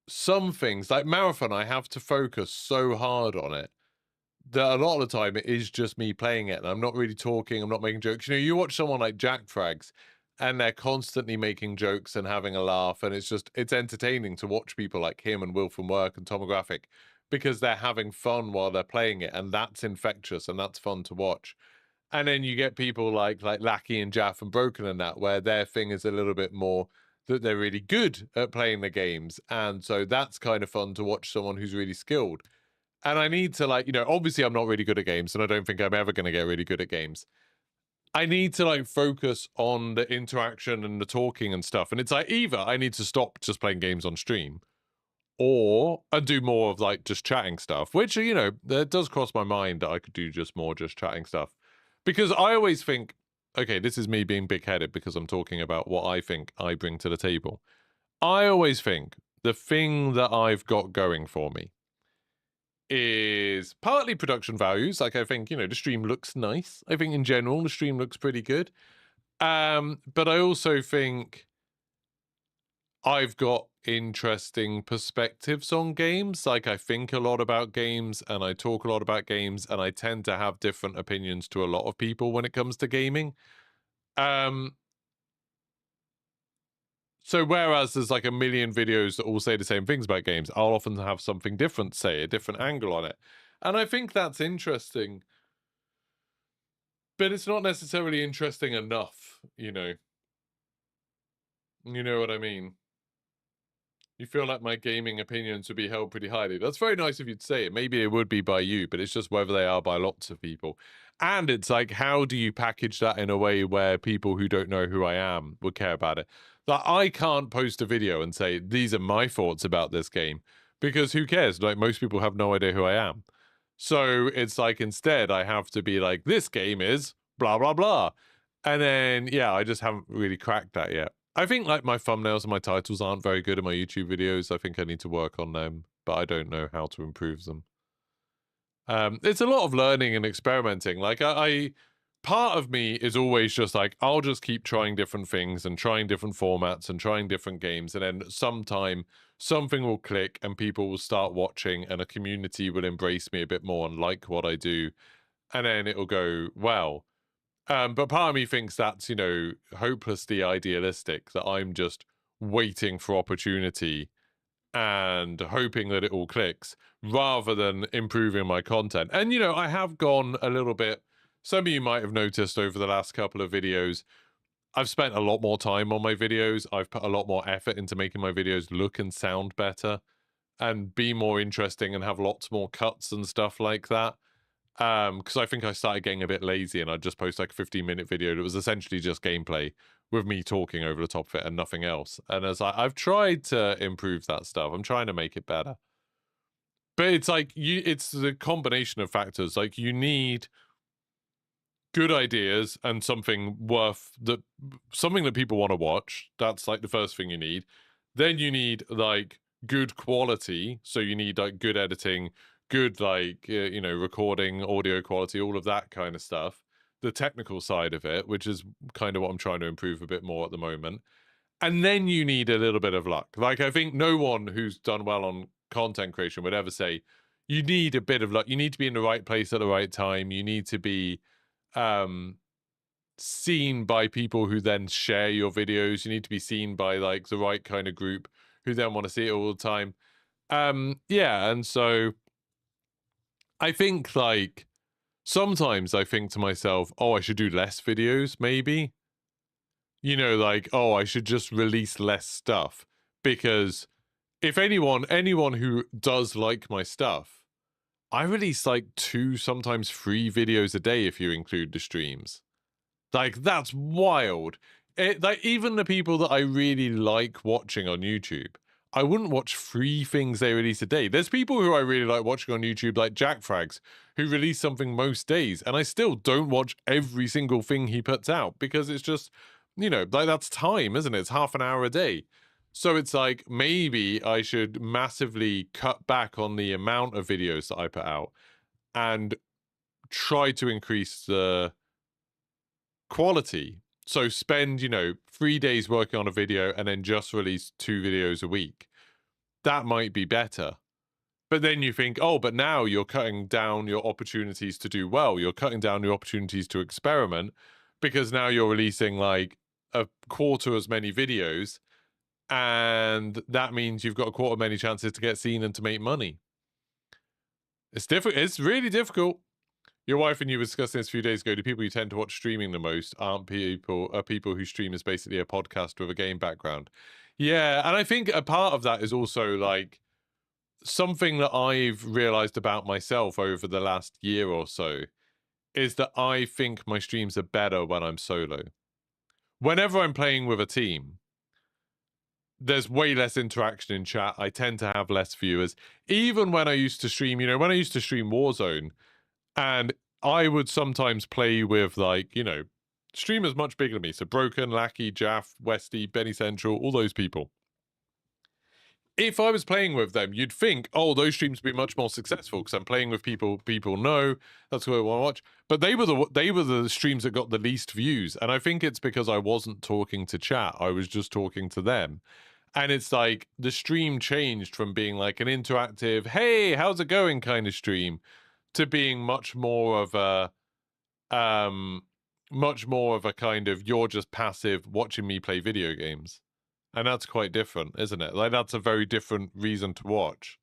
some things, like Marathon, I have to focus so hard on it that a lot of the time it is just me playing it, and I'm not really talking, I'm not making jokes. You know, you watch someone like Jack Frags, and they're constantly making jokes and having a laugh, and it's entertaining to watch people like him and Will from Work and Tomographic, because they're having fun while they're playing it, and that's infectious, and that's fun to watch. And then you get people like Lackey and Jaff and Broken and that, where their thing is a little bit more that they're really good at playing the games. And so that's kind of fun to watch someone who's really skilled. And I need to, like, you know, obviously I'm not really good at games, and I don't think I'm ever going to get really good at games. I need to, like, focus on the interaction and the talking and stuff. And it's like, either I need to stop just playing games on stream, or I do more of, like, just chatting stuff, which, you know, that does cross my mind that I could do just more just chatting stuff. Because I always think, okay, this is me being big-headed because I'm talking about what I think I bring to the table. I always think the thing that I've got going for me is partly production values. Like, I think, you know, the stream looks nice. I think in general, the stream looks pretty good. But I also think I've got interesting perspectives on games. Like, I think a lot about games and I talk a lot about games, and I tend to have different opinions to a lot of people when it comes to gaming. So whereas there's like a million videos that all say the same things about games, I'll often have something different say, a different angle on it. And I think that's interesting. But it's not necessarily interesting enough, you know. You know what I mean? You feel like my gaming opinions would be held pretty highly. That's very nice of you to say it. Maybe it would be by you, but it's just whether they are by lots of people. And it's like, how do you package that in a way where people who don't know who I am would care about it? Like, I can't post a video and say, these are my thoughts about this game, because who cares? Like, most people have no idea who I am. So it's like, instead, I have to be like, this game is blah, blah, blah. And then, yeah, I just haven't really cracked that yet. I think, like, my thumbnails and my titles aren't very good in my YouTube videos. I think I need to work on them, but I don't know how to improve them. It's a lot of learning and experimenting. Like, part of me is always just like, I'll just keep trying different things and trying different formats and trying different games. And then sometime something will click and people will start watching and a community will embrace me a bit more and like what I do. And then it'll go, well. But part of me thinks that's, you know, hopelessly idealistic, that I'm just waiting for opportunity and hoping that it all clicks rather than improving my content. And, you know, I have gone a little bit, some of you might have noticed over the last couple of videos, I've spent a lot more time on my videos. I've put a lot more effort into making my videos look and sound better and be more interesting and have lots more cuts and stuff like that. Because I think I started getting a bit lazy and I'd just post like a 15-minute video that was essentially just gameplay with me talking over the top of it and nothing else. And as I've tried to improve that stuff. I'm trying to make it better. But it's like, it's the combination of factors. Like, you need good ideas and something that people want to watch. That's like the first thing you need. Then you need like good quality. So you need like good editing, good, like, you know, recording, audio quality, all of that kind of stuff. The technical side of it, which is kind of what I'm trying to improve a bit more at the moment. And then you need a little bit of luck. Like, I think no one who's done well on content creation would ever say, you need a bit of luck. You need to be in the right place at the right time. You need to be seen by people who then share your videos. You need to be seen by, like, the right kind of group who then want to see it all the time. Yeah, and so I think, like, sometimes I think to myself, oh, I should do less videos, maybe. You know, like, oh, I should just release less stuff. Because if anyone who does like my stuff, I release like 2, sometimes 3 videos a day if you include the streams. Like, that's wild. Like, even the people that I really like watching on YouTube, I wouldn't watch 3 things they release a day. There's people who I really like watching on YouTube, like Jack Frags, who release something most days, and I still don't watch every single thing he puts out because it's just, you know, like, that's time, isn't it? It's half an hour a day. So it's like, maybe I should massively cut back on the amount of videos that I put out and try to increase the quality. So spend, you know, 3 days working on a video and then just release 2 videos a week, that might be better. But then you think, oh, but now you're cutting down your opportunities to do well. You're cutting down your opportunities to experiment because now you're releasing like a quarter as many videos, and that means you've got a quarter many chances to get seen and to make money. It's difficult. It's really difficult. Your wife and you were discussing this a few days ago. Do people you tend to watch streaming the most aren't people who stream as basically a podcast with a game background? Yeah, and I think a part of that is also like something that I've realized about myself over the last year or so is that I think my streams are better when I'm solo. Whenever I'm playing with a team, there's way less interaction in chat. I tend to have less viewers. Even when I used to stream, when I used to stream Warzone, and I would sometimes play with like, streamers much bigger than me. So Broken, Lackey, Jaff, Westy, Benny Central, all those people. If I was playing with them, you'd think, oh, those streams would be much more successful because I'm playing with people know. That's what I want to watch. But they were the streams that got the least views. And I think it's because I wasn't talking to chat. I was just talking to them. And it's like the stream changed from being like an interactive, hey, how's it going kind of stream to being much more of a kind of you're just passive watching me play video games. And that's quite different, isn't it? Like that's a very different reason to watch.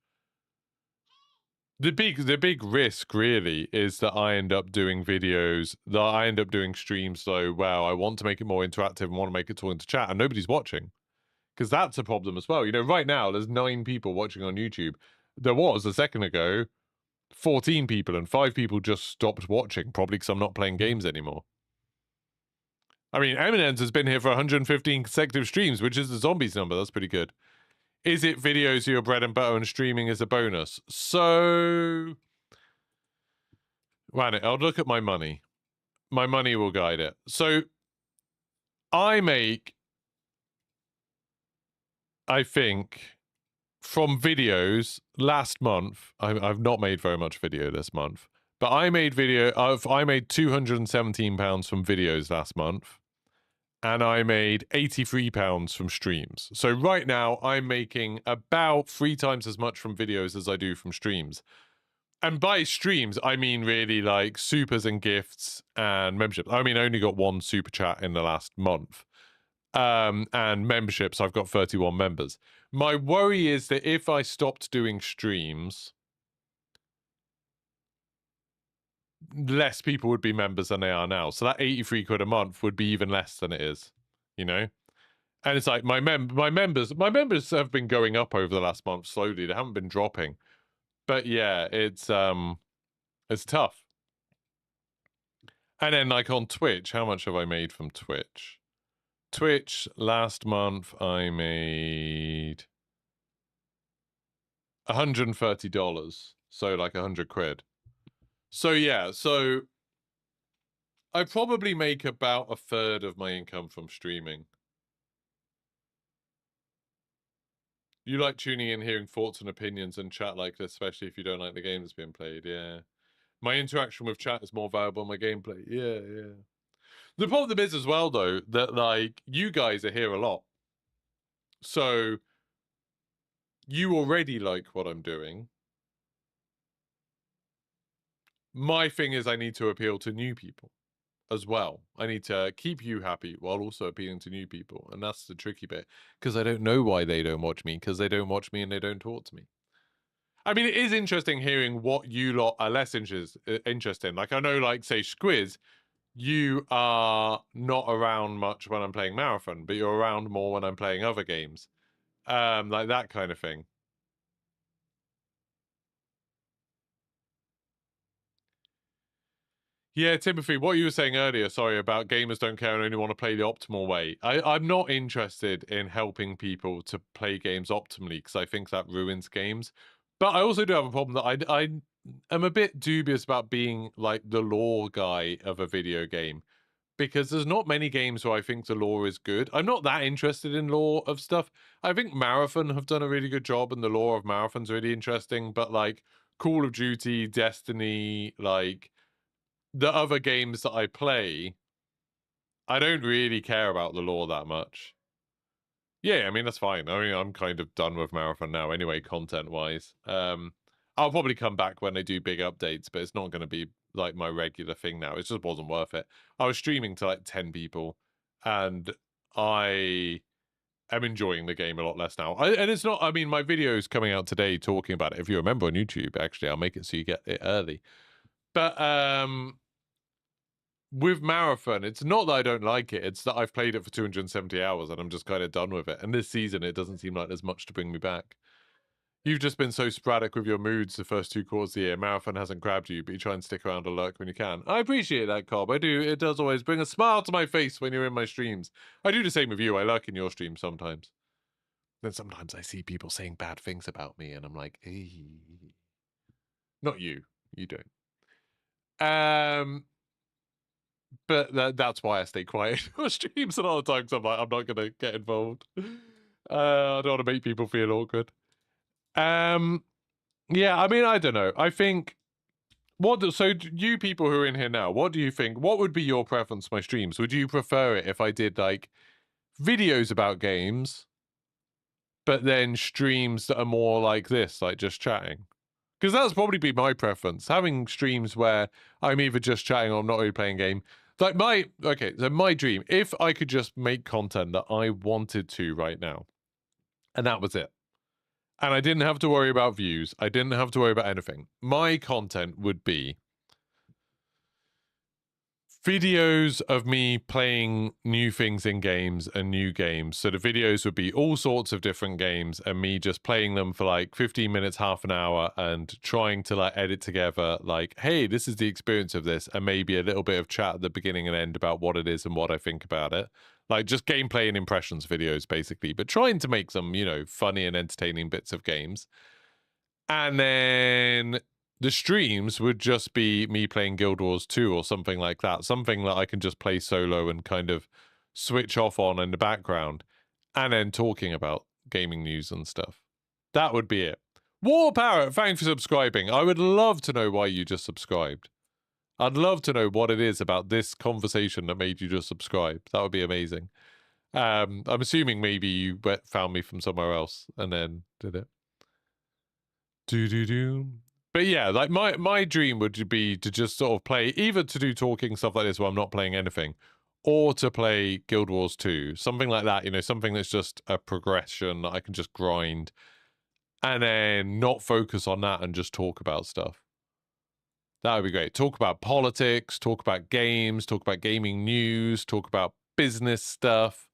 The big risk really is that I end up doing videos, that I end up doing streams so well, I want to make it more interactive and want to make it talking to chat and nobody's watching. Because that's a problem as well. Right now there's 9 people watching on YouTube. There was a second ago 14 people and 5 people just stopped watching, probably because I'm not playing games anymore. I mean, Eminence has been here for 115 consecutive streams, which is the zombies number. That's pretty good. Is it videos your bread and butter and streaming is a bonus? So, I'll look at my money. My money will guide it. So, I make, I think, from videos last month, I've not made very much video this month, but I made £217 from videos last month, and I made £83 from streams. So right now I'm making about 3 times as much from videos as I do from streams. And by streams, I mean really like supers and gifts and memberships. I mean, I only got 1 super chat in the last month. And memberships, I've got 31 members. My worry is that if I stopped doing streams, less people would be members than they are now. So that 83 quid a month would be even less than it is, And it's like my members have been going up over the last month slowly. They haven't been dropping. But yeah, it's tough. And then like on Twitch, how much have I made from Twitch? Twitch last month I made $130. So like 100 quid. So yeah, so I probably make about 1/3 of my income from streaming. You like tuning in, hearing thoughts and opinions and chat like this, especially if you don't like the game that's being played, yeah. My interaction with chat is more valuable than my gameplay, yeah. The problem is as well, though, that like you guys are here a lot. So you already like what I'm doing. My thing is I need to appeal to new people as well. I need to keep you happy while also appealing to new people. And that's the tricky bit. Because I don't know why they don't watch me. Because they don't watch me and they don't talk to me. I mean, it is interesting hearing what you lot are less interested in. Like, I know, like, say, Squiz, you are not around much when I'm playing Marathon. But you're around more when I'm playing other games. Like that kind of thing. Yeah, Timothy, what you were saying earlier, sorry, about gamers don't care and only want to play the optimal way. I'm not interested in helping people to play games optimally because I think that ruins games. But I also do have a problem that I am a bit dubious about being like the lore guy of a video game because there's not many games where I think the lore is good. I'm not that interested in lore of stuff. I think Marathon have done a really good job and the lore of Marathon's really interesting, but like Call of Duty, Destiny, like the other games that I play, I don't really care about the lore that much. Yeah, I mean, that's fine. I mean, I'm kind of done with Marathon now anyway, content-wise. I'll probably come back when they do big updates, but it's not going to be like my regular thing now. It just wasn't worth it. I was streaming to like 10 people, and I am enjoying the game a lot less now. And it's not, I mean, my video's coming out today talking about it. If you remember on YouTube, actually, I'll make it so you get it early. But with Marathon, it's not that I don't like it. It's that I've played it for 270 hours and I'm just kind of done with it. And this season, it doesn't seem like there's much to bring me back. You've just been so sporadic with your moods the first 2 quarters of the year. Marathon hasn't grabbed you, but you try and stick around or lurk when you can. I appreciate that, Cobb. I do. It does always bring a smile to my face when you're in my streams. I do the same with you. I lurk in your streams sometimes. Then sometimes I see people saying bad things about me, and I'm like, hey. Not you. You don't. But that's why I stay quiet on streams a lot of times. I'm like, I'm not going to get involved. I don't want to make people feel awkward. Yeah, I mean, I don't know. I think so you people who are in here now, what do you think? What would be your preference for my streams? Would you prefer it if I did like videos about games, but then streams that are more like this, like just chatting? Because that's probably be my preference. Having streams where I'm either just chatting or I'm not really playing a game. Like so my dream, if I could just make content that I wanted to right now, and that was it. And I didn't have to worry about views. I didn't have to worry about anything. My content would be videos of me playing new things in games and new games. So the videos would be all sorts of different games and me just playing them for like 15 minutes, half an hour, and trying to like edit together like, hey, this is the experience of this, and maybe a little bit of chat at the beginning and end about what it is and what I think about it. Like just gameplay and impressions videos, basically, but trying to make some, you know, funny and entertaining bits of games. And then the streams would just be me playing Guild Wars 2 or something like that. Something that I can just play solo and kind of switch off on in the background. And then talking about gaming news and stuff. That would be it. War Parrot, thanks for subscribing. I would love to know why you just subscribed. I'd love to know what it is about this conversation that made you just subscribe. That would be amazing. I'm assuming maybe you found me from somewhere else and then did it. But yeah, like my dream would be to just sort of play, either to do talking stuff like this where I'm not playing anything, or to play Guild Wars 2. Something like that, you know, something that's just a progression that I can just grind and then not focus on that and just talk about stuff. That would be great. Talk about politics, talk about games, talk about gaming news, talk about business stuff,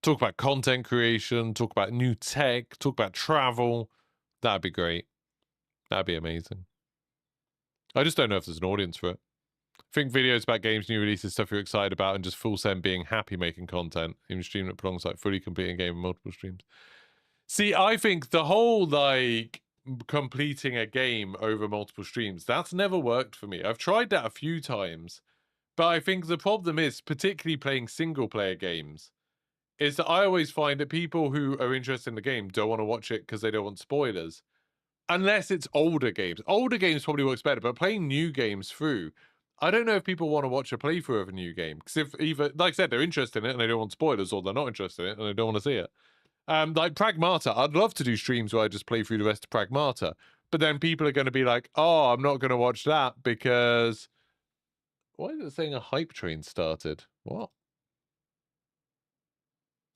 talk about content creation, talk about new tech, talk about travel. That'd be great. That'd be amazing. I just don't know if there's an audience for it. I think videos about games, new releases, stuff you're excited about, and just full send being happy making content, even streaming it alongside fully completing a game in multiple streams. See, I think the whole, like, completing a game over multiple streams, that's never worked for me. I've tried that a few times, but I think the problem is, particularly playing single player games, is that I always find that people who are interested in the game don't want to watch it because they don't want spoilers, unless it's older games. Older games probably works better, but playing new games through, I don't know if people want to watch a playthrough of a new game, because if either, like I said, they're interested in it and they don't want spoilers, or they're not interested in it and they don't want to see it. Like Pragmata, I'd love to do streams where I just play through the rest of Pragmata, but then people are going to be like, oh, I'm not going to watch that because... Why is it saying a hype train started? What?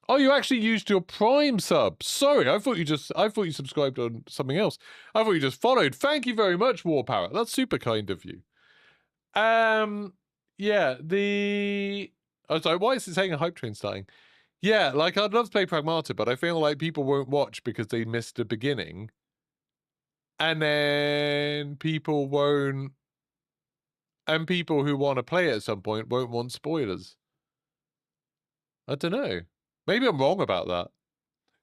Oh, you actually used your Prime sub. Sorry, I thought you subscribed on something else. I thought you just followed. Thank you very much, War Parrot. That's super kind of you. Yeah, I was like, why is it saying a hype train starting? Yeah, like, I'd love to play Pragmata, but I feel like people won't watch because they missed the beginning. And then people won't... And people who want to play it at some point won't want spoilers. I don't know. Maybe I'm wrong about that.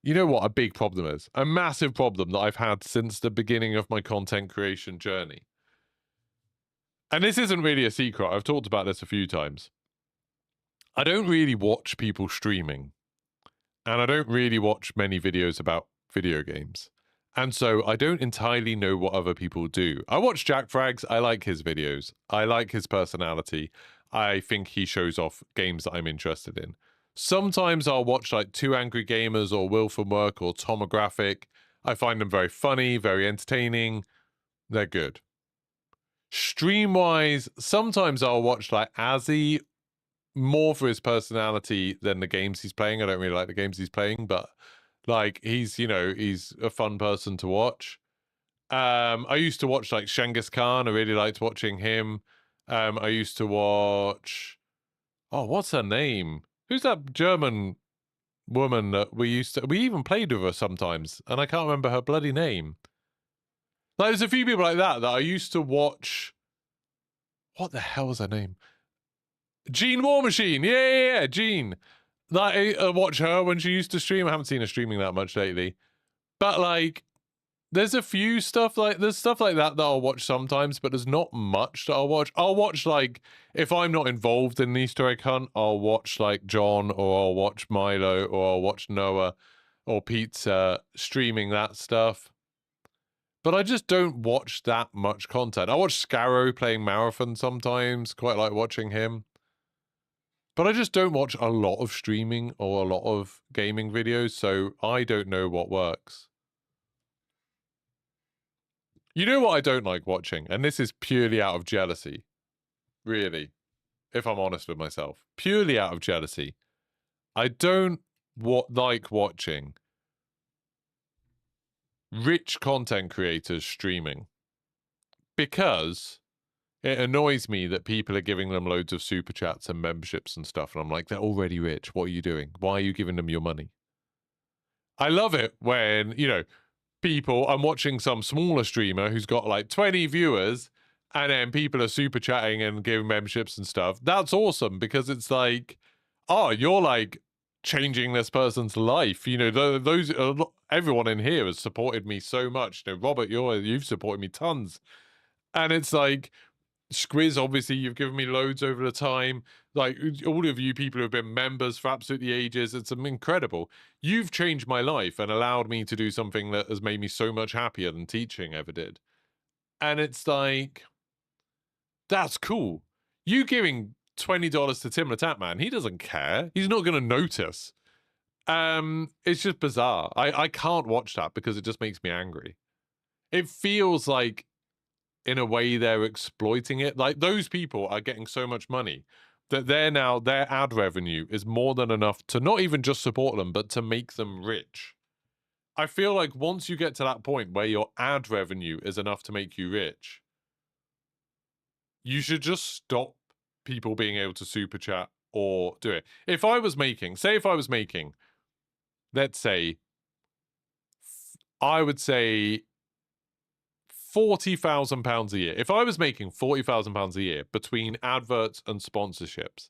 You know what a big problem is? A massive problem that I've had since the beginning of my content creation journey. And this isn't really a secret. I've talked about this a few times. I don't really watch people streaming. And I don't really watch many videos about video games. And so I don't entirely know what other people do. I watch Jack Frags. I like his videos. I like his personality. I think he shows off games that I'm interested in. Sometimes I'll watch like Two Angry Gamers or Will from Work or Tomographic. I find them very funny, very entertaining. They're good. Stream-wise, sometimes I'll watch like Azzy, more for his personality than the games he's playing. I don't really like the games he's playing, but like he's, you know, he's a fun person to watch. I used to watch like Genghis Khan. I really liked watching him. I used to watch, oh, what's her name? Who's that German woman that we even played with her sometimes, and I can't remember her bloody name. Like, there's a few people like that I used to watch. What the hell was her name? Jean War Machine. Yeah, Jean. Like, I watch her when she used to stream. I haven't seen her streaming that much lately. But, like, there's a few stuff like, there's stuff like that I'll watch sometimes, but there's not much that I'll watch. I'll watch, like, if I'm not involved in the Easter egg hunt, I'll watch, like, John, or I'll watch Milo, or I'll watch Noah, or Pizza streaming that stuff. But I just don't watch that much content. I watch Scarrow playing Marathon sometimes, quite like watching him. But I just don't watch a lot of streaming or a lot of gaming videos, so I don't know what works. You know what I don't like watching? And this is purely out of jealousy. Really. If I'm honest with myself. Purely out of jealousy. I don't like watching rich content creators streaming. Because it annoys me that people are giving them loads of super chats and memberships and stuff. And I'm like, they're already rich. What are you doing? Why are you giving them your money? I love it when, you know, I'm watching some smaller streamer who's got like 20 viewers and then people are super chatting and giving memberships and stuff. That's awesome because it's like, oh, you're like changing this person's life. You know, everyone in here has supported me so much. You know, Robert, you've supported me tons. And it's like, Squiz, obviously, you've given me loads over the time. Like, all of you people who have been members for absolutely ages, it's incredible. You've changed my life and allowed me to do something that has made me so much happier than teaching ever did. And it's like, that's cool. You giving $20 to Tim the Tap Man, he doesn't care. He's not going to notice. It's just bizarre. I can't watch that because it just makes me angry. It feels like, in a way, they're exploiting it. Like, those people are getting so much money that their ad revenue is more than enough to not even just support them, but to make them rich. I feel like once you get to that point where your ad revenue is enough to make you rich, you should just stop people being able to super chat or do it. If I was making, let's say, I would say £40,000 a year. If I was making £40,000 a year between adverts and sponsorships,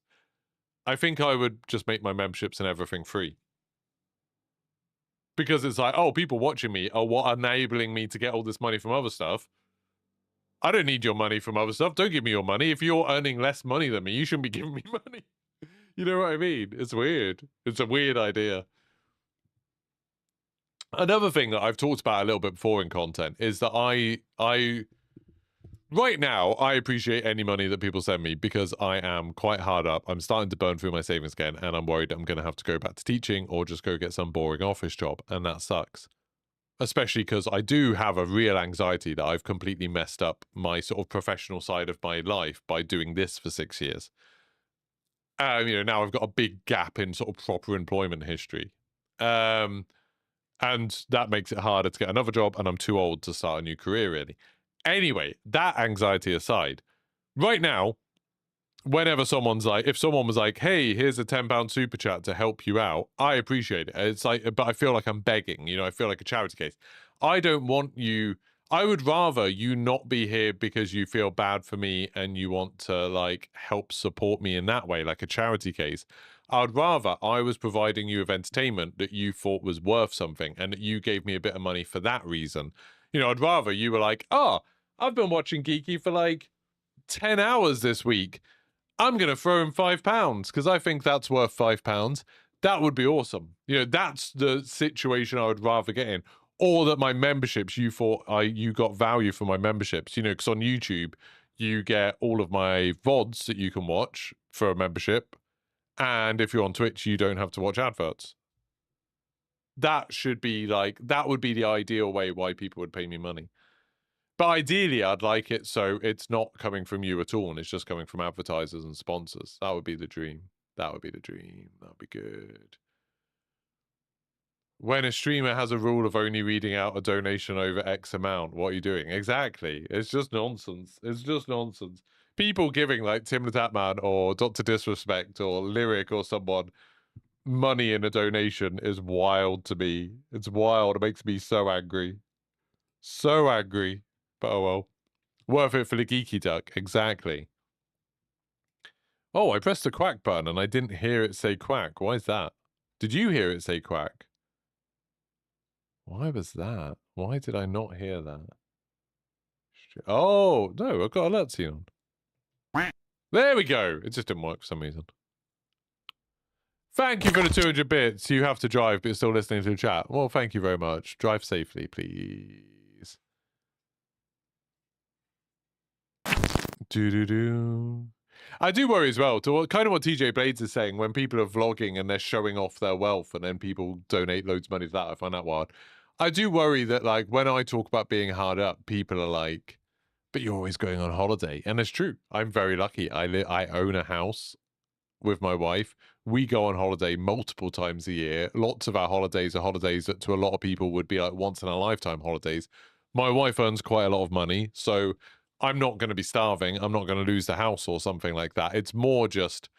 I think I would just make my memberships and everything free. Because it's like, oh, people watching me are what enabling me to get all this money from other stuff. I don't need your money from other stuff. Don't give me your money. If you're earning less money than me, you shouldn't be giving me money. You know what I mean? It's weird. It's a weird idea. Another thing that I've talked about a little bit before in content is that right now, I appreciate any money that people send me because I am quite hard up. I'm starting to burn through my savings again, and I'm worried I'm going to have to go back to teaching or just go get some boring office job, and that sucks. Especially because I do have a real anxiety that I've completely messed up my sort of professional side of my life by doing this for 6 years. You know, now I've got a big gap in sort of proper employment history. And that makes it harder to get another job, and I'm too old to start a new career, really. Anyway, that anxiety aside, right now, whenever someone's like, if someone was like, hey, here's a £10 super chat to help you out, I appreciate it. It's like, but I feel like I'm begging, you know, I feel like a charity case. I don't want you, I would rather you not be here because you feel bad for me and you want to like help support me in that way, like a charity case. I'd rather I was providing you with entertainment that you thought was worth something and that you gave me a bit of money for that reason. You know, I'd rather you were like, oh, I've been watching Geeky for like 10 hours this week. I'm going to throw him £5 because I think that's worth £5. That would be awesome. You know, that's the situation I would rather get in. Or that my memberships, you thought you got value for my memberships, you know, because on YouTube, you get all of my VODs that you can watch for a membership. And if you're on Twitch, you don't have to watch adverts. That should be like, that would be the ideal way why people would pay me money. But ideally, I'd like it so it's not coming from you at all and it's just coming from advertisers and sponsors. That would be the dream. That would be the dream. That would be good. When a streamer has a rule of only reading out a donation over X amount, what are you doing? Exactly. It's just nonsense. It's just nonsense. People giving like Tim the Tatman or Dr. Disrespect or Lyric or someone money in a donation is wild to me. It's wild. It makes me so angry. So angry. But oh well. Worth it for the geeky duck. Exactly. Oh, I pressed the quack button and I didn't hear it say quack. Why is that? Did you hear it say quack? Why was that? Why did I not hear that? Oh, no, I've got alert scene on. There we go. It just didn't work for some reason. Thank you for the 200 bits. You have to drive, but you're still listening to the chat. Well, thank you very much. Drive safely, please. Do-do-do. I do worry as well, to kind of what TJ Blades is saying, when people are vlogging and they're showing off their wealth and then people donate loads of money to that, I find that wild. I do worry that, like, when I talk about being hard up, people are like, but you're always going on holiday. And it's true. I'm very lucky. I own a house with my wife. We go on holiday multiple times a year. Lots of our holidays are holidays that to a lot of people would be like once in a lifetime holidays. My wife earns quite a lot of money, so I'm not going to be starving. I'm not going to lose the house or something like that. It's more just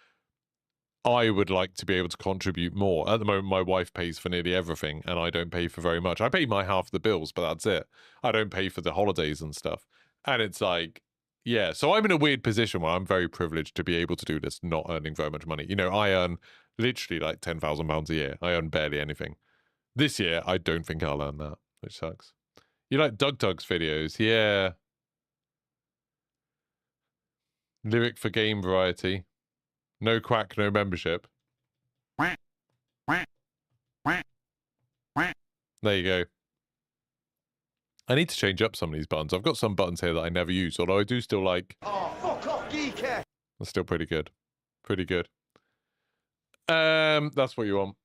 I would like to be able to contribute more. At the moment, my wife pays for nearly everything, and I don't pay for very much. I pay my half of the bills, but that's it. I don't pay for the holidays and stuff. And it's like, yeah. So I'm in a weird position where I'm very privileged to be able to do this, not earning very much money. You know, I earn literally like £10,000 a year. I earn barely anything. This year, I don't think I'll earn that, which sucks. You like Doug Tug's videos? Yeah. Lyric for game variety. No quack, no membership. There you go. I need to change up some of these buttons. I've got some buttons here that I never use, although I do still like... Oh, fuck off, geeky! That's still pretty good. Pretty good. That's what you want.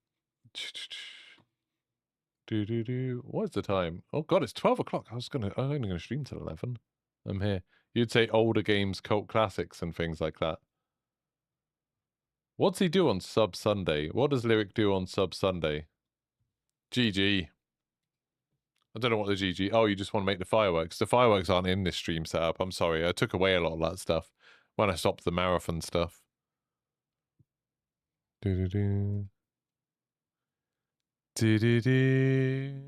What is the time? Oh god, it's 12 o'clock. I'm only gonna stream till 11. I'm here. You'd say older games, cult classics, and things like that. What's he do on Sub Sunday? What does Lyric do on Sub Sunday? GG. I don't know what the GG... Oh, you just want to make the fireworks. The fireworks aren't in this stream setup. I'm sorry. I took away a lot of that stuff when I stopped the marathon stuff. Do-do-do. Do-do-do.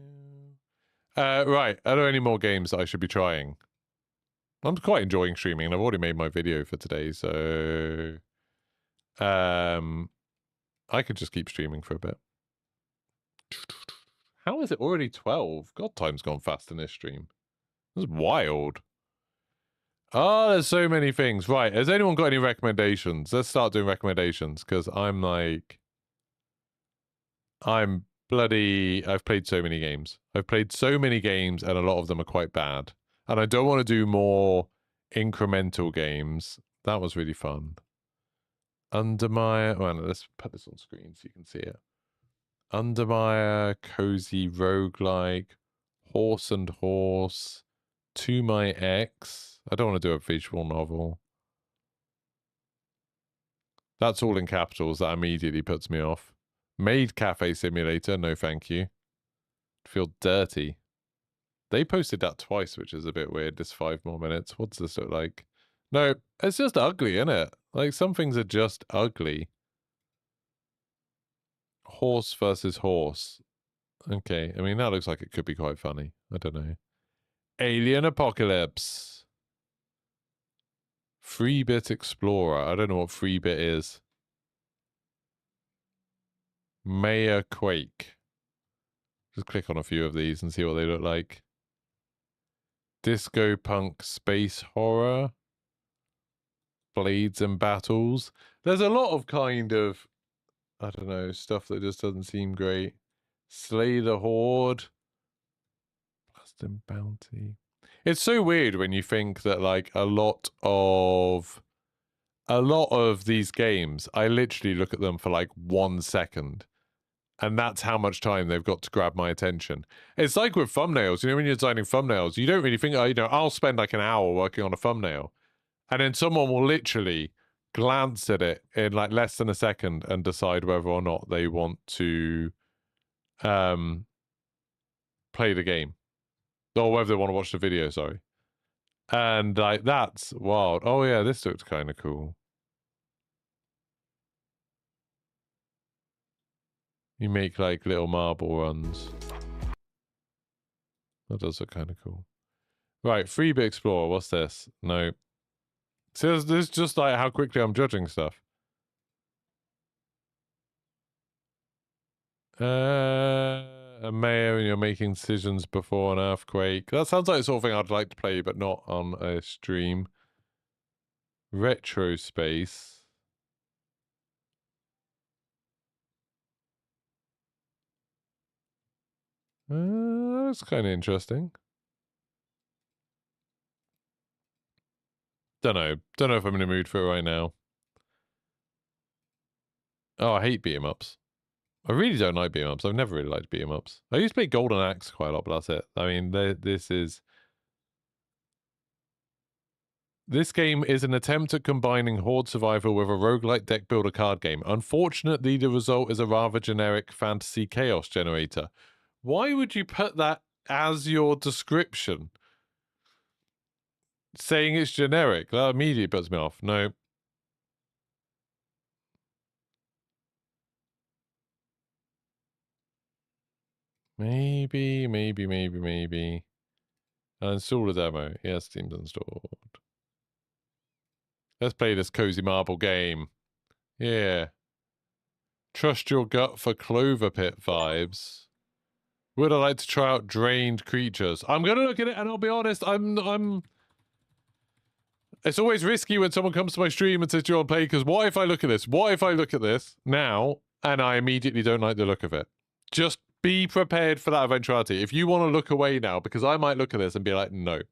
Right. Are there any more games that I should be trying? I'm quite enjoying streaming, and I've already made my video for today, so... I could just keep streaming for a bit. How is it already 12? God, time's gone fast in this stream. That's wild. Oh, there's so many things. Right, has anyone got any recommendations? Let's start doing recommendations, because I'm like... I've played so many games. I've played so many games, and a lot of them are quite bad. And I don't want to do more incremental games. That was really fun. Undermire... Well, let's put this on screen so you can see it. Undermire, Cozy Roguelike, Horse and Horse, To My Ex. I don't want to do a visual novel. That's all in capitals. That immediately puts me off. Maid Cafe Simulator. No, thank you. I feel dirty. They posted that twice, which is a bit weird. This 5 more minutes. What does this look like? No, it's just ugly, isn't it? Like, some things are just ugly. Horse versus horse. Okay, I mean, that looks like it could be quite funny. I don't know. Alien Apocalypse. Freebit Explorer. I don't know what Freebit is. Maya Quake. Just click on a few of these and see what they look like. Disco Punk Space Horror. Blades and Battles. There's a lot of kind of, I don't know, stuff that just doesn't seem great. Slay the Horde. Blast and Bounty. It's so weird when you think that like a lot of these games, I literally look at them for like 1 second. And that's how much time they've got to grab my attention. It's like with thumbnails. You know, when you're designing thumbnails, you don't really think, oh, you know, I'll spend like an hour working on a thumbnail. And then someone will literally glance at it in like less than a second and decide whether or not they want to play the game. Or whether they want to watch the video, sorry. And like, that's wild. Oh yeah, this looks kind of cool. You make like little marble runs. That does look kind of cool. Right, Freebie Explorer, what's this? No. See, this is just like how quickly I'm judging stuff. A mayor and you're making decisions before an earthquake. That sounds like the sort of thing I'd like to play, but not on a stream. Retro space. That's kind of interesting. Don't know if I'm in the mood for it right now. Oh, I hate beat-em-ups. I really don't like beat-em-ups. I've never really liked beat-em-ups. I used to play Golden Axe quite a lot, but that's it. I mean, this game is an attempt at combining Horde Survival with a roguelike deck builder card game. Unfortunately, the result is a rather generic fantasy chaos generator. Why would you put that as your description? Saying it's generic. That immediately puts me off. No. Maybe. I'll install the demo. Yes, Steam's installed. Let's play this cozy marble game. Yeah. Trust your gut for Clover Pit vibes. Would I like to try out Drained Creatures? I'm gonna look at it and I'll be honest, it's always risky when someone comes to my stream and says, do you want to play? Because what if I look at this? What if I look at this now and I immediately don't like the look of it? Just be prepared for that eventuality. If you want to look away now, because I might look at this and be like, no.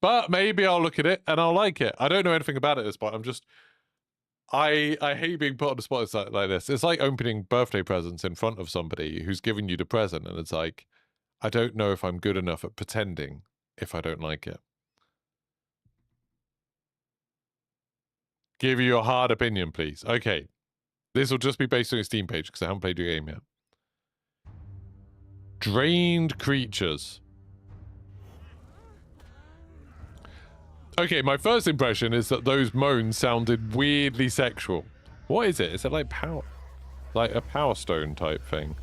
But maybe I'll look at it and I'll like it. I don't know anything about it at this point. I'm just... I hate being put on the spot like this. It's like opening birthday presents in front of somebody who's giving you the present, and it's like, I don't know if I'm good enough at pretending if I don't like it. Give you a hard opinion, please. Okay. This will just be based on your Steam page, because I haven't played your game yet. Drained Creatures. Okay, my first impression is that those moans sounded weirdly sexual. What is it? Is it like power? Like a Power Stone type thing?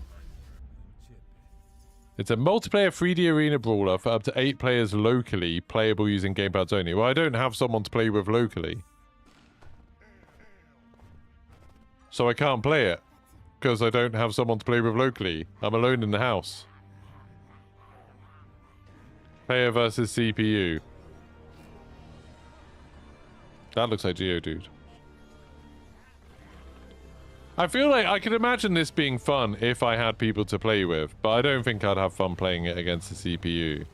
It's a multiplayer 3D arena brawler for up to 8 players locally, playable using gamepads only. Well, I don't have someone to play with locally. So I can't play it. Because I don't have someone to play with locally. I'm alone in the house. Player versus CPU. That looks like Geodude. I feel like I could imagine this being fun if I had people to play with, but I don't think I'd have fun playing it against the CPU.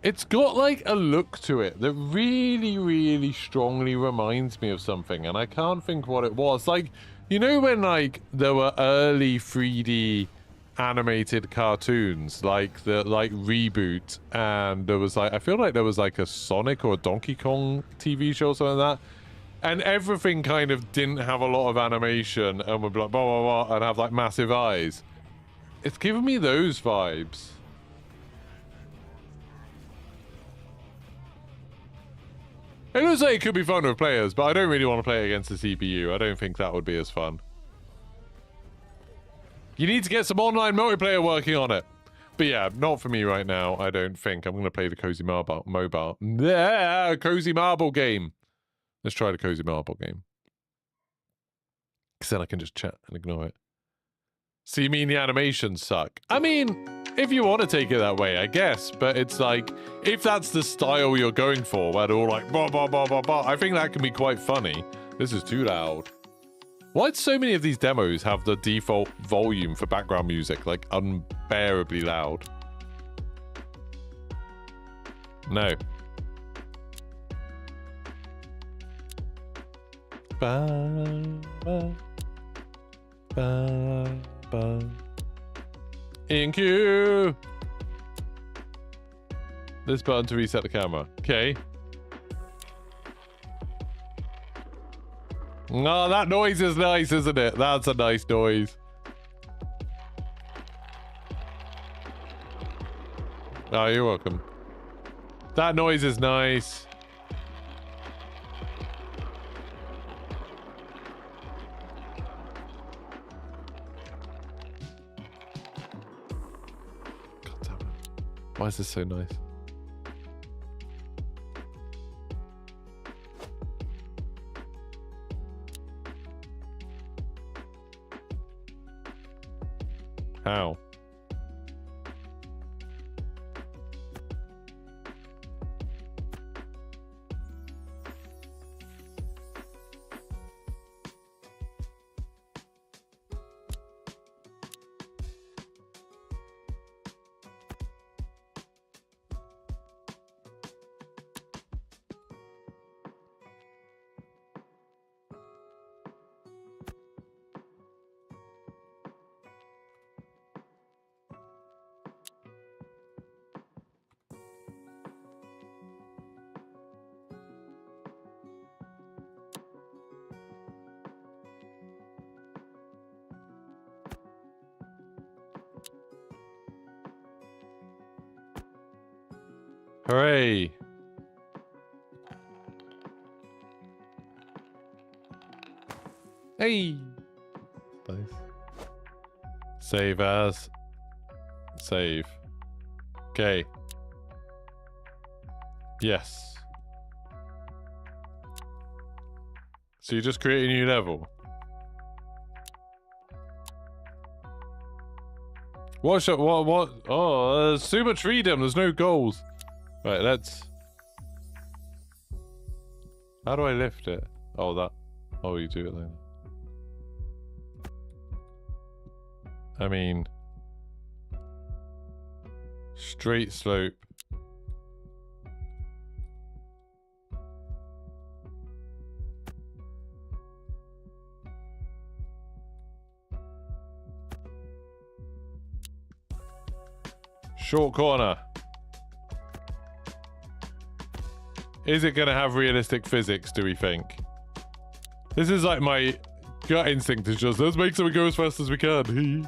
It's got like a look to it that really, really strongly reminds me of something, and I can't think what it was. Like, you know when like there were early 3D animated cartoons like the Reboot, and there was like, I feel like there was like a Sonic or a Donkey Kong TV show or something like that, and everything kind of didn't have a lot of animation and would be like blah blah blah and have like massive eyes. It's giving me those vibes. It looks like it could be fun with players, but I don't really want to play against the CPU. I don't think that would be as fun. You need to get some online multiplayer working on it. But yeah, not for me right now, I don't think. I'm going to play the Cozy Marble mobile. Yeah, Cozy Marble game. Let's try the Cozy Marble game. Because then I can just chat and ignore it. So you mean the animations suck? I mean, if you want to take it that way, I guess. But it's like, if that's the style you're going for, where they're all like, bah, bah, bah, bah, bah, I think that can be quite funny. This is too loud. Why do so many of these demos have the default volume for background music, like, unbearably loud? No. Ba, ba, ba, ba. In queue! This button to reset the camera. Okay. Oh, that noise is nice, isn't it? That's a nice noise. Oh, you're welcome. That noise is nice. God damn it. Why is this so nice? How? Hooray! Hey! Nice. Save as. Save. Okay. Yes. So you just create a new level. What? Oh, there's too much freedom. There's no goals. Right, let's... How do I lift it? Oh, that... Oh, you do it then. I mean... Straight slope. Short corner. Is it going to have realistic physics, do we think? This is like my gut instinct is just, let's make something go as fast as we can.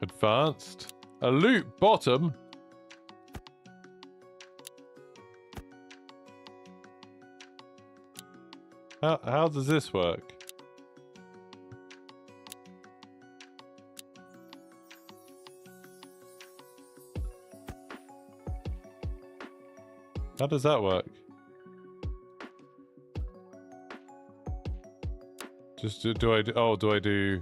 Advanced. A loop bottom. How does this work? How does that work? Just do I do... Oh, do I do...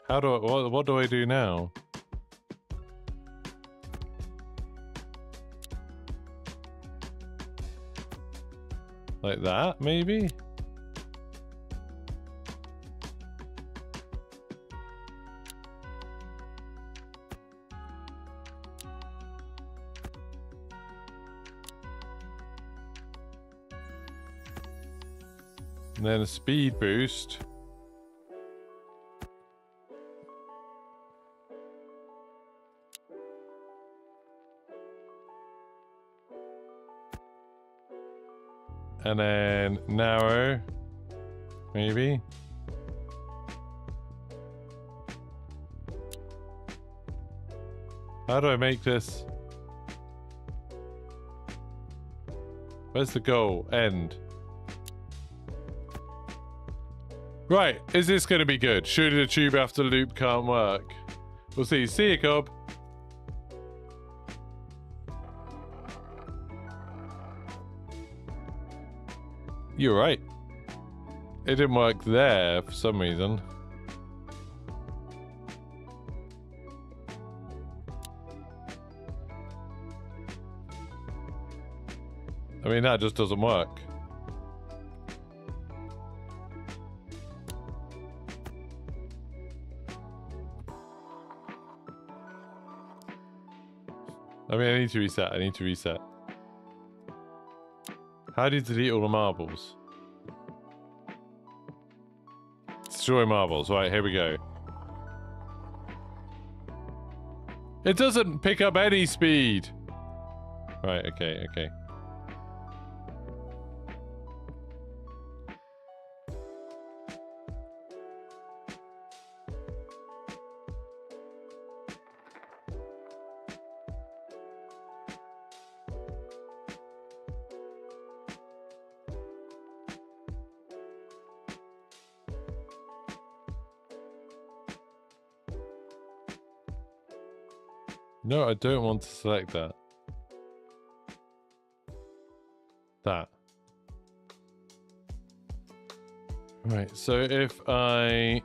How do I... What do I do now? Like that, maybe? And then a speed boost. And then narrow, maybe. How do I make this? Where's the goal? End. Right, is this going to be good? Surely the tube after loop can't work. We'll see. See you, Cobb. You're right. It didn't work there for some reason. I mean, that just doesn't work. I mean, I need to reset. I need to reset. How do you delete all the marbles? Destroy marbles. Right, here we go. It doesn't pick up any speed. Right, okay, okay. No, I don't want to select that. That. Right, so if I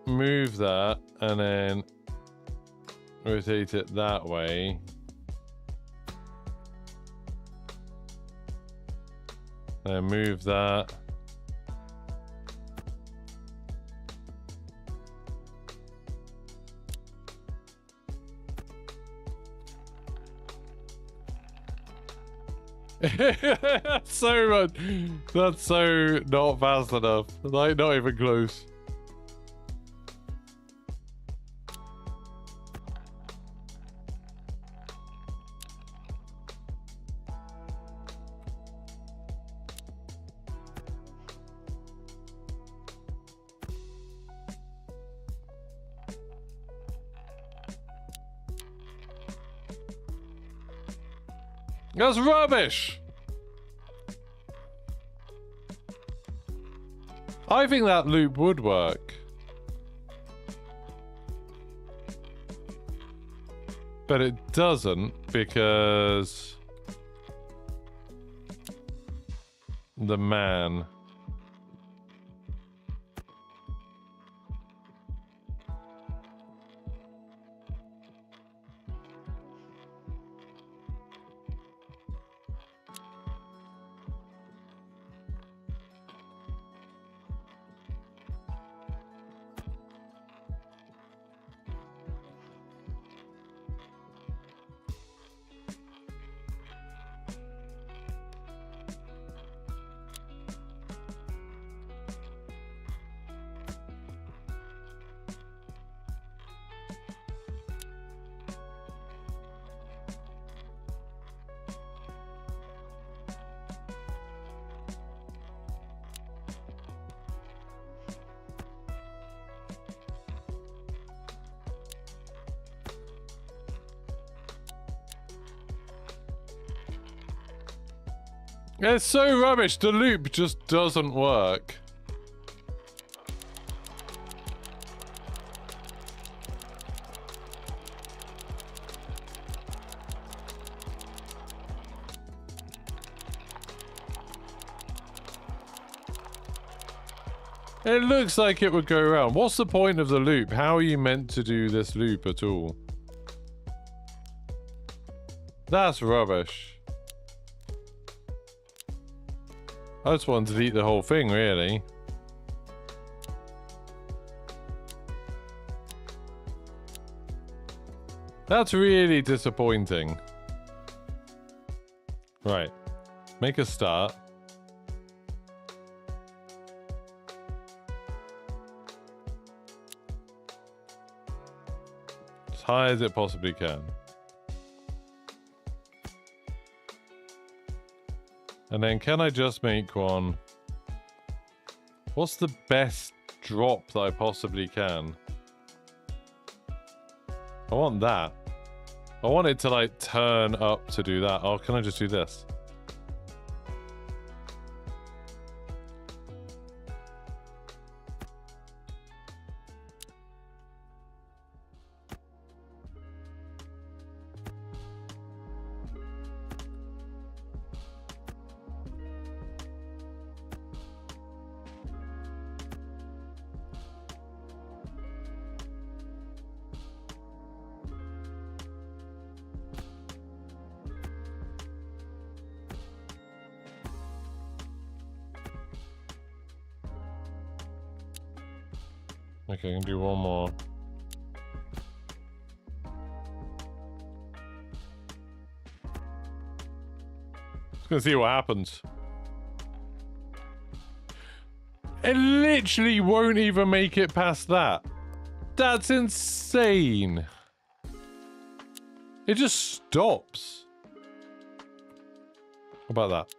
move that and then rotate it that way. Then move that. So much. That's so not fast enough. Like, not even close. That's rubbish! I think that loop would work. But it doesn't because the man. It's so rubbish. The loop just doesn't work. It looks like it would go around. What's the point of the loop? How are you meant to do this loop at all? That's rubbish. I just want to delete the whole thing, really. That's really disappointing. Right. Make a start. As high as it possibly can. And then can I just make one? What's the best drop that I possibly can? I want that. I want it to like turn up to do that. Oh, can I just do this? Okay, I can do one more. Just gonna see what happens. It literally won't even make it past that. That's insane. It just stops. How about that?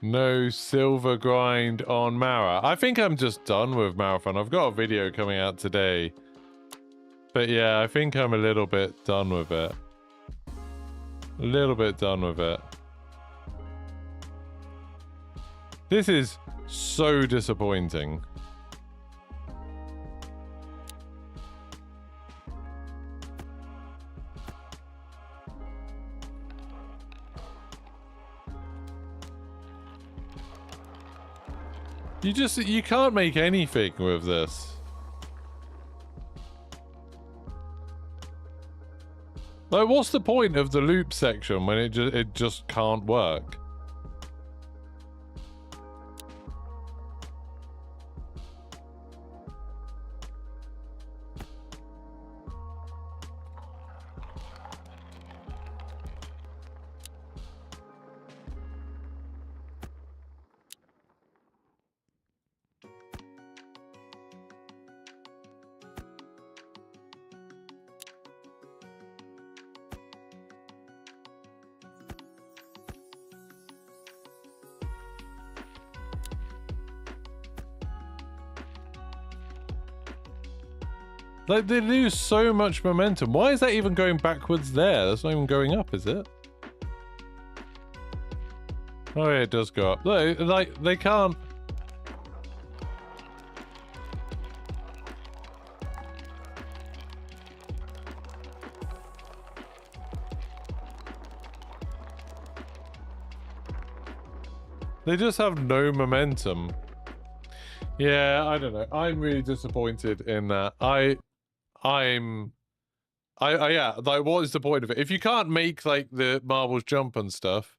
No silver grind on Mara. I think I'm just done with Marathon. I've got a video coming out today. But yeah, I think I'm a little bit done with it. A little bit done with it. This is so disappointing. You can't make anything with this. Like, what's the point of the loop section when it just can't work? Like, they lose so much momentum. Why is that even going backwards there? That's not even going up, is it? Oh, yeah, it does go up. Look, like, they can't... They just have no momentum. Yeah, I don't know. I'm really disappointed in that. Yeah, like, what is the point of it? If you can't make, like, the marbles jump and stuff,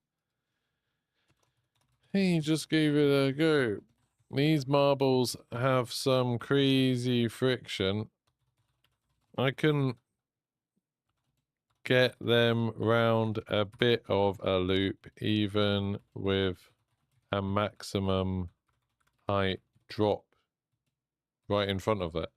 hey, just gave it a go. These marbles have some crazy friction. I can get them round a bit of a loop, even with a maximum height drop right in front of it.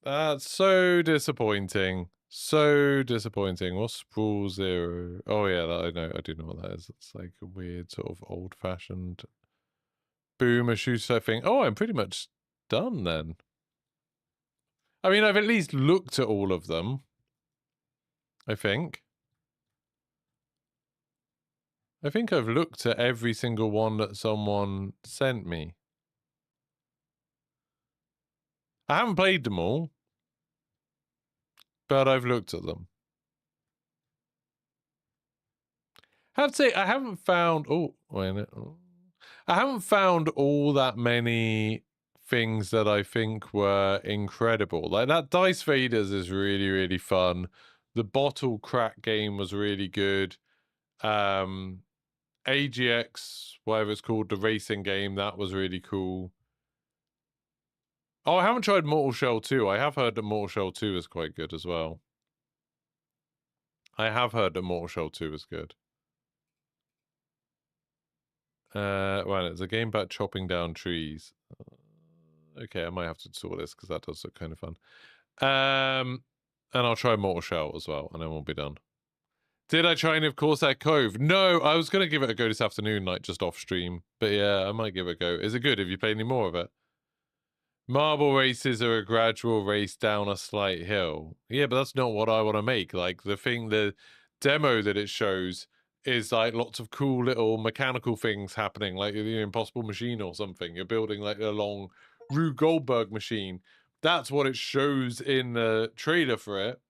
That's so disappointing. So disappointing. What's Sprawl Zero? Oh yeah, that I know. I do know what that is. It's like a weird sort of old-fashioned boomer shooter thing. Oh, I'm pretty much done then. I mean, I've at least looked at all of them. I think I've looked at every single one that someone sent me. I haven't played them all, but I've looked at them. I have to say, I haven't found... Oh, wait a minute. I haven't found all that many things that I think were incredible. Like, that Dice Vaders is really, really fun. The bottle crack game was really good. AGX, whatever it's called, the racing game, that was really cool. Oh, I haven't tried Mortal Shell 2. I have heard that Mortal Shell 2 is quite good as well. I have heard that Mortal Shell 2 is good. Well, it's a game about chopping down trees. Okay, I might have to sort this because that does look kind of fun. And I'll try Mortal Shell as well, and then we'll be done. Did I try any of Corsair Cove? No, I was going to give it a go this afternoon, like just off stream. But yeah, I might give it a go. Is it good? Have you played any more of it? Marble races are a gradual race down a slight hill. Yeah, but that's not what I want to make. Like, the demo that it shows is like lots of cool little mechanical things happening, like the Impossible Machine or something. You're building like a long Rube Goldberg machine. That's what it shows in the trailer for it.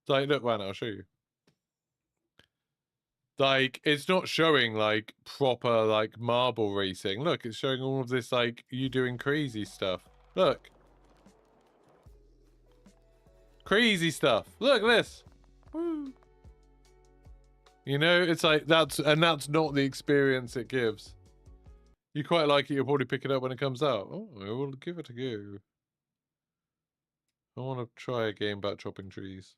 Like, look, man, I'll show you. Like, it's not showing, like, proper, like, marble racing. Look, it's showing all of this, like, you doing crazy stuff. Look. Crazy stuff. Look at this. Woo. You know, it's like that's not the experience it gives. You quite like it, you'll probably pick it up when it comes out. Oh, I will give it a go. I want to try a game about chopping trees.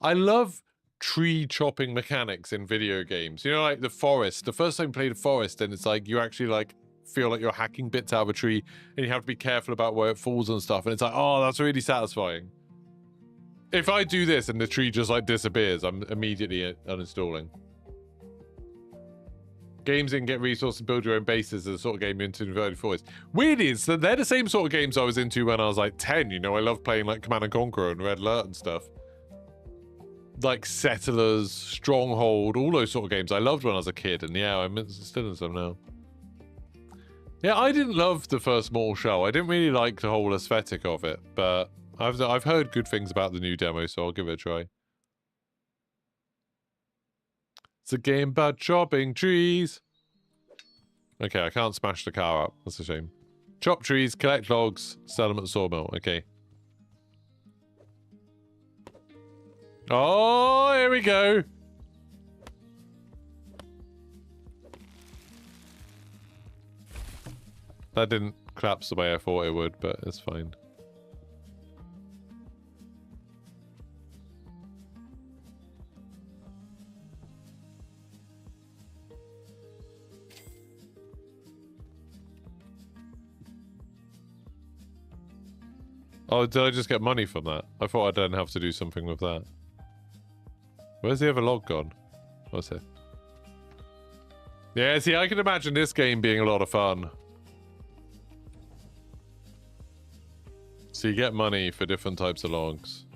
I love tree chopping mechanics in video games. You know, like the forest. The first time you played a forest, and it's like you actually like feel like you're hacking bits out of a tree, and you have to be careful about where it falls and stuff. And it's like, oh, that's really satisfying. If I do this and the tree just like disappears, I'm immediately uninstalling. Games that can get resources and build your own bases are the sort of game you're into in Inverted Forest. Weird is that they're the same sort of games I was into when I was like 10. You know, I love playing like Command & Conquer and Red Alert and stuff. Like Settlers, Stronghold, all those sort of games I loved when I was a kid. And yeah, I'm still in some now. Yeah, I didn't love the first Mortal Shell. I didn't really like the whole aesthetic of it, but I've heard good things about the new demo, so I'll give it a try. It's a game about chopping trees. Okay, I can't smash the car up. That's a shame. Chop trees, collect logs, sell them at the sawmill. Okay. Oh, here we go. That didn't collapse the way I thought it would, but it's fine. Oh, did I just get money from that? I thought I didn't have to do something with that. Where's the other log gone? What's it? Yeah, see, I can imagine this game being a lot of fun. So you get money for different types of logs.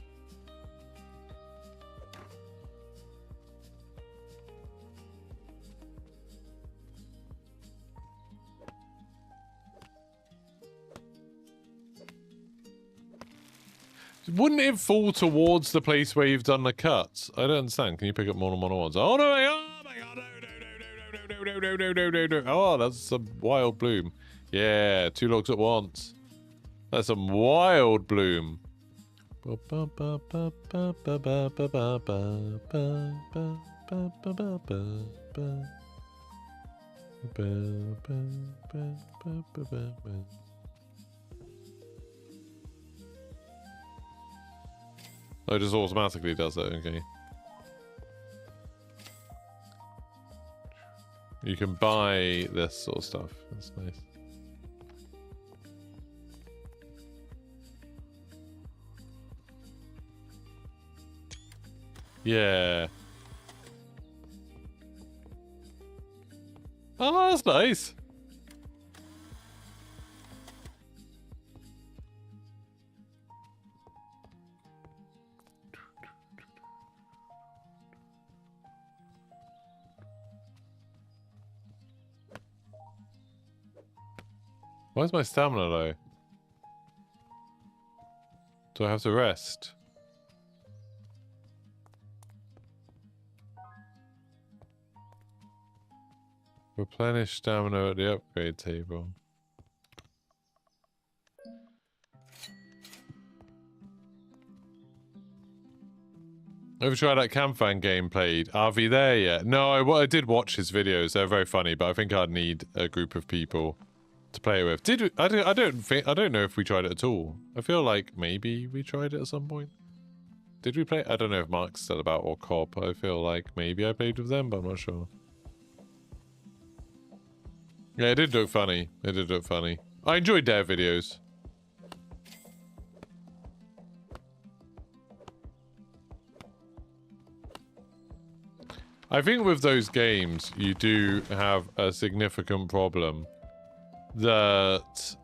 Wouldn't it fall towards the place where you've done the cuts? I don't understand. Can you pick up more than one at once? Oh no! Oh my god! No! Oh, that's some wild bloom. Yeah, 2 logs at once. That's some wild bloom. Oh, it just automatically does it, okay. You can buy this sort of stuff. That's nice. Yeah. Oh, that's nice. Why is my stamina low? Do I have to rest? Replenish stamina at the upgrade table. Have you tried that Camfan game played? Are we there yet? No, I did watch his videos. They're very funny, but I think I'd need a group of people to play it with. Did we? I don't know if we tried it at all. I feel like maybe we tried it at some point. Did we play? I don't know if Mark's still about or Cobb. I feel like maybe I played with them, but I'm not sure. Yeah, it did look funny. It did look funny. I enjoyed their videos. I think with those games, you do have a significant problem that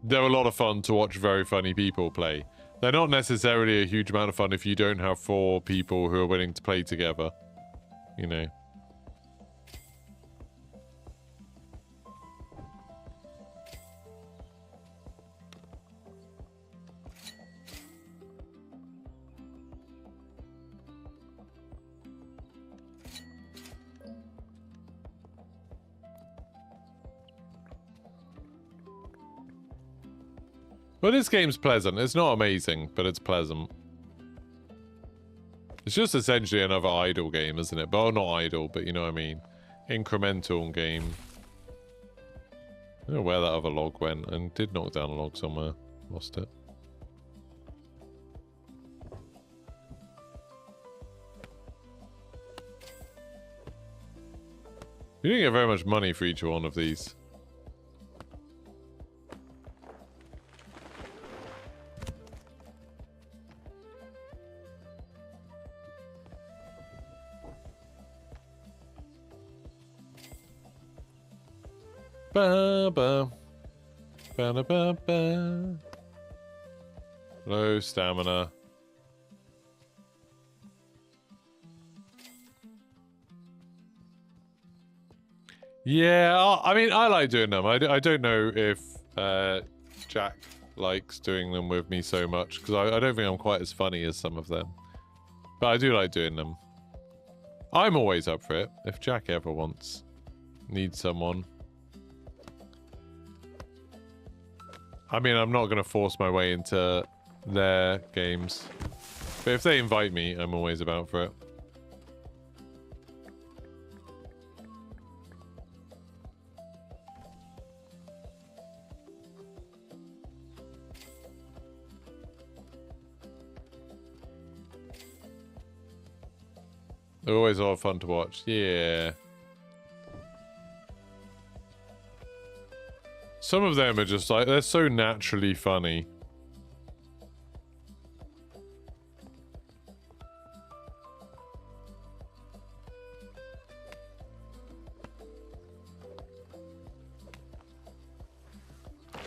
they're a lot of fun to watch very funny people play. They're not necessarily a huge amount of fun if you don't have 4 people who are willing to play together. You know. Well, this game's pleasant. It's not amazing, but it's pleasant. It's just essentially another idle game, isn't it? Well, not idle, but you know what I mean. Incremental game. I don't know where that other log went, and did knock down a log somewhere. Lost it. You didn't get very much money for each one of these. Ba ba ba ba ba ba. Low stamina. Yeah, I mean, I like doing them. I don't know if Jack likes doing them with me so much, because I don't think I'm quite as funny as some of them. But I do like doing them. I'm always up for it. If Jack ever needs someone. I mean, I'm not going to force my way into their games. But if they invite me, I'm always about for it. They're always a lot of fun to watch. Yeah. Some of them are just like, they're so naturally funny.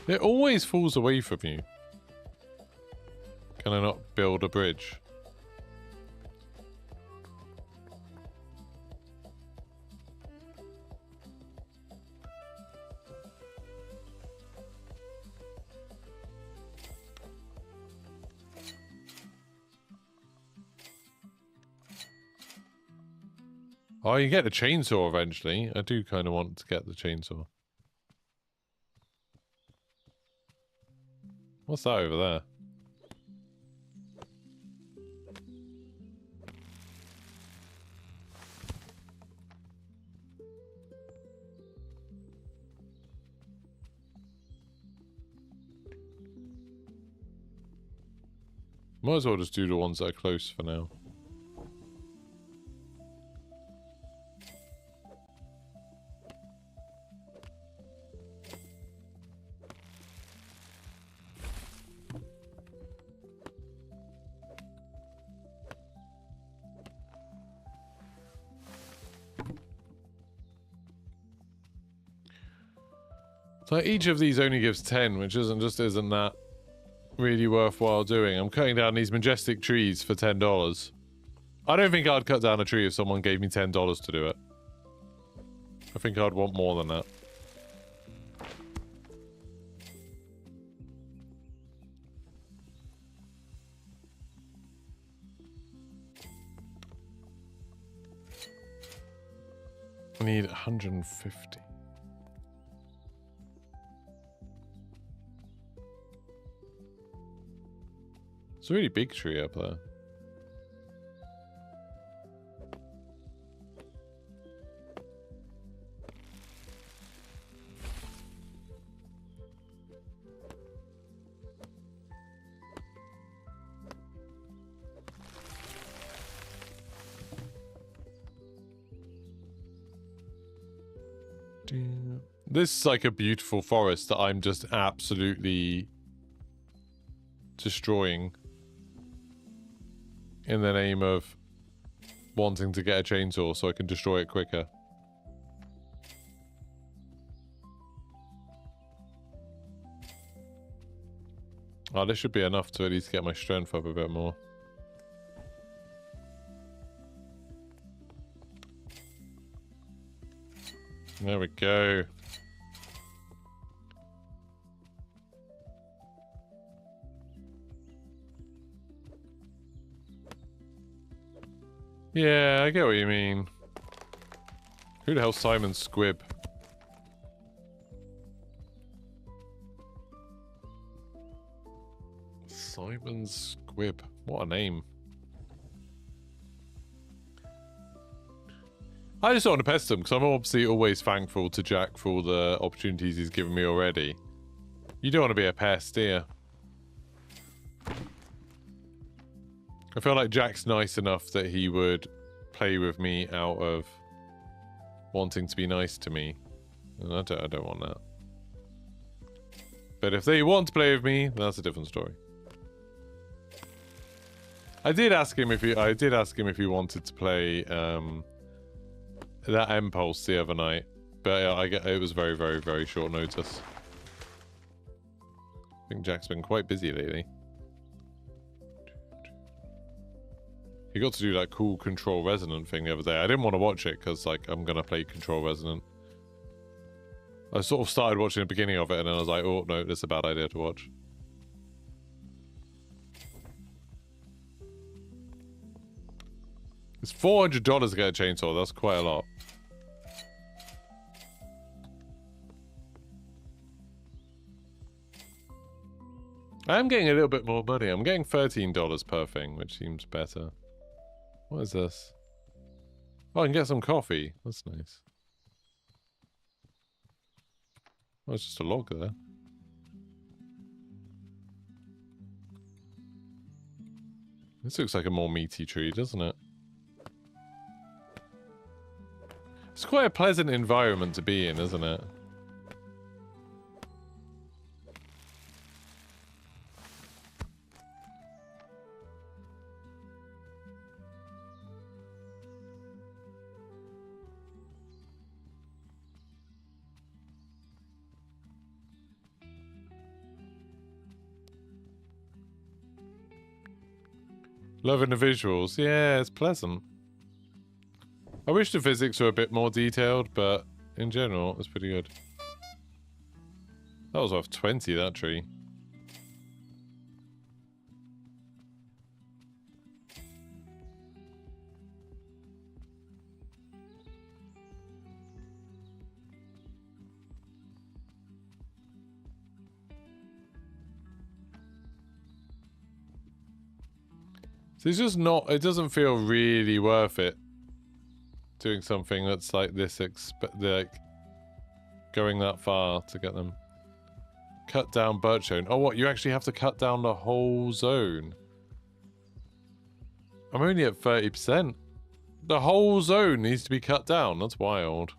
It always falls away from you. Can I not build a bridge? Oh, you get the chainsaw eventually. I do kind of want to get the chainsaw. What's that over there? Might as well just do the ones that are close for now. So each of these only gives 10, which isn't that really worthwhile doing. I'm cutting down these majestic trees for $10. I don't think I'd cut down a tree if someone gave me $10 to do it. I think I'd want more than that. I need 150. It's a really big tree up there. This is like a beautiful forest that I'm just absolutely destroying in the name of wanting to get a chainsaw so I can destroy it quicker. Oh, this should be enough to at least get my strength up a bit more. There we go. Yeah, I get what you mean. Who the hell's Simon Squibb? Simon Squibb. What a name. I just don't want to pest him, because I'm obviously always thankful to Jack for all the opportunities he's given me already. You don't want to be a pest, do you? I feel like Jack's nice enough that he would play with me out of wanting to be nice to me. And I don't want that. But if they want to play with me, that's a different story. I did ask him if he wanted to play that Impulse the other night, but it was very, very, very short notice. I think Jack's been quite busy lately. He got to do that cool Control Resonant thing the other day. I didn't want to watch it because, like, I'm gonna play Control Resonant. I sort of started watching the beginning of it, and then I was like, oh no, this is a bad idea to watch. It's $400 to get a chainsaw. That's quite a lot. I am getting a little bit more money. I'm getting $13 per thing, which seems better. What is this? Oh, I can get some coffee. That's nice. Oh, it's just a log there. This looks like a more meaty tree, doesn't it? It's quite a pleasant environment to be in, isn't it? Loving the visuals. Yeah, it's pleasant. I wish the physics were a bit more detailed, but in general, it's pretty good. That was worth 20, that tree. It's just not, it doesn't feel really worth it doing something that's like this, like going that far to get them. Cut down birch zone. Oh, what? You actually have to cut down the whole zone? I'm only at 30%. The whole zone needs to be cut down. That's wild.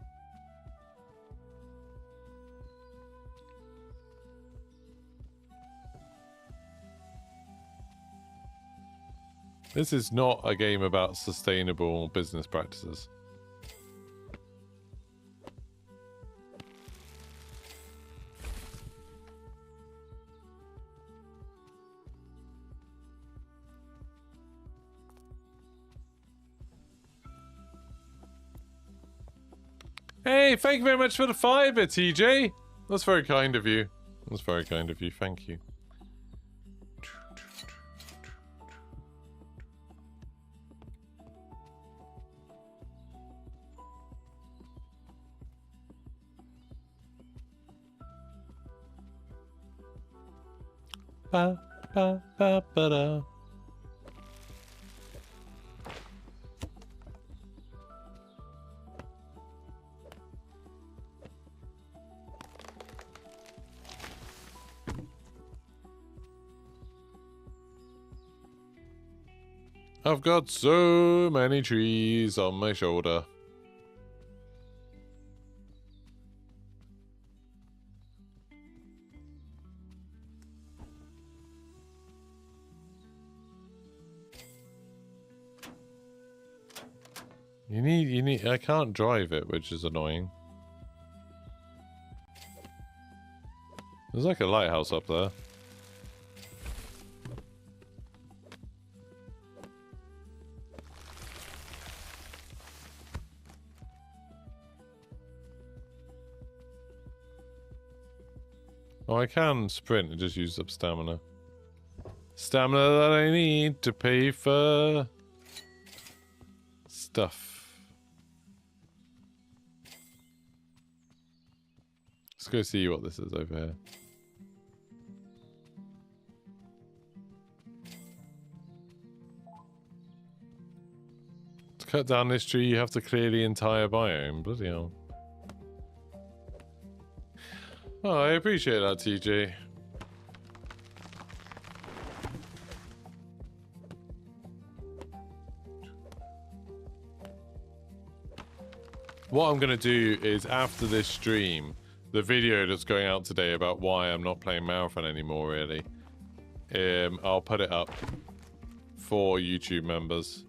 This is not a game about sustainable business practices. Hey, thank you very much for the fiver, TJ. That's very kind of you. That's very kind of you. Thank you. Ba, ba, ba, ba, da. I've got so many trees on my shoulder. You need, I can't drive it, which is annoying. There's like a lighthouse up there. Oh, I can sprint and just use up stamina. Stamina that I need to pay for stuff. Let's go see what this is over here. Let's Cut down this tree, you have to clear the entire biome. Bloody hell. Oh, I appreciate that, TJ. What I'm going to do is, after this stream, the video that's going out today about why I'm not playing Marathon anymore, really, I'll put it up for YouTube members.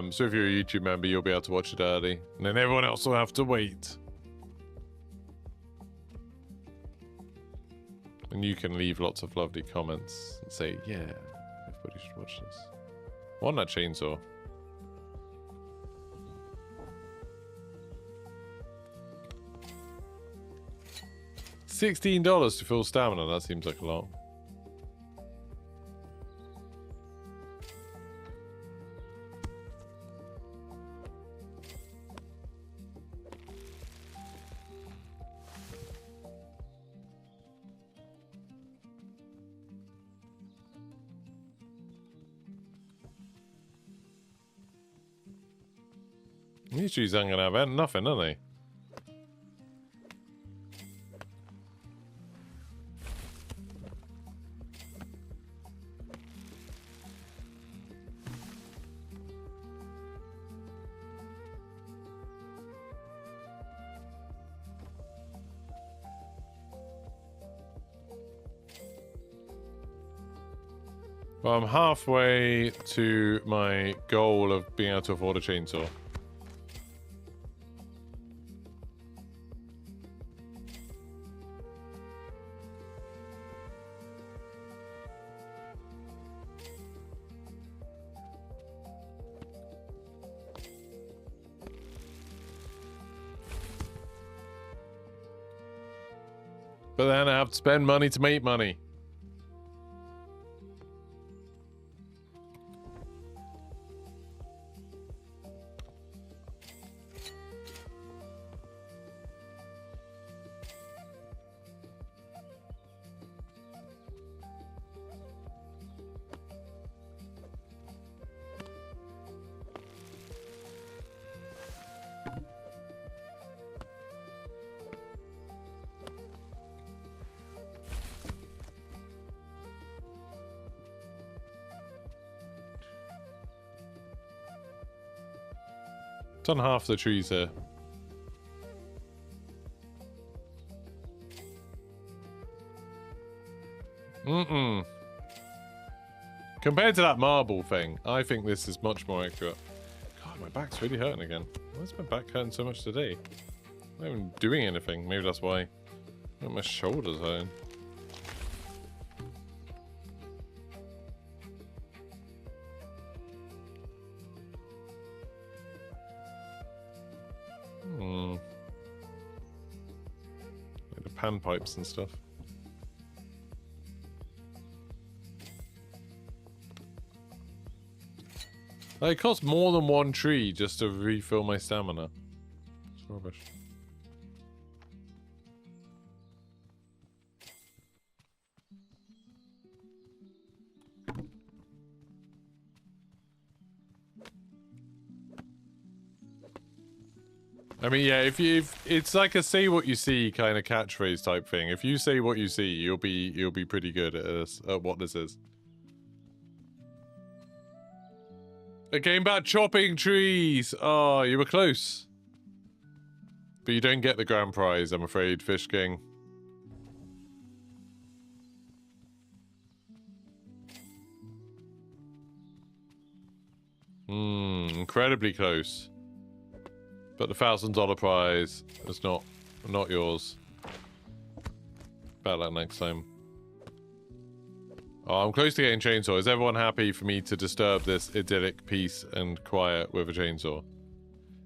So if you're a YouTube member, you'll be able to watch it early, and then everyone else will have to wait. And you can leave lots of lovely comments and say, yeah, everybody should watch this. I want that chainsaw. $16 to full stamina, that seems like a lot. These trees aren't gonna have nothing, are they? Well, I'm halfway to my goal of being able to afford a chainsaw. But then I have to spend money to make money. It's on half the trees here. Compared to that marble thing, I think this is much more accurate. God, my back's really hurting again. Why is my back hurting so much today? I'm not even doing anything. Maybe that's why. My shoulders hurting. Like the panpipes and stuff. Like, it costs more than one tree just to refill my stamina. It's rubbish. I mean, yeah, if it's like a say what you see kind of catchphrase type thing. If you say what you see, you'll be pretty good at this, at what this is. A game about chopping trees. Oh, you were close. But you don't get the grand prize, I'm afraid, Fish King. Incredibly close. But the $1,000 prize is not yours. Better luck next time. Oh, I'm close to getting chainsaw. Is everyone happy for me to disturb this idyllic peace and quiet with a chainsaw?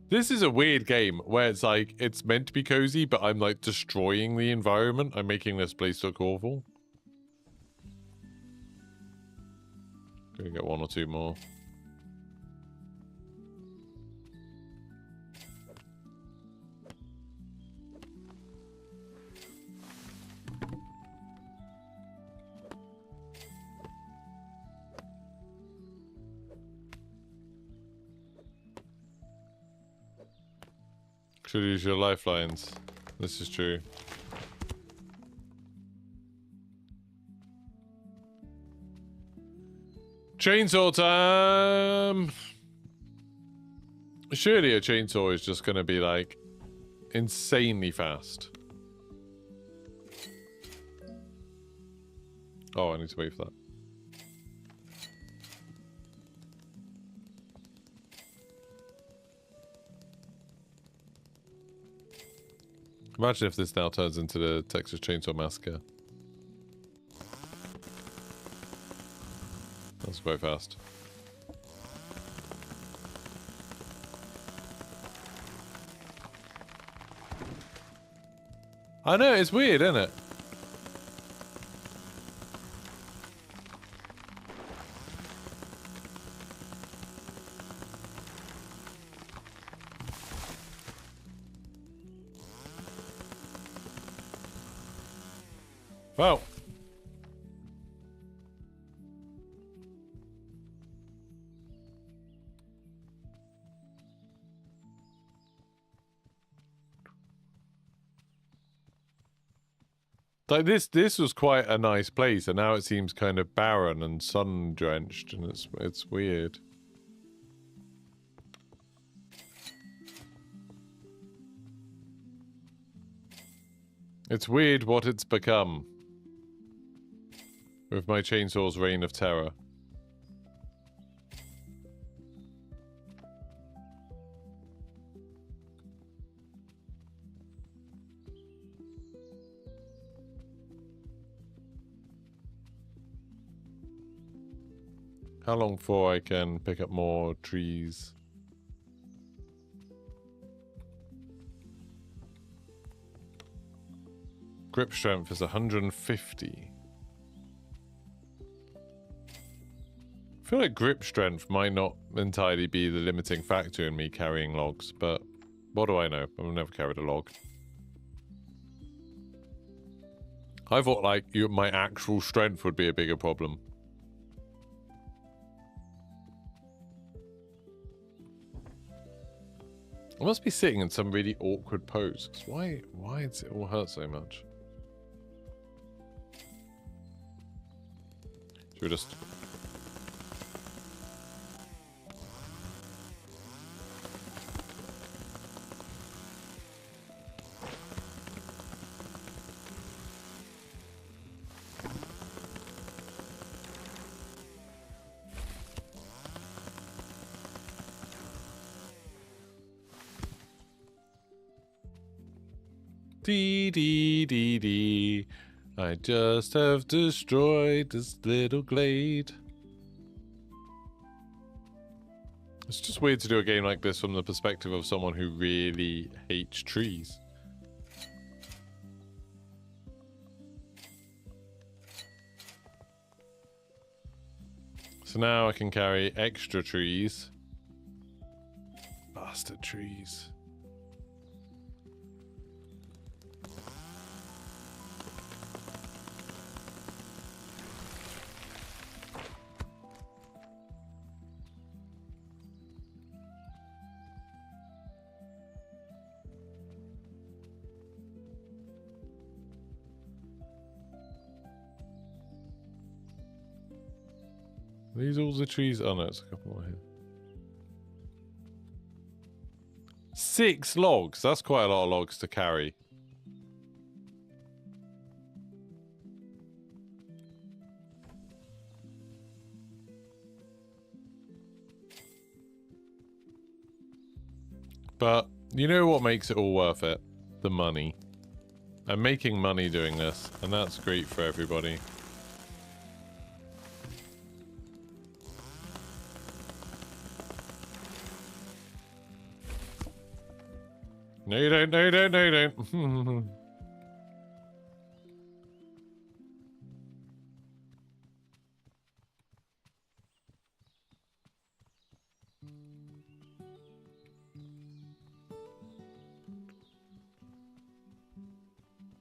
This is a weird game where it's like, it's meant to be cozy, but I'm like destroying the environment. I'm making this place look awful. Gonna get one or two more. Should use your lifelines. This is true. Chainsaw time! Surely a chainsaw is just gonna be like insanely fast. Oh, I need to wait for that. Imagine if this now turns into the Texas Chainsaw Massacre. That's quite fast. I know, it's weird, isn't it? Wow. Like this was quite a nice place, and now it seems kind of barren and sun-drenched, and it's weird. It's weird what it's become. With my chainsaw's reign of terror. How long before I can pick up more trees? Grip strength is 150. I feel like grip strength might not entirely be the limiting factor in me carrying logs, but what do I know? I've never carried a log. I thought like my actual strength would be a bigger problem. I must be sitting in some really awkward pose. 'Cause why does it all hurt so much? Should we just... Dee dee dee dee. I just have destroyed this little glade. It's just weird to do a game like this from the perspective of someone who really hates trees. So now I can carry extra trees. Bastard trees. Are these all the trees? Oh no, it's a couple more here. 6 logs. That's quite a lot of logs to carry. But you know what makes it all worth it? The money. I'm making money doing this, and that's great for everybody. No, you don't. No, you don't. No, you don't.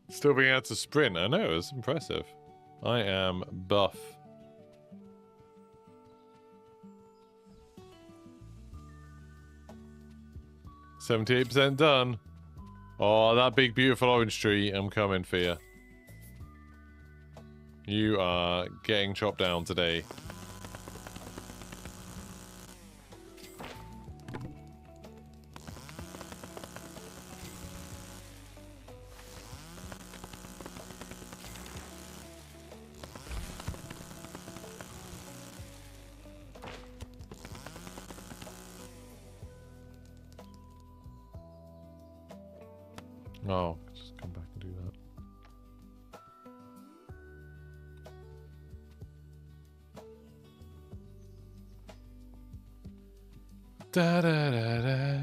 Still being able to sprint. I know, it's impressive. I am buff. %78 done. Oh, that big, beautiful orange tree. I'm coming for you. You are getting chopped down today. Oh, just come back and do that. Da da da da.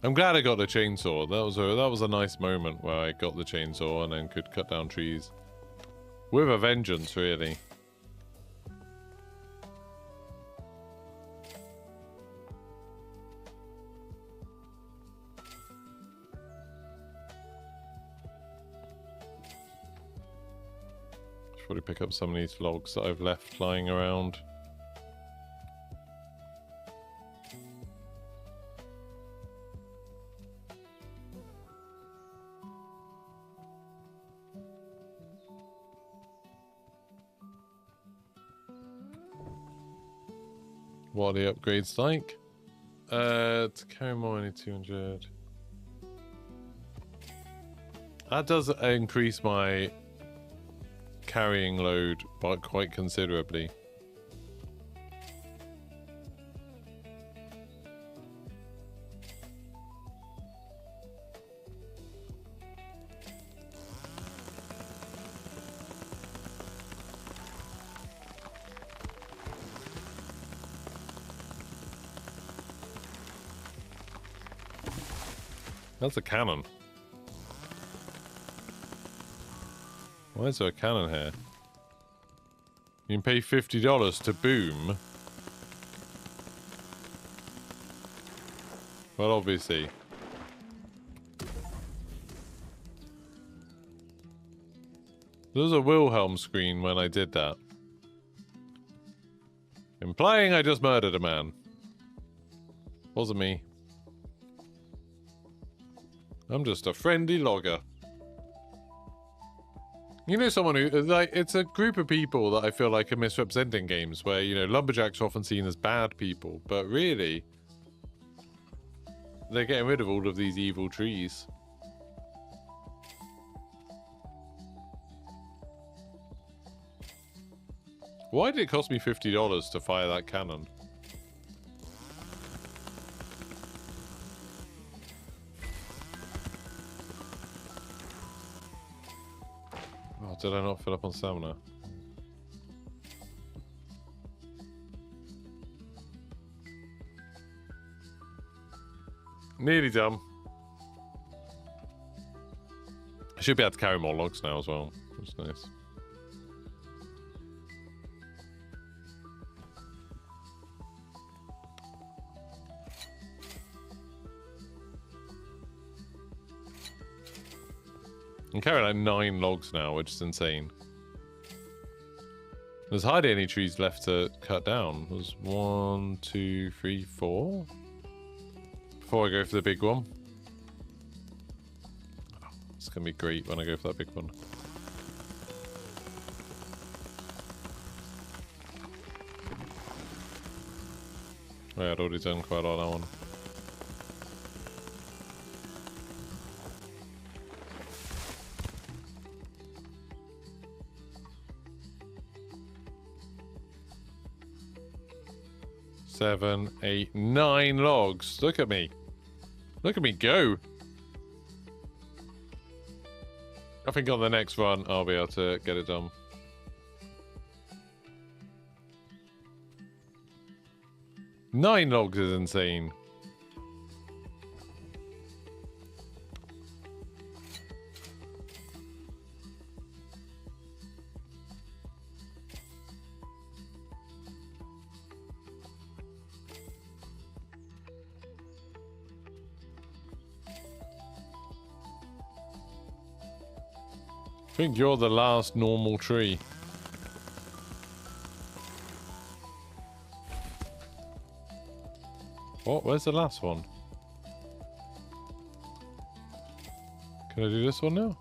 I'm glad I got the chainsaw. That was a nice moment where I got the chainsaw and then could cut down trees with a vengeance, really. Probably pick up some of these logs that I've left lying around. What are the upgrades like? To carry more, I need 200. That does increase my carrying load by quite considerably. That's a cannon. Why is there a cannon here? You can pay $50 to boom. Well, obviously. There was a Wilhelm screen when I did that. Implying I just murdered a man. Wasn't me. I'm just a friendly logger. You know, someone who, like, it's a group of people that I feel like are misrepresenting games where, you know, lumberjacks are often seen as bad people, but really, they're getting rid of all of these evil trees. Why did it cost me $50 to fire that cannon? Did I not fill up on stamina? Nearly done. I should be able to carry more logs now as well, which is nice. I can carry like 9 logs now, which is insane. There's hardly any trees left to cut down. There's 1, 2, 3, 4. Before I go for the big one. Oh, it's going to be great when I go for that big one. Oh, yeah, I'd already done quite a lot on that one. Seven, 8, 9 logs. Look at me. Look at me go. I think on the next run, I'll be able to get it done. Nine logs is insane. I think you're the last normal tree. What? Where's the last one? Can I do this one now?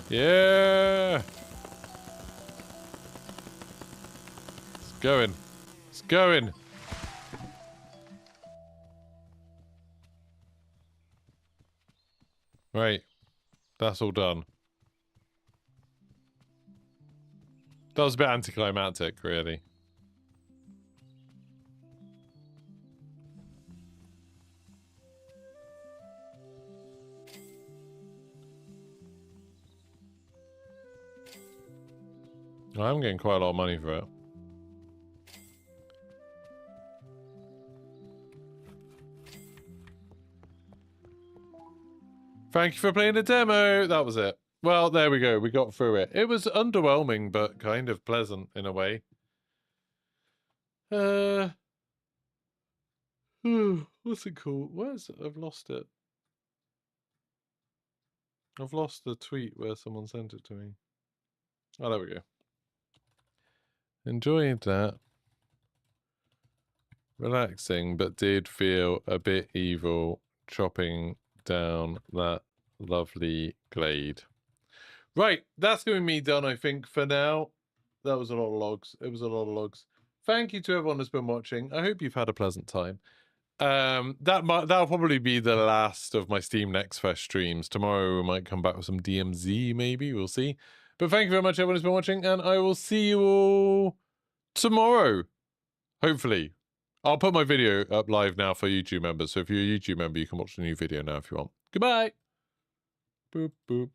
Yeah! It's going. It's going. Right. That's all done. That was a bit anticlimactic, really. I'm getting quite a lot of money for it. Thank you for playing the demo. That was it. Well, there we go. We got through it. It was underwhelming, but kind of pleasant in a way. What's it called? Where's it? I've lost it. I've lost the tweet where someone sent it to me. Oh, there we go. Enjoyed that. Relaxing, but did feel a bit evil chopping down that lovely glade. Right, that's going to be me done, I think, for now. That was a lot of logs. It was a lot of logs. Thank you to everyone that's been watching. I hope you've had a pleasant time. That'll probably be the last of my Steam Next Fest streams. Tomorrow we might come back with some DMZ, maybe. We'll see. But thank you very much, everyone who's been watching, and I will see you all tomorrow. Hopefully. I'll put my video up live now for YouTube members. So if you're a YouTube member, you can watch the new video now if you want. Goodbye. Boop, boop.